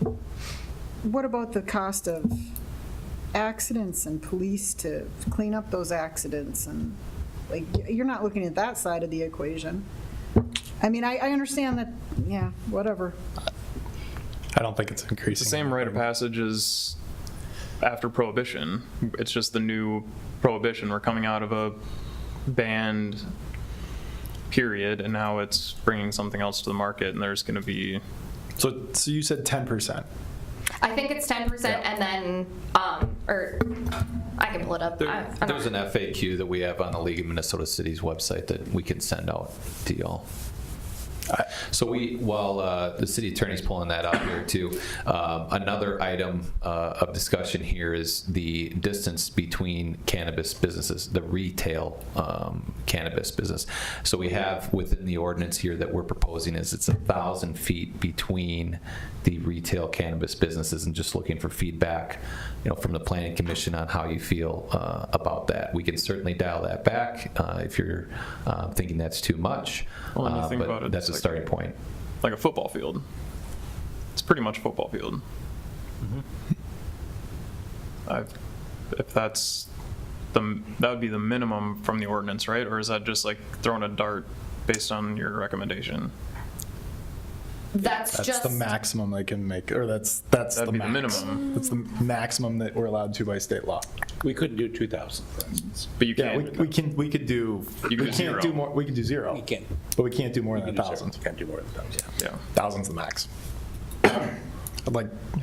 what about the cost of accidents and police to clean up those accidents? And like, you're not looking at that side of the equation. I mean, I understand that, yeah, whatever. I don't think it's It's increasing. the same rite of passage as after Prohibition. It's just the new Prohibition. We're coming out of a banned period, and now it's bringing something else to the market, and there's going to be... So you said 10%. I think it's 10%, and then, or I can pull it up. There's an FAQ that we have on the League of Minnesota Cities website that we can send out to y'all. So while the city attorney's pulling that up here too, another item of discussion here is the distance between cannabis businesses, the retail cannabis business. So we have within the ordinance here that we're proposing is it's 1,000 feet between the retail cannabis businesses, and just looking for feedback, from the Planning Commission on how you feel about that. We can certainly dial that back if you're thinking that's too much. Well, when you think but about it, that's a it's starting point. like a football field. It's pretty much a football field. If that's that would be the minimum from the ordinance, right? Or is that just like throwing a dart based on your recommendation? That's the maximum they can make, or that's the be the max. minimum. That's the maximum that we're allowed to by state law. We couldn't do 2,000, for instance. But you Yeah, can't. we could do. You can we do can't zero. do more. We can do zero. You can. But we can't do more than You can do 1,000. zero. Can't do more than 1,000. Yeah. 1,000's the max.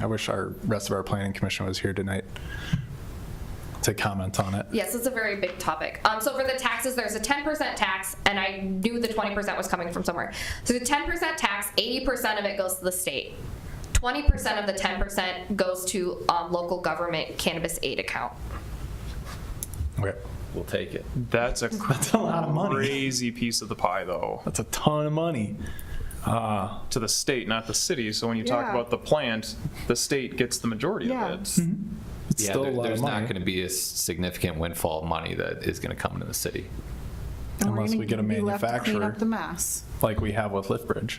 I wish our rest of our planning commission was here tonight to comment on it. Yes, it's a very big topic. So for the taxes, there's a 10% tax, and I knew the 20% was coming from somewhere. So the 10% tax, 80% of it goes to the state. 20% of the 10% goes to local government cannabis aid account. Okay. We'll take it. That's a lot of money. crazy piece of the pie, though. That's a ton of money. To the state, not the city. So when you talk Yeah. about the plant, the state gets the majority Yeah. of it. It's Yeah, still a lot there's of not money. going to be a significant windfall of money that is going to come into the city. And we're Unless gonna we get a be left to clean manufacturer up the mess. like we have with Liftbridge.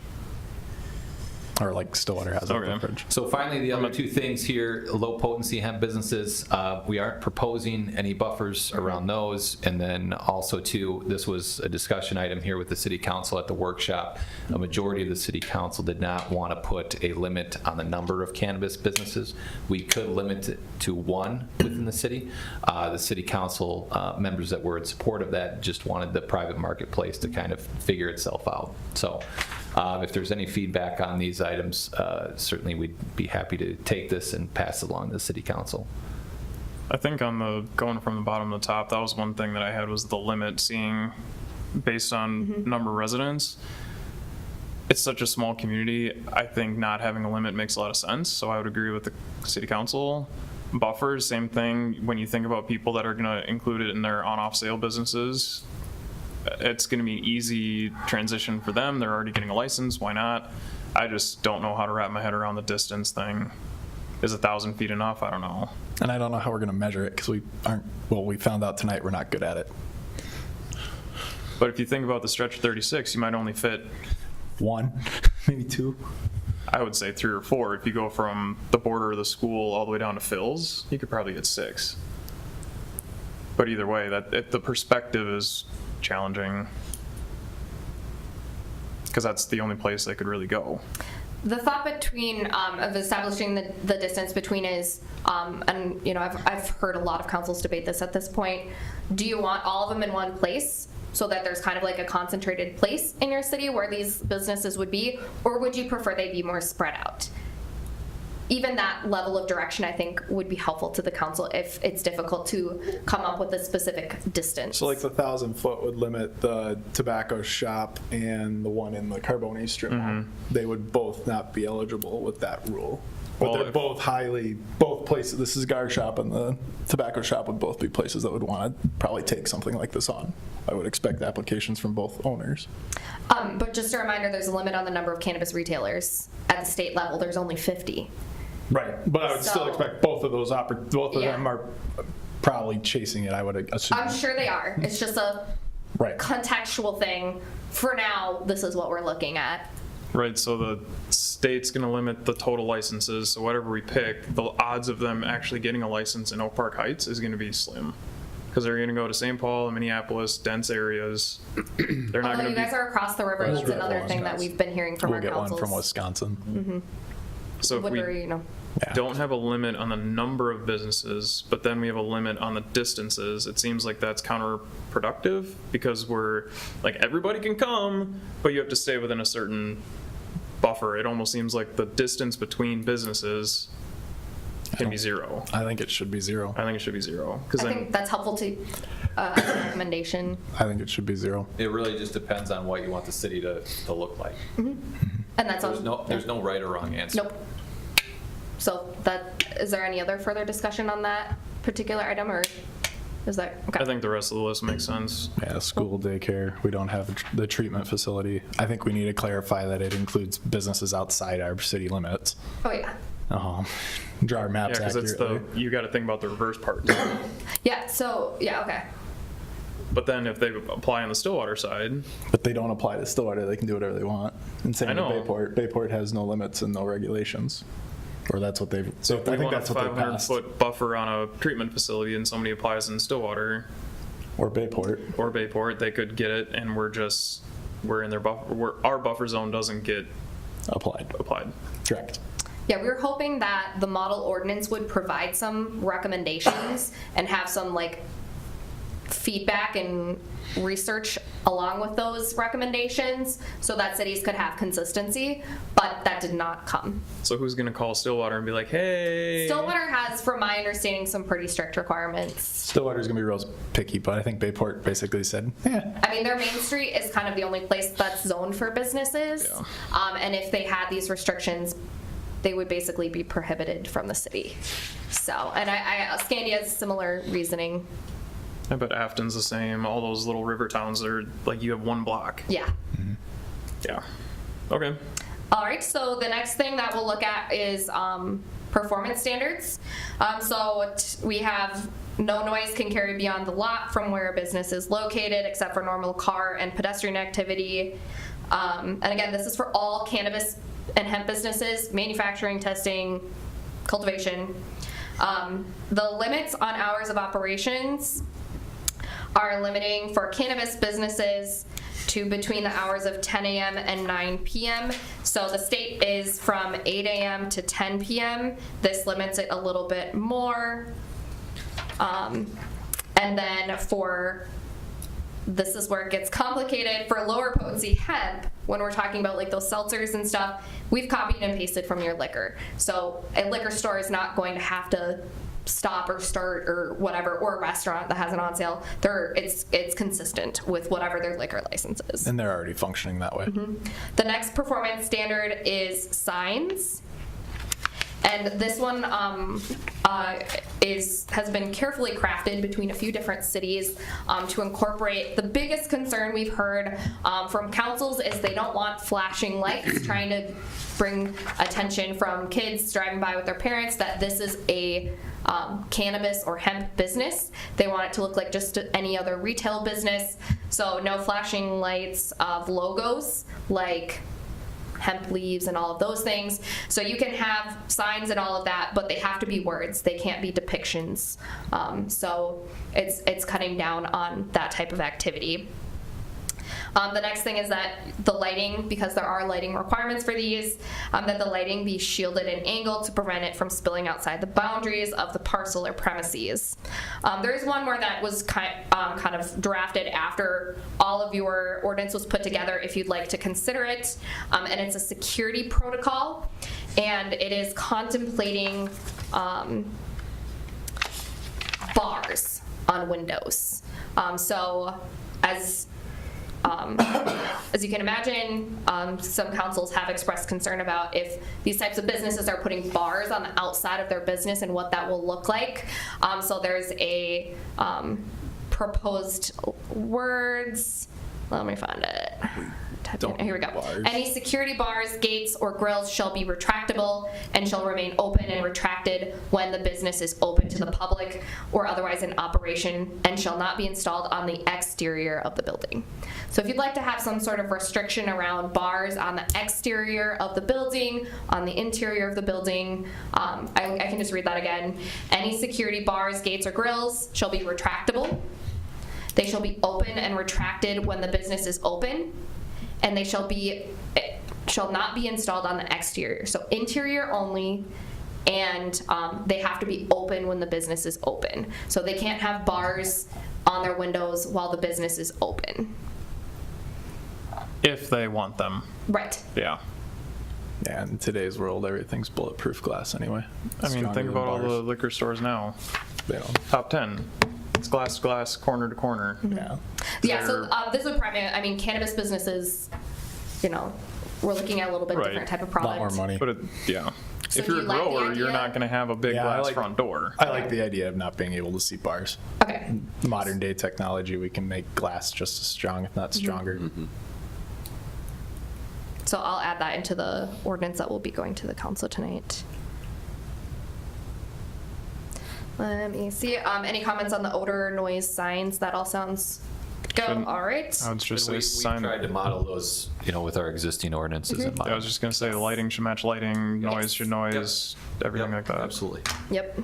Or like Stillwater has with Okay. Liftbridge. So finally, the other two things here, low potency hemp businesses, we aren't proposing any buffers around those. And then also too, this was a discussion item here with the city council at the workshop. A majority of the city council did not want to put a limit on the number of cannabis businesses. We could limit it to one within the city. The city council members that were in support of that just wanted the private marketplace to kind of figure itself out. So if there's any feedback on these items, certainly we'd be happy to take this and pass it along to the city council. I think on the going from the bottom to the top, that was one thing that I had was the limit, seeing based on number of residents. It's such a small community. I think not having a limit makes a lot of sense. So I would agree with the city council. Buffers, same thing. When you think about people that are going to include it in their on-off sale businesses, it's going to be an easy transition for them. They're already getting a license. Why not? I just don't know how to wrap my head around the distance thing. Is 1,000 feet enough? I don't know. And I don't know how we're going to measure it because we found out tonight we're not good at it. But if you think about the stretch of 36, you might only fit one, maybe two. I would say 3 or 4. If you go from the border of the school all the way down to Phil's, you could probably get 6. But either way, the perspective is challenging because that's the only place they could really go. The thought between of establishing the distance between is, and you know, I've heard a lot of councils debate this at this point. Do you want all of them in one place so that there's kind of like a concentrated place in your city where these businesses would be, or would you prefer they be more spread out? Even that level of direction, I think, would be helpful to the council if it's difficult to come up with a specific distance. So like the 1,000-foot would limit the tobacco shop and the one in the Carbone strip mall. They would both not be eligible with that rule. But they're both both places, the cigar shop and the tobacco shop would both be places that would want to probably take something like this on. I would expect applications from both owners. But just a reminder, there's a limit on the number of cannabis retailers. At the state level, there's only 50. Right, but I would still So- expect both of those, both of Yeah. them are probably chasing it, I would assume. I'm sure they are. It's just a contextual thing. For now, this is what we're looking at. Right, so the state's going to limit the total licenses, so whatever we pick, the odds of them actually getting a license in Oak Park Heights is going to be slim. Because they're going to go to St. Paul and Minneapolis, dense areas. They're not Although going you to guys are across the river, That's that's true. another thing that we've been hearing from We'll our get councils. one from Wisconsin. Mm-hmm. So if we Woodbury, you know. don't have a limit on the number of businesses, but then we have a limit on the distances, it seems like that's counterproductive because we're like, everybody can come, but you have to stay within a certain buffer. It almost seems like the distance between businesses can be 0. I think it should be 0. I think it should be 0. I think that's helpful to as a recommendation. I think it should be 0. It really just depends on what you want the city to look like. And that's There's no right or wrong answer. Nope. So is there any other further discussion on that particular item, or is that okay? I think the rest of the list makes sense. Yeah, school, daycare, we don't have the treatment facility. I think we need to clarify that it includes businesses outside our city limits. Oh yeah. Draw our maps Yeah, because accurately. you got to think about the reverse part. Yeah. So yeah. Okay. But then if they apply on the Stillwater side, But they don't apply to Stillwater, they can do whatever they want. And same I with know. Bayport. Bayport has no limits and no regulations. Or that's what they've, so if I we think want a that's what they passed. 500-foot buffer on a treatment facility and somebody applies in Stillwater Or Bayport. or Bayport, they could get it, and we're in their buffer. Our buffer zone doesn't get applied. Correct. Yeah, we were hoping that the model ordinance would provide some recommendations and have some like feedback and research along with those recommendations so that cities could have consistency, but that did not come. So who's going to call Stillwater and be like, hey? Stillwater has, from my understanding, some pretty strict requirements. Stillwater's gonna be real picky, but I think Bayport basically said, I mean, their main street is kind of the only place that's zoned for businesses. And if they had these restrictions, they would basically be prohibited from the city. So, and Scandia has similar reasoning. I bet Afton's the same. All those little river towns are like you have one block. Yeah. Yeah. Okay. All right, so the next thing that we'll look at is performance standards. We have no noise can carry beyond the lot from where a business is located except for normal car and pedestrian activity. And again, this is for all cannabis and hemp businesses, manufacturing, testing, cultivation. The limits on hours of operations are limiting for cannabis businesses to between the hours of 10 a.m. and 9 p.m. So the state is from 8 a.m. to 10 p.m. This limits it a little bit more. And then this is where it gets complicated, for lower potency hemp, when we're talking about like those seltzers and stuff, we've copied and pasted from your liquor. So a liquor store is not going to have to stop or start or whatever, or a restaurant that has an on sale. It's consistent with whatever their liquor license is. and they're already functioning that way. The next performance standard is signs. And this one has been carefully crafted between a few different cities to incorporate. The biggest concern we've heard from councils is they don't want flashing lights trying to bring attention from kids driving by with their parents that this is a cannabis or hemp business. They want it to look like just any other retail business. So no flashing lights of logos like hemp leaves and all of those things. So you can have signs and all of that, but they have to be words. They can't be depictions. So it's cutting down on that type of activity. The next thing is that the lighting, because there are lighting requirements for these, that the lighting be shielded and angled to prevent it from spilling outside the boundaries of the parcel or premises. There is one more that was kind of drafted after all of your ordinance was put together, if you'd like to consider it, and it's a security protocol, and it is contemplating bars on windows. So as you can imagine, some councils have expressed concern about if these types of businesses are putting bars on the outside of their business and what that will look like. So there's a proposed words. Let me find it. Here we go. Any security bars, gates, or grills shall be retractable and shall remain open and retracted when the business is open to the public or otherwise in operation, and shall not be installed on the exterior of the building. So if you'd like to have some sort of restriction around bars on the exterior of the building, on the interior of the building, I can just read that again. Any security bars, gates, or grills shall be retractable. They shall be open and retracted when the business is open, and they shall not be installed on the exterior. So interior only, and they have to be open when the business is open. So they can't have bars on their windows while the business is open. If they want them. Right. Yeah. Yeah, in today's world, everything's bulletproof glass anyway. I mean, Stronger think than about all bars. the liquor stores now. They don't. Top 10. It's glass to glass, corner to corner. Yeah. Yeah, so this would primarily, I mean, cannabis businesses, we're looking at a little bit different type of product. But yeah. So If do you're a you like the grower, you're idea? not going to have a big glass front door. I like the idea of not being able to see bars. Okay. Modern day technology, we can make glass just as strong, if not stronger. So I'll add that into the ordinance that will be going to the council tonight. Let me see. Any comments on the odor, noise, signs? That all sounds good. All right. I would just say We sign. tried to model those, with our existing ordinances in mind. I was just going to say the lighting should match lighting, noise should noise, everything like that. Absolutely. Yep.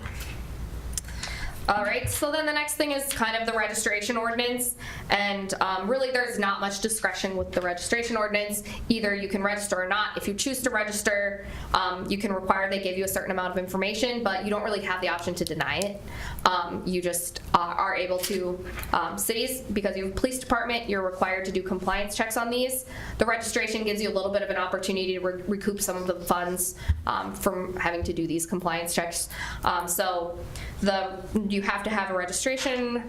All right, so then the next thing is kind of the registration ordinance, and really there's not much discretion with the registration ordinance. Either you can register or not. If you choose to register, you can require they give you a certain amount of information, but you don't really have the option to deny it. You just are able to, cities, because you have a police department, you're required to do compliance checks on these. The registration gives you a little bit of an opportunity to recoup some of the funds from having to do these compliance checks. So you have to have a registration.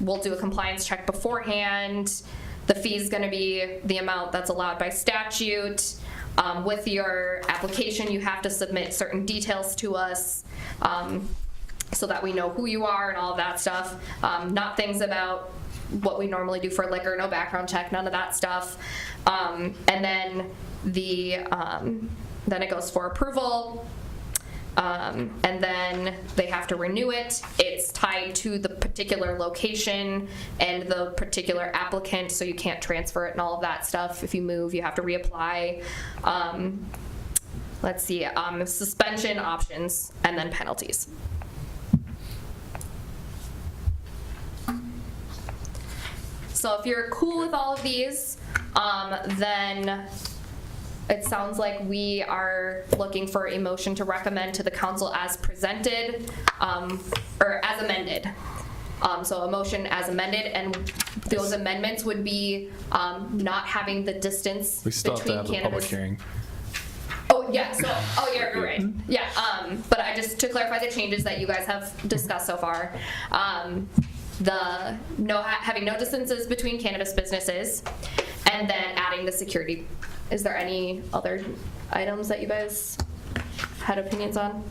We'll do a compliance check beforehand. The fee is going to be the amount that's allowed by statute. With your application, you have to submit certain details to us so that we know who you are and all of that stuff. Not things about what we normally do for liquor, no background check, none of that stuff. And then then it goes for approval. And then they have to renew it. It's tied to the particular location and the particular applicant, so you can't transfer it and all of that stuff. If you move, you have to reapply. Let's see, suspension options and then penalties. So if you're cool with all of these, then it sounds like we are looking for a motion to recommend to the council as presented, or as amended. So a motion as amended, and those amendments would be not having the distance We still have to between have a public cannabis. hearing. Oh, yeah, so, you're right. Yeah, but to clarify the changes that you guys have discussed so far, having no distances between cannabis businesses, and then adding the security. Is there any other items that you guys had opinions on?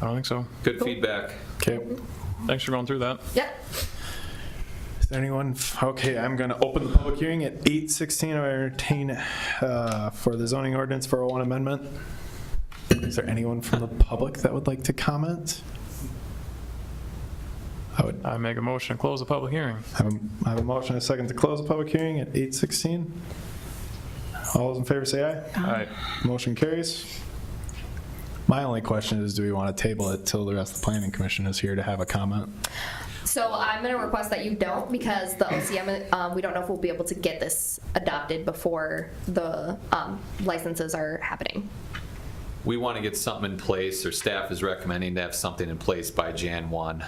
I don't think so. Good feedback. Okay. Thanks for going through that. Yep. Is there anyone? Okay, I'm going to open the public hearing at 8:16. I entertain for the zoning ordinance 401 amendment. Is there anyone from the public that would like to comment? I make a motion to close the public hearing. I have a motion and a second to close the public hearing at 8:16. All those in favor say aye. Aye. Motion carries. My only question is, do we want to table it till the rest of the planning commission is here to have a comment? So I'm going to request that you don't, because the OCM, we don't know if we'll be able to get this adopted before the licenses are happening. We want to get something in place, or staff is recommending to have something in place by Jan 1.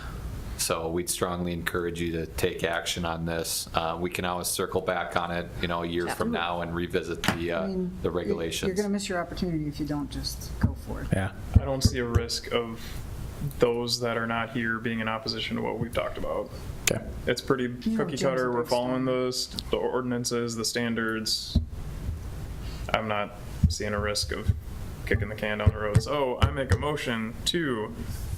So we'd strongly encourage you to take action on this. We can always circle back on it, a year from now and revisit the regulations. You're going to miss your opportunity if you don't just go for it. Yeah. I don't see a risk of those that are not here being in opposition to what we've talked about. Okay. It's pretty cookie Jim's cutter. a We're big following the ordinances, the standards. I'm not seeing a risk of kicking the can down the road. So I make a motion to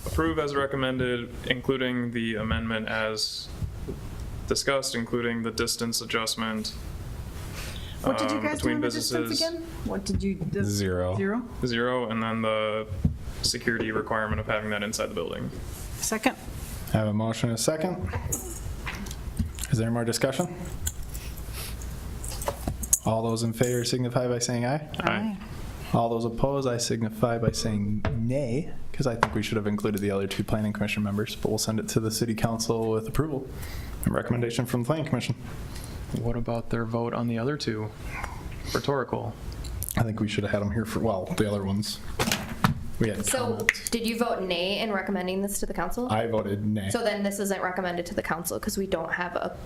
approve as recommended, including the amendment as discussed, including the distance adjustment. What did you guys do between in the distance businesses. again? What did you? Zero. 0, and then the security requirement of having that inside the building. Second. I have a motion and a second. Is there more discussion? All those in favor signify by saying aye. Aye. All those opposed, I signify by saying nay, because I think we should have included the other 2 planning commission members, but we'll send it to the city council with approval and recommendation from the planning commission. What about their vote on the other 2? Rhetorical. I think we should have had them here for, the other ones. We had So comments. did you vote nay in recommending this to the council? I voted nay. So then this isn't recommended to the council because we don't have a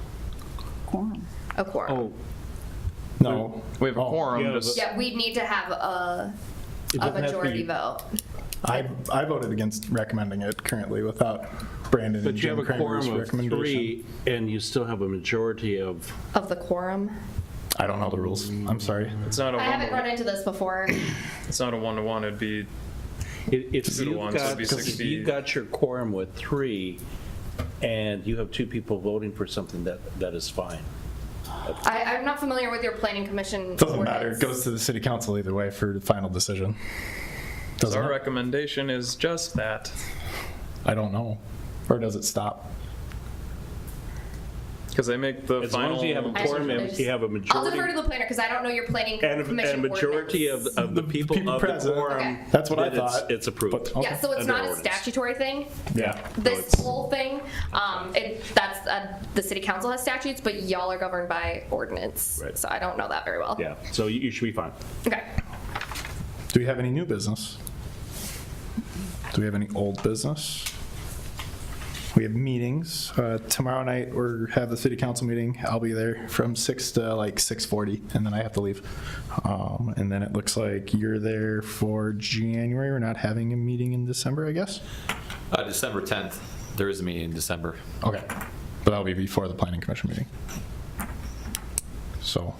Quorum. quorum. Oh, No. We have a quorum. yeah, just- Yeah, we'd need to have a It doesn't have to majority be- vote. I voted against recommending it currently without Brandon and But you have Jim a Kramer's quorum of recommendation. 3, and you still have a majority of. Of the quorum? I don't know the rules. I'm sorry. It's not a I haven't one-to-one. run into this before. It's not a 1-to-1. It'd be If 2 to 1, so it'd be 6 if you got your quorum with 3, and you have 2 people voting for something, that is fine. I'm not familiar with your planning commission. Doesn't matter. It ordinance. goes to the city council either way for the final decision. Doesn't Our it? recommendation is just that. I don't know. Or does it stop? Because they make the As final. long as you have a quorum, and you have a I'll majority. defer to the planner because I don't know your planning And commission a majority ordinance. of the people of the present. quorum. Okay. That's what I then thought. It's approved. But- okay. Yeah, so it's Under not a ordinance. statutory thing. Yeah. This whole thing, that's the city council has statutes, but y'all are governed by ordinance. Right. So I don't know that very well. Yeah, so you should be fine. Okay. Do we have any new business? Do we have any old business? We have meetings. Tomorrow night, we have the city council meeting. I'll be there from 6 to like 6:40, and then I have to leave. And then it looks like you're there for January. We're not having a meeting in December, I guess? December 10th, there is a meeting in December. Okay. But that'll be before the planning commission meeting. So,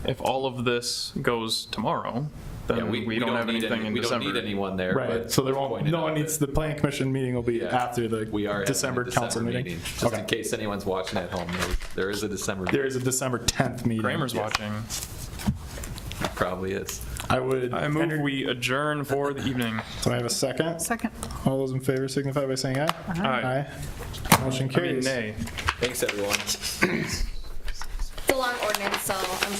If all of this goes tomorrow, then Yeah, we don't have need anything in we December. don't need anyone there. right, but so there won't, pointed no out one that needs, the planning commission meeting will be Yeah. after the we are having a December council meeting. Just in case anyone's watching at home, there is a December. There is a December 10th meeting. Kramer's Yes. watching. Probably is. I would. I move we adjourn for the evening. Do I have a second? Second. All those in favor signify by saying aye. Aye. Motion I mean, carries. nay. Thanks, everyone. It's a long ordinance, so I'm